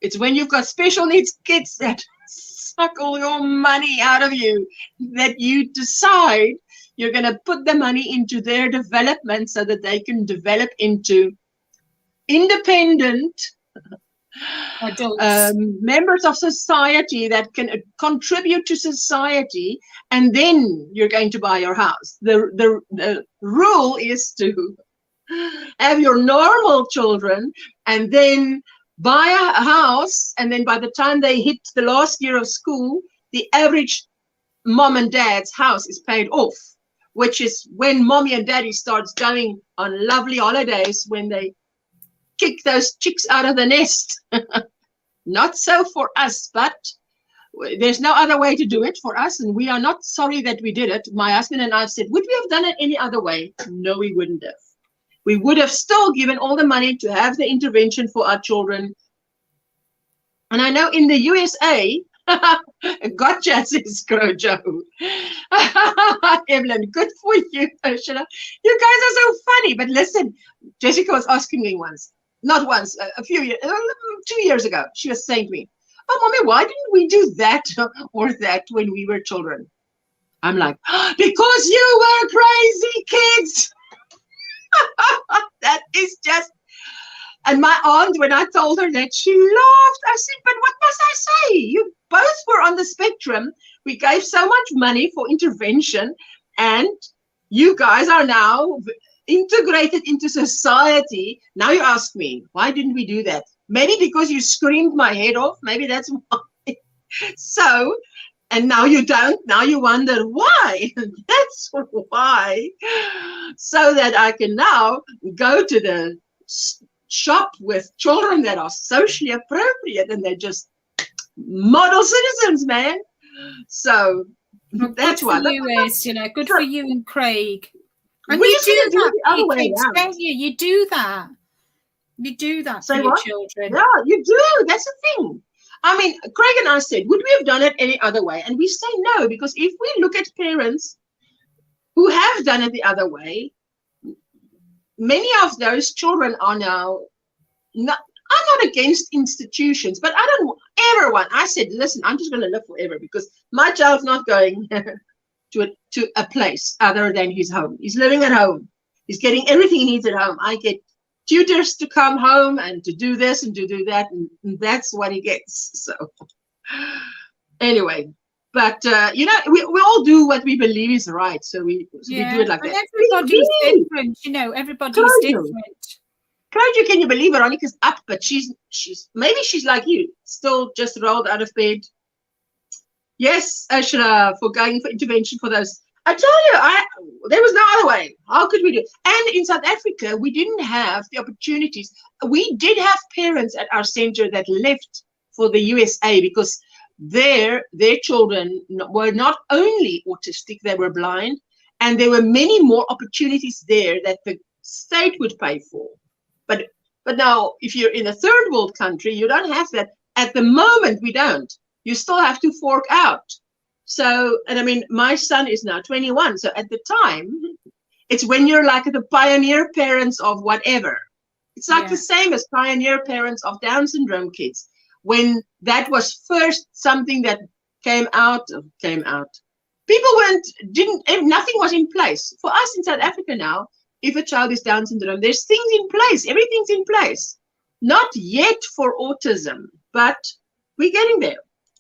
It's when you've got special needs kids that suck all your money out of you, that you decide you're going to put the money into their development so that they can develop into independent members of society that can contribute to society, and then you're going to buy your house. The rule is to have your normal children and then buy a house, and then by the time they hit the last year of school, the average mom and dad's house is paid off, which is when mommy and daddy starts going on lovely holidays, when they kick those chicks out of the nest. Not so for us, but there's no other way to do it for us, and we are not sorry that we did it. My husband and I have said, would we have done it any other way? No, we wouldn't have. We would have still given all the money to have the intervention for our children. And I know in the USA, gotcha, says Crochet. Evelyn, good for you, Ursula. You guys are so funny. But listen, Jessica was asking me once, not once, a few years, 2 years ago, she was saying to me, oh, Mommy, why didn't we do that or that when we were children? I'm like, because you were crazy kids. That is just, and my aunt, when I told her that, she laughed. I said, but what must I say? You both were on the spectrum. We gave so much money for intervention, and you guys are now integrated into society. Now you ask me, why didn't we do that? Maybe because you screamed my head off. Maybe that's why. So, and now you don't. Now you wonder why. That's why. So that I can now go to the shop with children that are socially appropriate, and they're just model citizens, man. So well, that's why. Good for you, Ursula. Good for you and Craig. And we you do that the other way kids, around. don't you? You do that. You do that for your children. Yeah, you do. That's the thing. I mean, Craig and I said, would we have done it any other way? And we say no, because if we look at parents who have done it the other way, many of those children are now not. I'm not against institutions, but I don't ever want. I said, listen, I'm just going to live forever because my child's not going to a place other than his home. He's living at home. He's getting everything he needs at home. I get tutors to come home and to do this and to do that, and that's what he gets. So anyway, but you know, we all do what we believe is right. So we do it like that. Everybody's different, you know. Everybody's different. Claudia, can you believe Veronica's up, but she's maybe she's like you, still just rolled out of bed. Yes, Ashra, for going for intervention for those. I tell you, there was no other way. How could we do? And in South Africa, we didn't have the opportunities. We did have parents at our center that left for the USA because their children were not only autistic, they were blind, and there were many more opportunities there that the state would pay for. But now, if you're in a third world country, you don't have that. At the moment, we don't. You still have to fork out. So, and I mean, my son is now 21. So at the time, it's when you're like the pioneer parents of whatever. It's like the same as pioneer parents of Down syndrome kids. When that was first something that came out. People nothing was in place. For us in South Africa now, if a child is Down syndrome, there's things in place. Everything's in place. Not yet for autism, but we're getting there.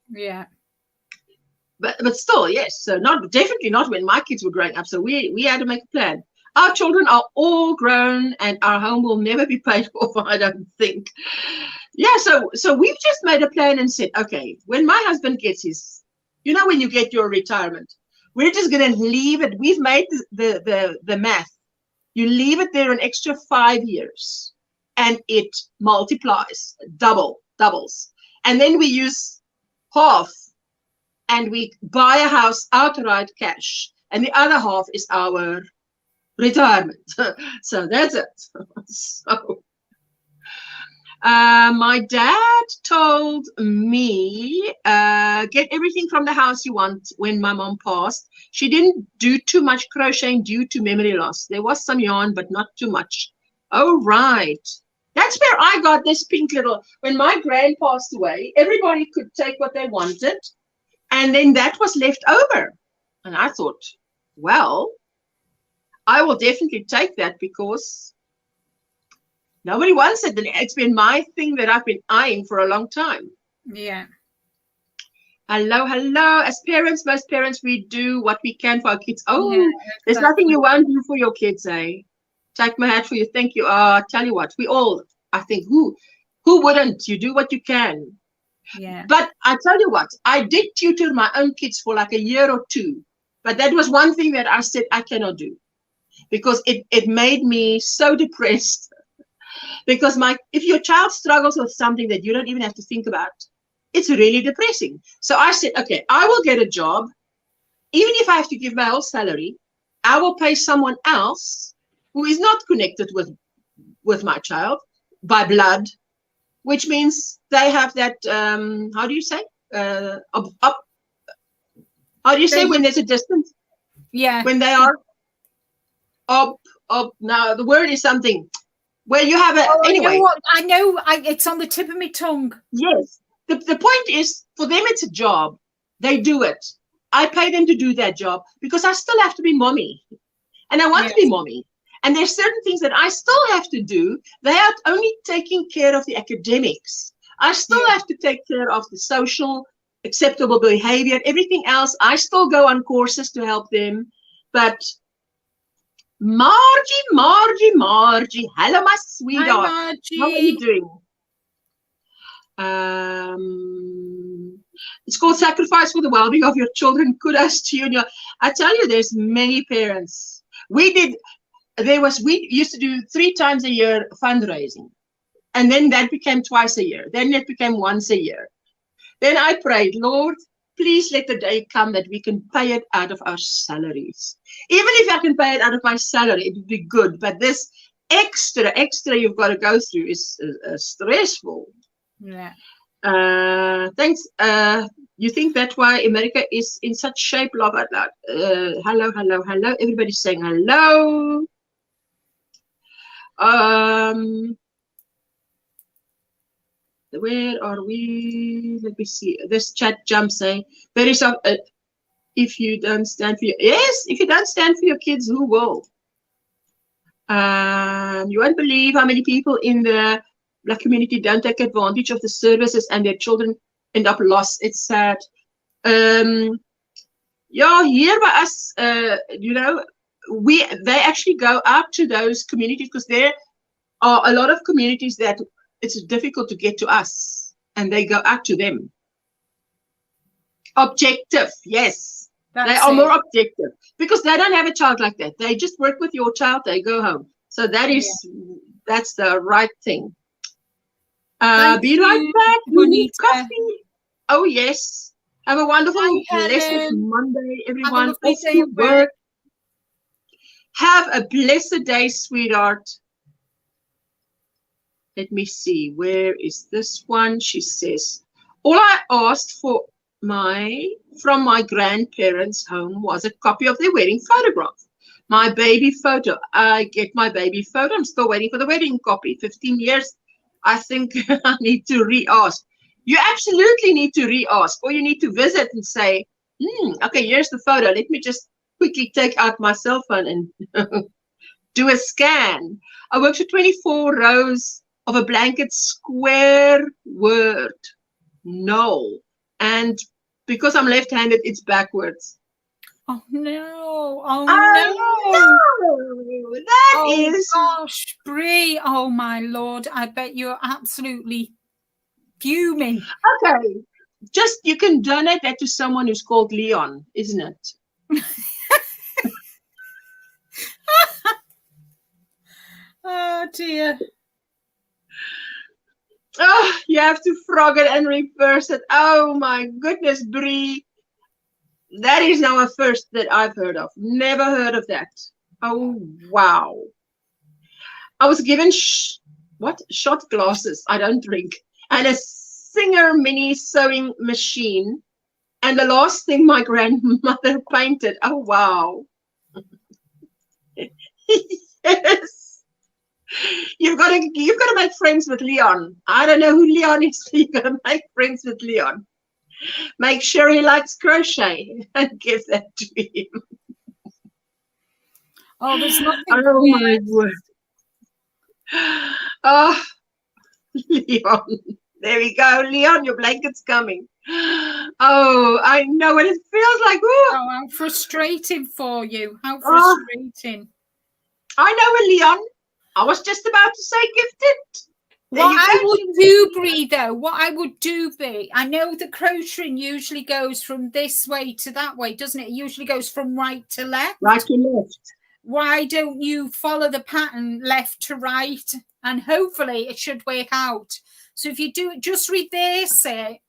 Yeah. But still, yes. So definitely not when my kids were growing up. So we had to make a plan. Our children are all grown, and our home will never be paid for, I don't think. Yeah. So we've just made a plan and said, okay, when my husband gets his, you know, when you get your retirement, we're just going to leave it. We've made the math. You leave it there an extra 5 years, and it multiplies, doubles. And then we use half, and we buy a house outright cash, and the other half is our retirement. So that's it. So my dad told me, get everything from the house you want. When my mom passed, she didn't do too much crocheting due to memory loss. There was some yarn, but not too much. Oh, right. That's where I got this pink little, when my grand passed away, everybody could take what they wanted, and then that was left over. And I thought, well, I will definitely take that because nobody wants it. And it's been my thing that I've been eyeing for a long time. Yeah. Hello. As parents, most parents, we do what we can for our kids. Oh, yeah, there's nothing you won't do for your kids, eh? Take my hat for you. Thank you. Tell you what, we all, I think, who wouldn't? You do what you can. Yeah. But I tell you what, I did tutor my own kids for like a year or two. But that was one thing that I said I cannot do because it made me so depressed. Because if your child struggles with something that you don't even have to think about, it's really depressing. So I said, okay, I will get a job. Even if I have to give my whole salary, I will pay someone else who is not connected with my child by blood, which means they have that, how do you say? How do you say when there's a distance? Yeah. When they are up. Now, the word is something. Where you have a anyway. I know it's on the tip of my tongue. Yes. The point is, for them, it's a job. They do it. I pay them to do that job because I still have to be mommy. And I want to be mommy. And there's certain things that I still have to do. They are only taking care of the academics. I still have to take care of the social, acceptable behavior, everything else. I still go on courses to help them. But Margie. Hello, my sweetheart. Hi, Margie. How are you doing? It's called Sacrifice for the Well-being of Your Children. Kudos to you. I tell you, there's many parents. We used to do 3 times a year fundraising. And then that became twice a year. Then it became once a year. Then I prayed, Lord, please let the day come that we can pay it out of our salaries. Even if I can pay it out of my salary, it would be good. But this extra you've got to go through is stressful. Yeah. Thanks. You think that's why America is in such shape? Love it. Hello, hello, hello. Everybody's saying hello. Where are we? Let me see. This chat jump saying, very soft. If you don't stand for if you don't stand for your kids, who will? You won't believe how many people in the Black community don't take advantage of the services and their children end up lost. It's sad. Yeah, here by us, you know, they actually go out to those communities because there are a lot of communities that it's difficult to get to us, and they go out to them. Objective, yes. They are more objective because they don't have a child like that. They just work with your child, they go home. So that is, that's the right thing. Be right back. We need coffee. Oh, yes. Have a wonderful, blessed Monday, everyone. Off to work. Have a blessed day, sweetheart. Let me see. Where is this one? She says, all I asked for from my grandparents' home was a copy of their wedding photograph. My baby photo. I get my baby photo. I'm still waiting for the wedding copy. 15 years. I think I need to re-ask. You absolutely need to re-ask, or you need to visit and say, okay, here's the photo. Let me just quickly take out my cell phone and do a scan. I worked for 24 rows of a blanket square word. No. And because I'm left-handed, it's backwards. Oh, no. Oh, no. That is... gosh, Brie. Oh, my Lord. I bet you're absolutely fuming. Okay. Just, you can donate that to someone who's called Leon, isn't it? Oh, dear. Oh, you have to frog it and reverse it. Oh, my goodness, Brie. That is now a first that I've heard of. Never heard of that. Oh, wow. I was given shot glasses. I don't drink. And a Singer mini sewing machine. And the last thing my grandmother painted. Oh, wow. Yes. You've got to make friends with Leon. I don't know who Leon is. You've got to make friends with Leon. Make sure he likes crochet and give that to him. Oh, there's nothing. Oh, my word. Oh, Leon. There we go. Leon, your blanket's coming. Oh, I know what it feels like. Ooh. Oh, how frustrating for you. How frustrating. I know, Leon. I was just about to say gifted. What I would do, Brie, though, what I would do, Brie, I know the crocheting usually goes from this way to that way, doesn't it? It usually goes from right to left. Right to left. Why don't you follow the pattern left to right? And hopefully it should work out. So if you do it, just reverse it.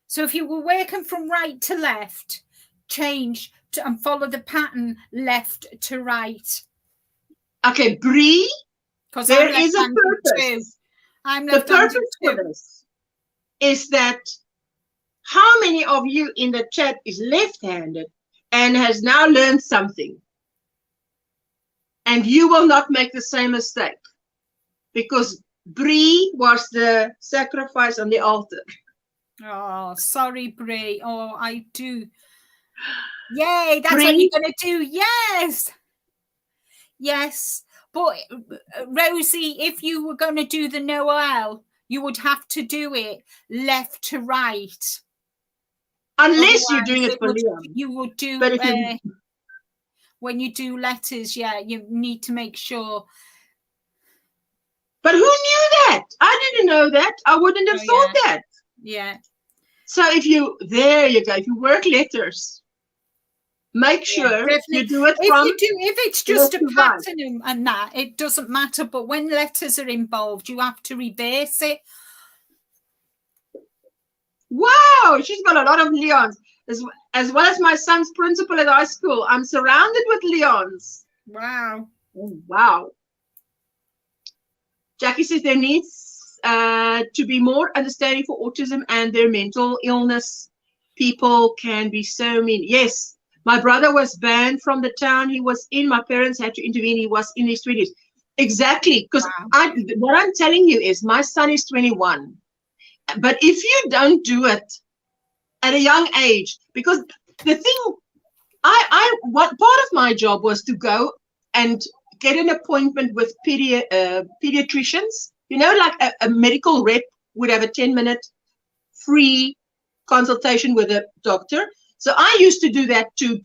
So if you were working from right to left, change to and follow the pattern left to right. Okay, Brie, because there is a purpose. The purpose for this is that how many of you in the chat is left-handed and has now learned something? And you will not make the same mistake because Brie was the sacrifice on the altar. Oh, sorry, Brie. Oh, I do. Yay, that's Brie? what you're going to do. Yes. Yes. But, Rosie, if you were going to do the Noel, you would have to do it left to right. Unless you're doing it for Leon. You would do, when you do letters, yeah, you need to make sure. But who knew that? I didn't know that. I wouldn't have thought that. Yeah. So if you, there you go, if you work letters, make sure you do it from if it's just a pattern and that, it doesn't matter. But when letters are involved, you have to reverse it. Wow, she's got a lot of Leons. As well as my son's principal at high school. I'm surrounded with Leons. Wow. Oh, wow. Jackie says there needs to be more understanding for autism and their mental illness. people can be so mean. Yes, my brother was banned from the town he was in. My parents had to intervene. He was in his 20s. Exactly, because what I'm telling you is my son is 21. But if you don't do it at a young age, because the thing, what part of my job was to go and get an appointment with pediatricians, you know, like a medical rep would have a 10-minute free consultation with a doctor. So I used to do that to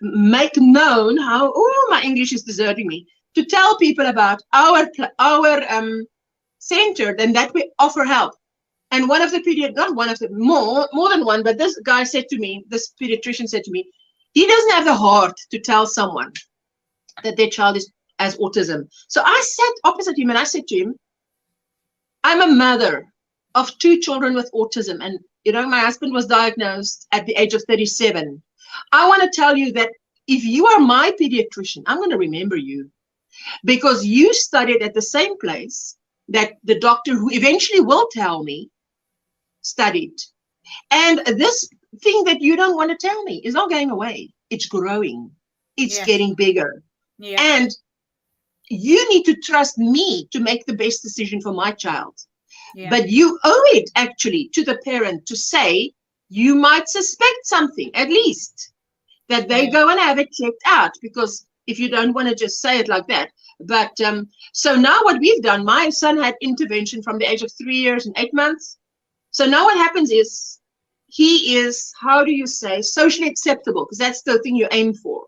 make known how, oh, my English is deserting me, to tell people about our center, and that we offer help. And one of the not one of the, more than one, but this guy said to me, this pediatrician said to me, he doesn't have the heart to tell someone that their child has autism. So I sat opposite him and I said to him, I'm a mother of 2 children with autism. And, you know, my husband was diagnosed at the age of 37. I want to tell you that if you are my pediatrician, I'm going to remember you, because you studied at the same place that the doctor who eventually will tell me studied. And this thing that you don't want to tell me is not going away. It's growing. It's getting bigger. Yeah. And you need to trust me to make the best decision for my child. Yeah. But you owe it actually to the parent to say, you might suspect something, at least, that they go and have it checked out, because if you don't want to just say it like that. But so now what we've done, my son had intervention from the age of 3 years and 8 months. So now what happens is he is, how do you say, socially acceptable, because that's the thing you aim for.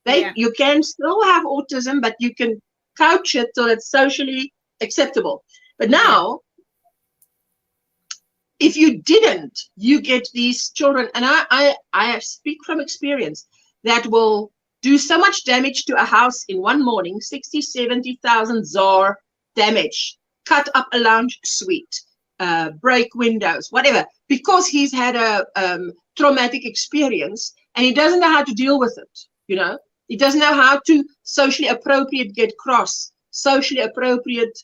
You can still have autism, but you can couch it so it's socially acceptable. But now, if you didn't, you get these children, and I speak from experience, that will do so much damage to a house in one morning, 60, 70,000 ZAR damage, cut up a lounge suite, break windows, whatever, because he's had a traumatic experience and he doesn't know how to deal with it, you know. He doesn't know how to socially appropriate, get cross, socially appropriate,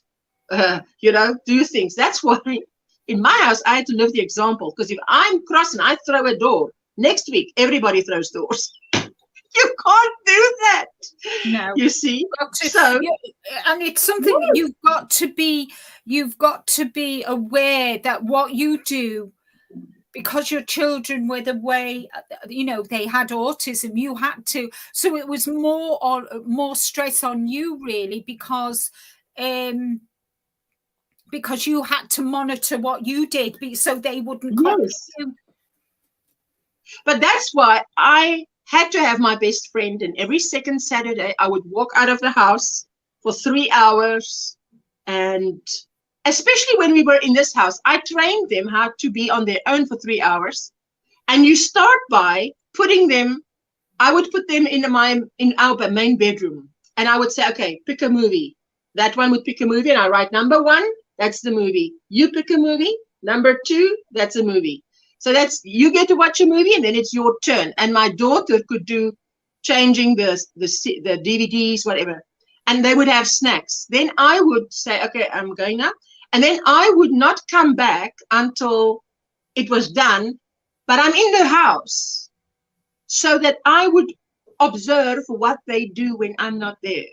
you know, do things. That's why in my house, I had to live the example, because if I'm cross and I throw a door, next week, everybody throws doors. You can't do that. No. You see? So, and it's something that you've got to be aware that what you do, because your children were the way, you know, they had autism, you had to, so it was more stress on you, really, because you had to monitor what you did so they wouldn't copy you. But that's why I had to have my best friend, and every second Saturday I would walk out of the house for 3 hours, and especially when we were in this house, I trained them how to be on their own for 3 hours. And you start by putting them, I would put them in our main bedroom, and I would say, okay, pick a movie. That one would pick a movie, and I write number 1, that's the movie. You pick a movie. Number 2, that's a movie. So that's, you get to watch a movie, and then it's your turn. And my daughter could do changing the DVDs, whatever. And they would have snacks. Then I would say, okay, I'm going now. And then I would not come back until it was done, but I'm in the house so that I would observe what they do when I'm not there.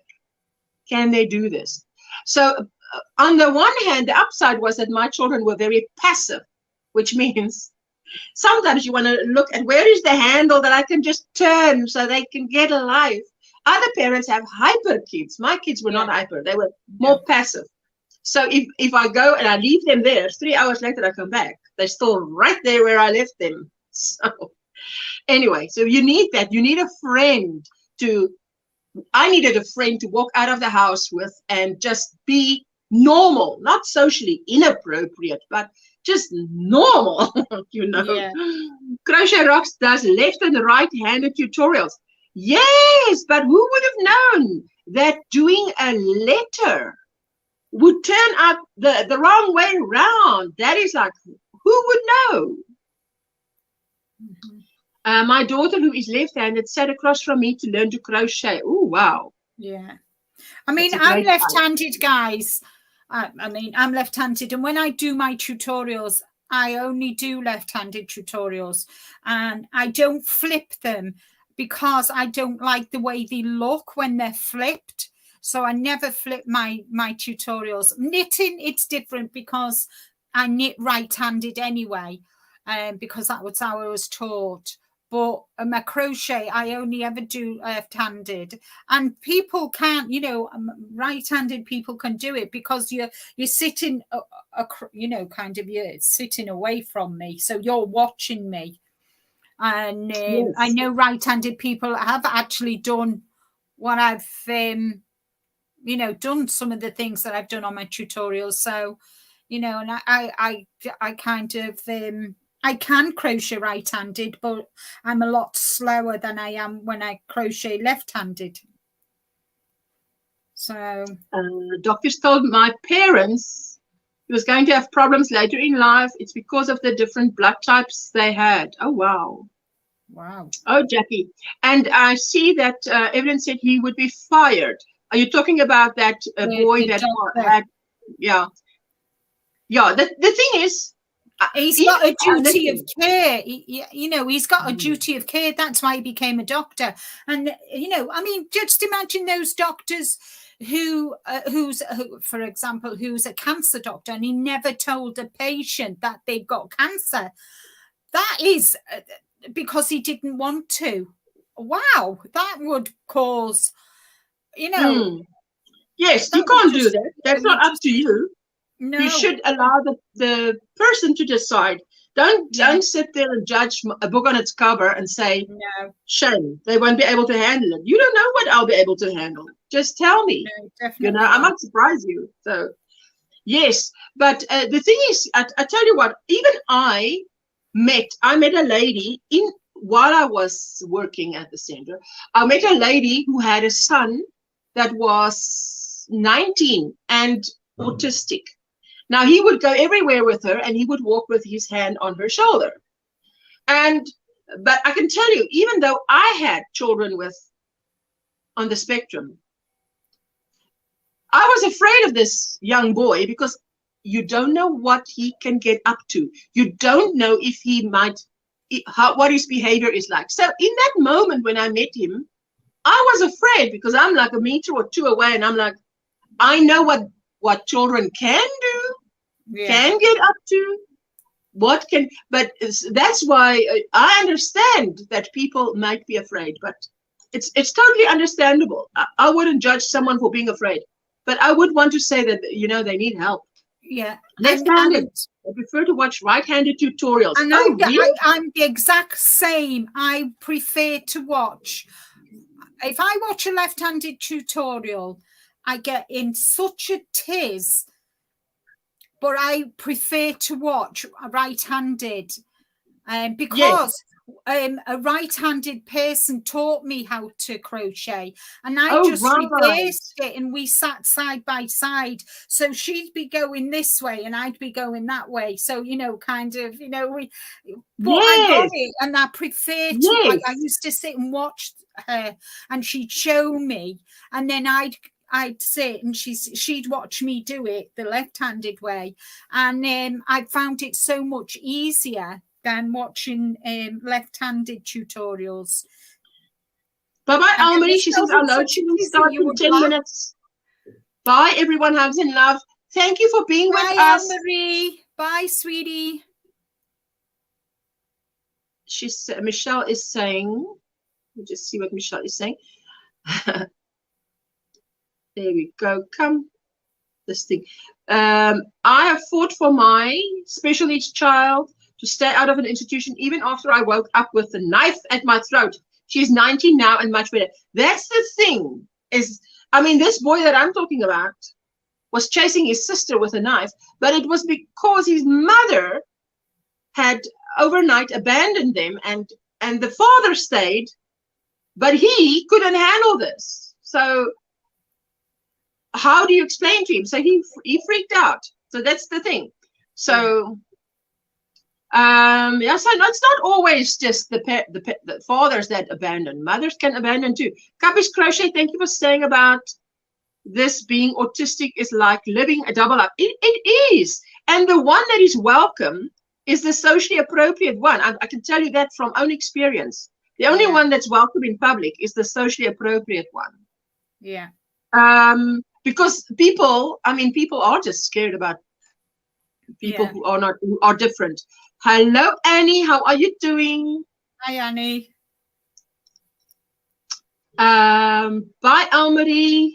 Can they do this? So on the one hand, the upside was that my children were very passive, which means sometimes you want to look at where is the handle that I can just turn so they can get a life. Other parents have hyper kids. My kids were not hyper. They were more passive. So if I go and I leave them there, 3 hours later I come back, they're still right there where I left them. So anyway, so you need that. You need a friend I needed a friend to walk out of the house with and just be normal, not socially inappropriate, but just normal, you know. Yeah. Crochet Rocks does left and right-handed tutorials. Yes, but who would have known that doing a letter would turn out the wrong way around? That is like, who would know? Mm-hmm. My daughter, who is left-handed, sat across from me to learn to crochet. Oh, wow. Yeah. I mean, I'm left-handed, guys. I mean, I'm left-handed. And when I do my tutorials, I only do left-handed tutorials, and I don't flip them because I don't like the way they look when they're flipped. So I never flip my tutorials. Knitting, it's different because I knit right-handed anyway, because that was how I was taught. But my crochet, I only ever do left-handed, and people can't, you know, right-handed people can do it because you're sitting, you know, kind of, you're sitting away from me, so you're watching me. And yes. I know right-handed people have actually done what I've, you know, done some of the things that I've done on my tutorials. So, you know, and I kind of, I can crochet right-handed, but I'm a lot slower than I am when I crochet left-handed. So doctors told my parents he was going to have problems later in life. It's because of the different blood types they had. Oh, wow. Wow. Oh, Jackie. And I see that Evelyn said he would be fired. Are you talking about that boy that had, yeah. Yeah, the thing is, he's got a duty of care. You know, he's got a duty of care. That's why he became a doctor. And, you know, I mean, just imagine those doctors who, for example, who's a cancer doctor and he never told a patient that they've got cancer. That is because he didn't want to. Wow, that would cause, you know. Yes, you can't do that. That's not up to you. No. You should allow the person to decide. Don't sit there and judge a book on its cover and say, no, shame, they won't be able to handle it. You don't know what I'll be able to handle. Just tell me. No, definitely you know, I might surprise you. So, yes. But the thing is, I tell you what, even I met a lady while I was working at the center. I met a lady who had a son that was 19 and autistic. Now, he would go everywhere with her and he would walk with his hand on her shoulder. But I can tell you, even though I had children on the spectrum, I was afraid of this young boy because you don't know what he can get up to. You don't know if he might, what his behavior is like. So in that moment when I met him, I was afraid because I'm like a meter or two away and I'm like, I know what children can do, can get up to, but that's why I understand that people might be afraid, but it's totally understandable. I wouldn't judge someone for being afraid, but I would want to say that, you know, they need help. Yeah. Left-handed. I prefer to watch right-handed tutorials. And really? I'm the exact same. I prefer to watch. If I watch a left-handed tutorial, I get in such a tiz, but I prefer to watch right-handed because a right-handed person taught me how to crochet, and I just reversed it, and we sat side by side. So she'd be going this way, and I'd be going that way. So, you know, kind of, you know, I got it, and I prefer to. I used to sit and watch her, and she'd show me, and then I'd sit and she'd watch me do it the left-handed way, and I found it so much easier than watching left-handed tutorials. Bye-bye, Almarie. She says our load shedding starts in 10 minutes. Bye, everyone. Hugs and love. Thank you for being with us. Bye, Almarie. Bye, sweetie. Michelle is saying, let me just see what Michelle is saying. There we go. Come, this thing. I have fought for my special needs child to stay out of an institution even after I woke up with a knife at my throat. She's 19 now and much better. That's the thing. I mean, this boy that I'm talking about was chasing his sister with a knife, but it was because his mother had overnight abandoned them, and the father stayed, but he couldn't handle this. So how do you explain to him? So he freaked out. So that's the thing. So yeah, so it's not always just the fathers that abandon. Mothers can abandon too. Kappie's Crochet, thank you for saying about this being autistic is like living a double life. It is. And the one that is welcome is the socially appropriate one. I can tell you that from own experience. The only one that's welcome in public is the socially appropriate one. Yeah. Because people are just scared about people who are different. Hello, Annie. How are you doing? Hi, Annie. Bye, Almarie.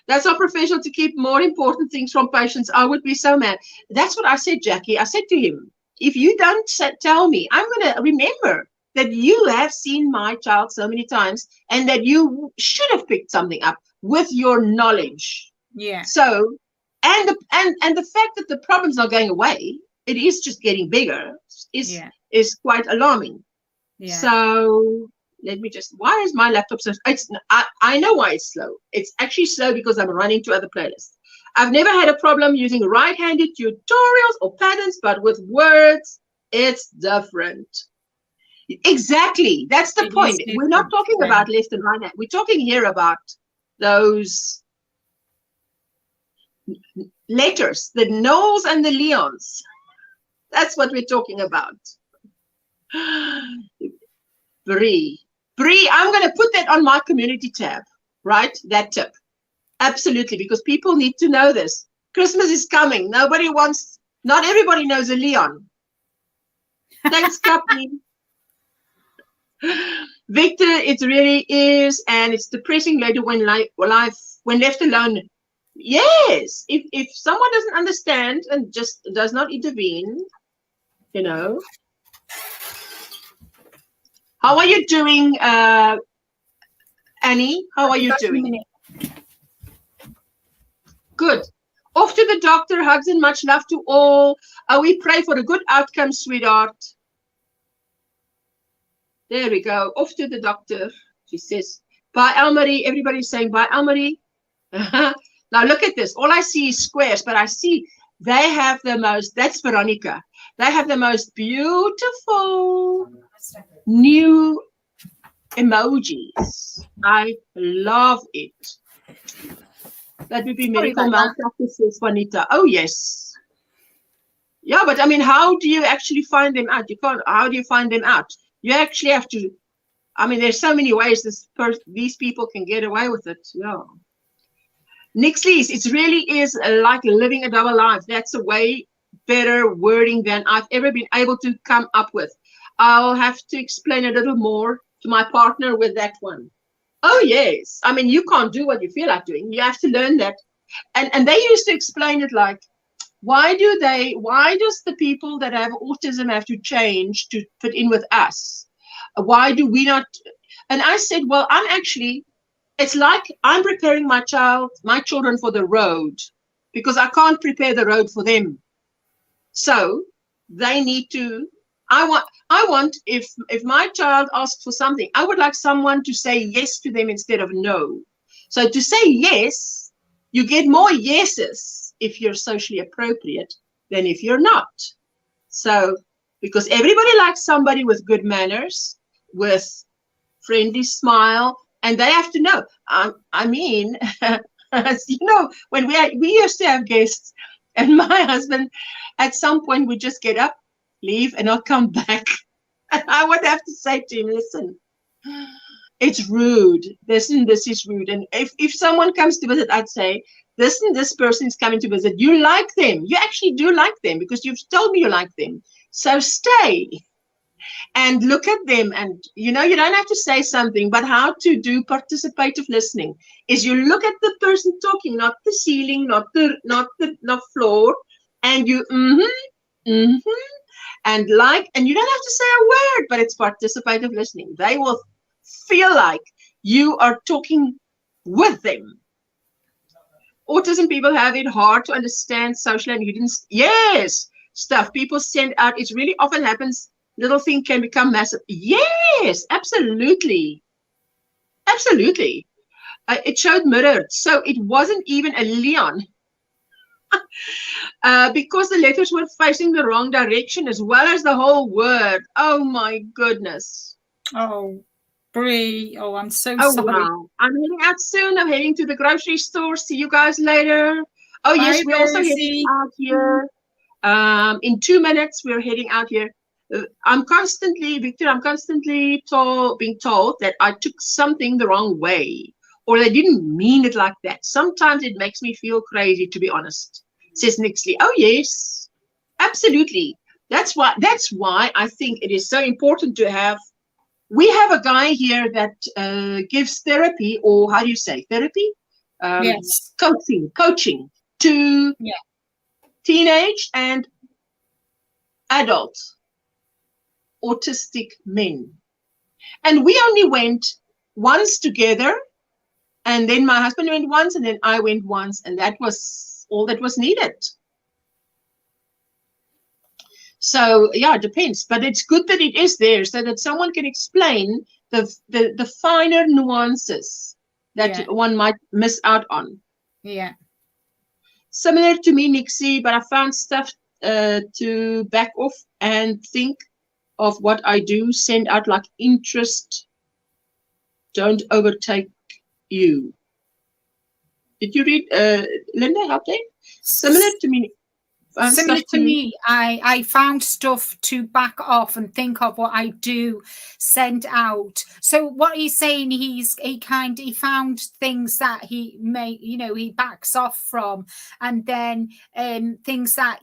That's not professional to keep more important things from patients. I would be so mad. That's what I said, Jackie. I said to him, if you don't tell me, I'm going to remember that you have seen my child so many times and that you should have picked something up with your knowledge. Yeah. So, and the fact that the problem's not going away, it is just getting bigger, is quite alarming. Yeah. So let me just, why is my laptop so, I know why it's slow. It's actually slow because I'm running to other playlists. I've never had a problem using right-handed tutorials or patterns, but with words, it's different. Exactly. That's the point. We're not talking about left and right hand. We're talking here about those letters, the Noels and the Leons. That's what we're talking about. Bree, I'm going to put that on my community tab, right? That tip. Absolutely, because people need to know this. Christmas is coming. Not everybody knows a Leon. Thanks, Kapi. Victor, it really is, and it's depressing later when left alone. Yes, if someone doesn't understand and just does not intervene, you know. How are you doing, Annie? How are you doing? Good. Off to the doctor. Hugs and much love to all. We pray for a good outcome, sweetheart. There we go. Off to the doctor. She says, bye, Almarie. Everybody's saying bye, Almarie. Now look at this. All I see is squares, but I see they have the most, that's Veronica. They have the most beautiful new emojis. I love it. That would be medical malpractice, says Juanita. Oh, yes. Yeah, but I mean, how do you actually find them out? You can't, how do you find them out? You actually have to, I mean, there's so many ways these people can get away with it. Yeah. Nixley's, it really is like living a double life. That's a way better wording than I've ever been able to come up with. I'll have to explain a little more to my partner with that one. Oh, yes. I mean, you can't do what you feel like doing. You have to learn that. And they used to explain it like, why does the people that have autism have to change to fit in with us? Why do we not? And I said, well, it's like I'm preparing my children for the road because I can't prepare the road for them. So they need to, I want, if my child asks for something, I would like someone to say yes to them instead of no. So to say yes, you get more yeses if you're socially appropriate than if you're not. So, because everybody likes somebody with good manners, with friendly smile, and they have to know. I mean, you know, when we used to have guests, and my husband, at some point, would just get up, leave, and not come back. And I would have to say to him, listen, it's rude. Listen, this is rude. And if someone comes to visit, I'd say, listen, this person is coming to visit. You like them. You actually do like them because you've told me you like them. So stay and look at them. And, you know, you don't have to say something, but how to do participative listening is you look at the person talking, not the ceiling, not the floor, and you, and you don't have to say a word, but it's participative listening. They will feel like you are talking with them. Autism people have it hard to understand social and hidden, yes, stuff people send out. It really often happens. Little thing can become massive. Yes, absolutely. Absolutely. It showed mirrored. So it wasn't even a Leon. Because the letters were facing the wrong direction as well as the whole word. Oh my goodness. Oh, Bree. Oh, I'm so sorry. Wow. I'm heading out soon. I'm heading to the grocery store. See you guys later. Oh, yes, Bye, we're also heading out here. In 2 minutes, we're heading out here. I'm constantly, Victor, being told that I took something the wrong way, or they didn't mean it like that. Sometimes it makes me feel crazy, to be honest, says Nixley. Oh, yes, absolutely. That's why I think it is so important to have. We have a guy here that gives therapy, or how do you say therapy? Yes. Coaching to teenage and adult autistic men. And we only went once together, and then my husband went once, and then I went once, and that was all that was needed. So yeah, it depends, but it's good that it is there so that someone can explain the finer nuances that one might miss out on. Yeah. Similar to me, Nixie, but I found stuff to back off and think of what I do, send out like interest, don't overtake you. Did you read, Linda, help there? Similar to me. Similar to me, I found stuff to back off and think of what I do send out. So what he's saying, he found things that he may, he backs off from, and then things that,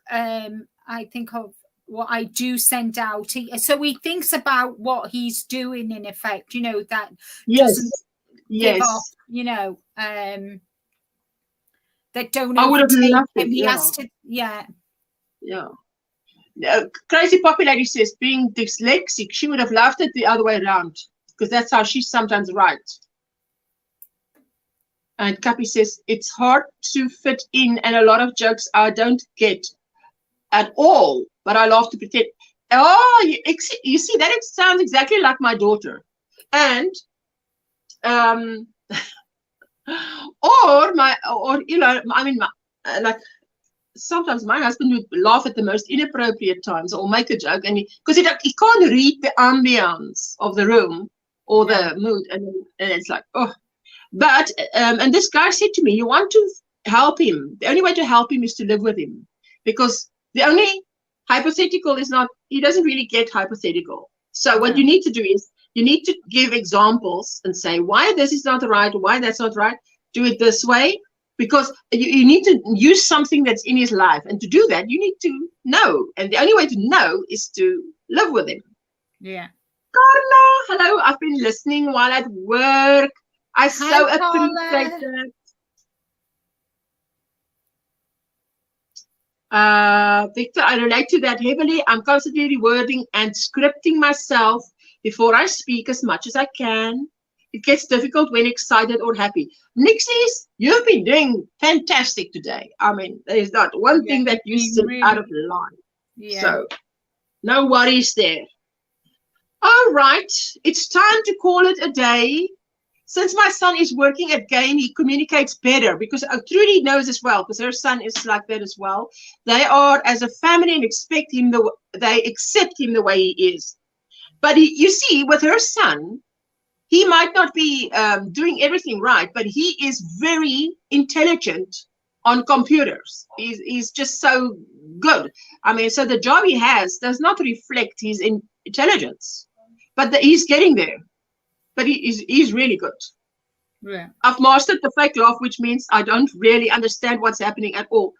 I think of what I do send out. So he thinks about what he's doing in effect, that doesn't give off, that don't I would have loved it. He has to, Crazy Poppy Lady says, being dyslexic, she would have loved it the other way around, because that's how she sometimes writes. And Kappy says, it's hard to fit in, and a lot of jokes I don't get at all, but I love to pretend. Oh, you see, that sounds exactly like my daughter. And like sometimes my husband would laugh at the most inappropriate times or make a joke, and because he can't read the ambience of the room or the mood, and it's like, oh. But and this guy said to me, you want to help him, the only way to help him is to live with him, because the only hypothetical is not, he doesn't really get hypothetical. So what you need to do is you need to give examples and say why this is not right, why that's not right. Do it this way, because you need to use something that's in his life. And to do that, you need to know. And the only way to know is to live with him. Yeah. Carla, hello. I've been listening while at work. I so appreciate that. Victor, I relate to that heavily. I'm constantly rewording and scripting myself before I speak as much as I can. It gets difficult when excited or happy. Nixies, you've been doing fantastic today. I mean, there's not one thing that you said out of line. Yeah. So, no worries there. All right, it's time to call it a day. Since my son is working at Gain, he communicates better, because Trudy knows as well, because her son is like that as well. They are as a family and they accept him the way he is. But you see, with her son, he might not be doing everything right, but he is very intelligent on computers. He's just so good. I mean, so the job he has does not reflect his intelligence, but he's getting there. But he's really good. Yeah. I've mastered the fake laugh, which means I don't really understand what's happening at all.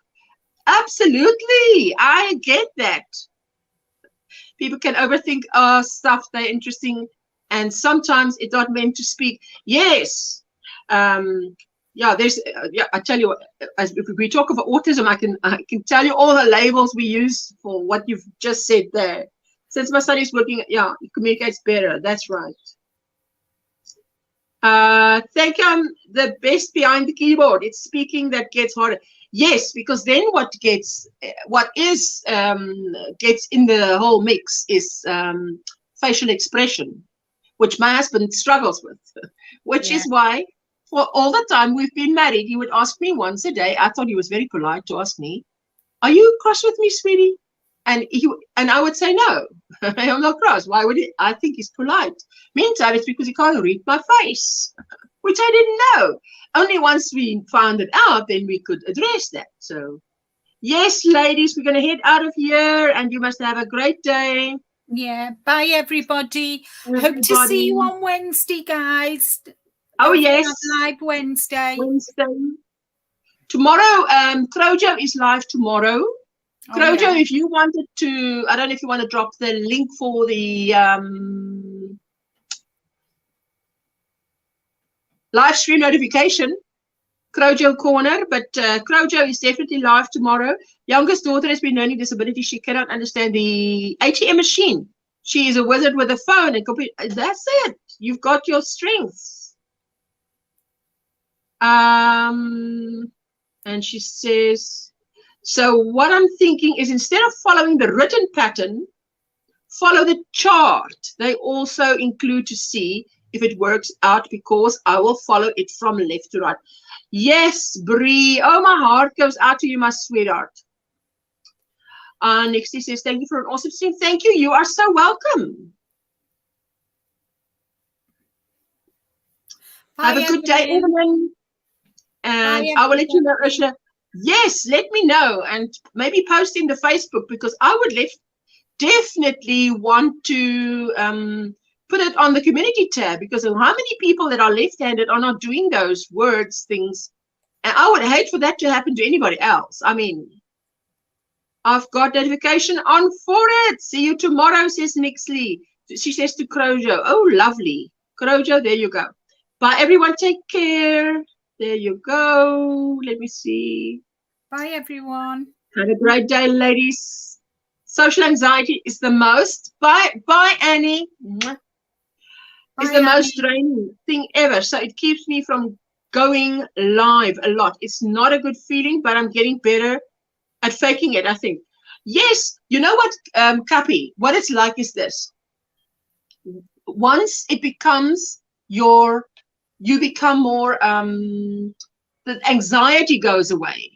Absolutely. I get that. People can overthink stuff. They're interesting. And sometimes it's not meant to speak. Yes. There's, I tell you, if we talk about autism, I can tell you all the labels we use for what you've just said there. Since my son is working, he communicates better. That's right. Thank you. I'm the best behind the keyboard. It's speaking that gets harder. Yes, because then what gets in the whole mix is facial expression, which my husband struggles with, which is why for all the time we've been married, he would ask me once a day. I thought he was very polite to ask me, "Are you cross with me, sweetie?" And I would say, no, I'm not cross. Why would he? I think he's polite. Meantime, it's because he can't read my face, which I didn't know. Only once we found it out, then we could address that. So Yes, ladies, we're going to head out of here, and you must have a great day. Yeah. Bye, everybody. Hope to see you on Wednesday, guys. Oh, yes. Live Wednesday. Tomorrow, Crochet is live tomorrow. Crochet, if you wanted to, I don't know if you want to drop the link for the live stream notification, Crochet Corner, but Crochet is definitely live tomorrow. Youngest daughter has been learning disability. She cannot understand the ATM machine. She is a wizard with a phone and computer. That's it. You've got your strengths. And she says, so what I'm thinking is instead of following the written pattern, follow the chart. They also include to see if it works out, because I will follow it from left to right. Yes, Bree. Oh, my heart goes out to you, my sweetheart. Next he says, thank you for an awesome stream. Thank you. You are so welcome. Bye, have a good day, Evelyn. And I will let you know, Ursula. Yes, let me know, and maybe post in the Facebook, because I would definitely want to put it on the community tab, because of how many people that are left-handed are not doing those words things, and I would hate for that to happen to anybody else. I mean, I've got notification on for it. See you tomorrow, says Nixley. She says to Crochet. Oh, lovely. Crochet, there you go. Bye, everyone. Take care. There you go. Let me see. Bye, everyone. Have a great day, ladies. Social anxiety is the most. Bye, Annie. It's the most draining thing ever. So it keeps me from going live a lot. It's not a good feeling, but I'm getting better at faking it, I think. Yes, you know what, Kappy, what it's like is this. Once it becomes you become more, the anxiety goes away.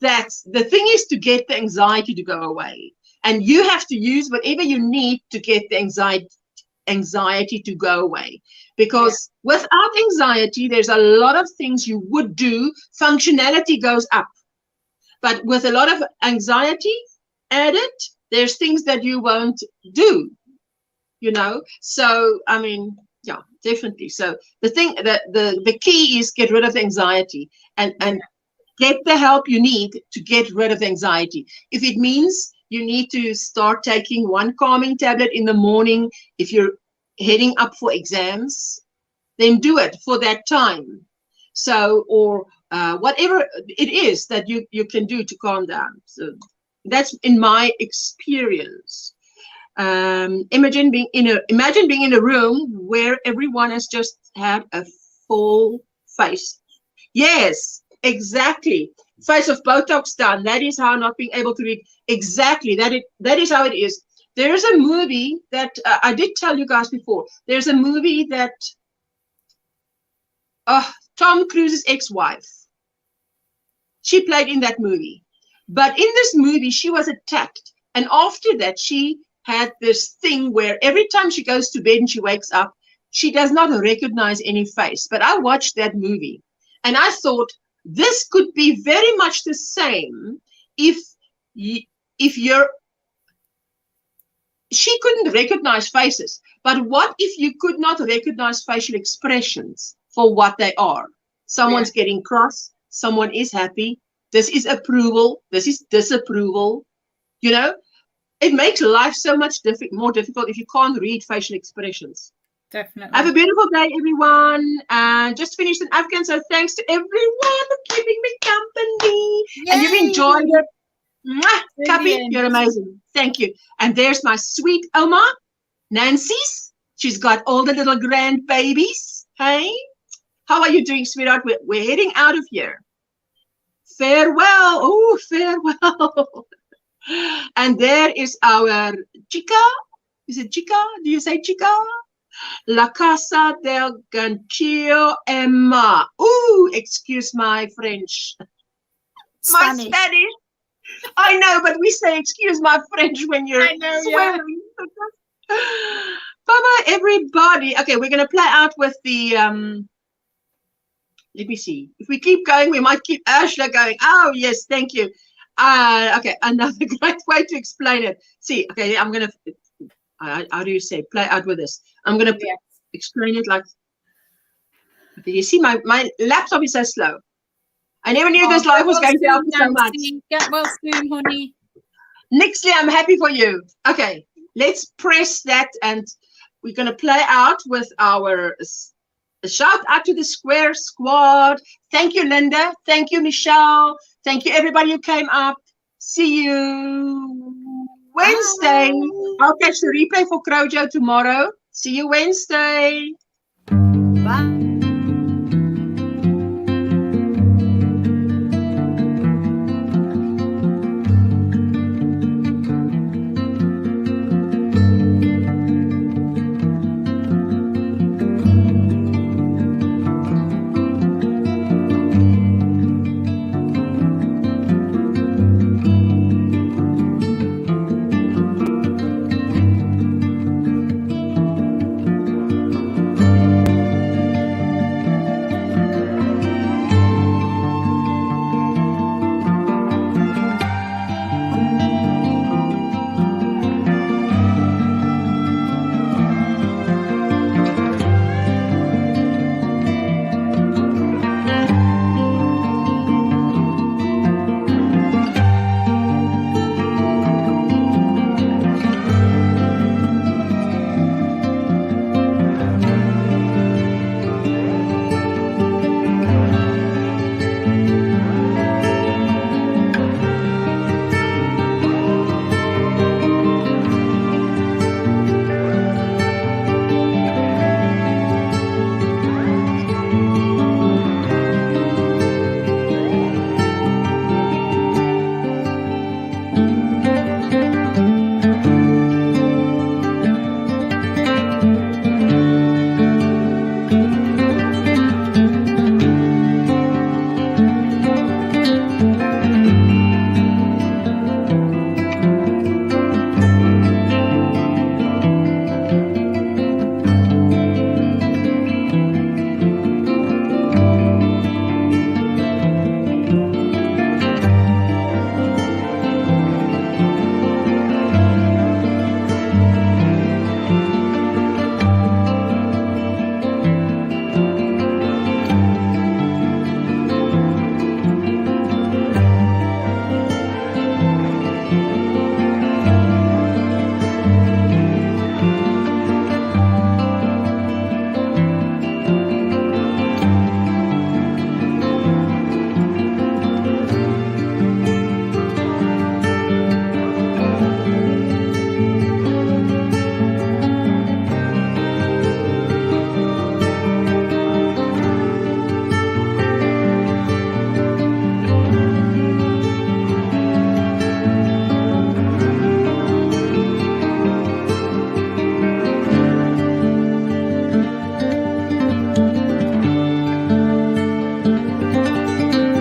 That's the thing, is to get the anxiety to go away. And you have to use whatever you need to get the anxiety to go away. Because without anxiety, there's a lot of things you would do. Functionality goes up. But with a lot of anxiety added, there's things that you won't do, you know. So, I mean, yeah, definitely. So the thing that the key is get rid of the anxiety and get the help you need to get rid of the anxiety. If it means you need to start taking one calming tablet in the morning, if you're heading up for exams, then do it for that time. So, or whatever it is that you can do to calm down. So that's in my experience. Imagine being in a room where everyone has just had a full face. Yes, exactly. Face of Botox done. That is how not being able to read. Exactly. That is how it is. There is a movie that I did tell you guys before. There's a movie that Tom Cruise's ex-wife. She played in that movie. But in this movie, she was attacked. And after that, she had this thing where every time she goes to bed and she wakes up, she does not recognize any face. But I watched that movie and I thought this could be very much the same she couldn't recognize faces. But what if you could not recognize facial expressions for what they are? Someone's getting cross. Someone is happy. This is approval. This is disapproval. You know, it makes life so much more difficult if you can't read facial expressions. Definitely. Have a beautiful day, everyone. And just finished in Afghan, so thanks to everyone for keeping me company. Yay. And you've enjoyed it. Mwah, Kappy, you're amazing. Thank you. And there's my sweet Oma, Nancy's. She's got all the little grandbabies. Hey, how are you doing, sweetheart? We're heading out of here. Farewell. Oh, farewell. And there is our chica. Is it chica? Do you say chica? La Casa del Ganchillo Emma. Ooh, excuse my French. Spanish. My Spanish. I know, but we say excuse my French when you're swearing. Yeah. Bye-bye, everybody. Okay, we're going to play out with the... let me see. If we keep going, we might keep Ursula going. Oh, yes, thank you. Okay, another great way to explain it. See, okay, I'm gonna. How do you say? Play out with this. I'm gonna explain it like. Okay, you see, my laptop is so slow. I never knew this live was going to help me so much. Get well soon, honey. Nixley, I'm happy for you. Okay, let's press that, and we're gonna play out with our. Shout out to the Square Squad. Thank you, Linda. Thank you, Michelle. Thank you, everybody who came up. See you Wednesday. Bye. I'll catch the replay for Crochet tomorrow. See you Wednesday. Bye.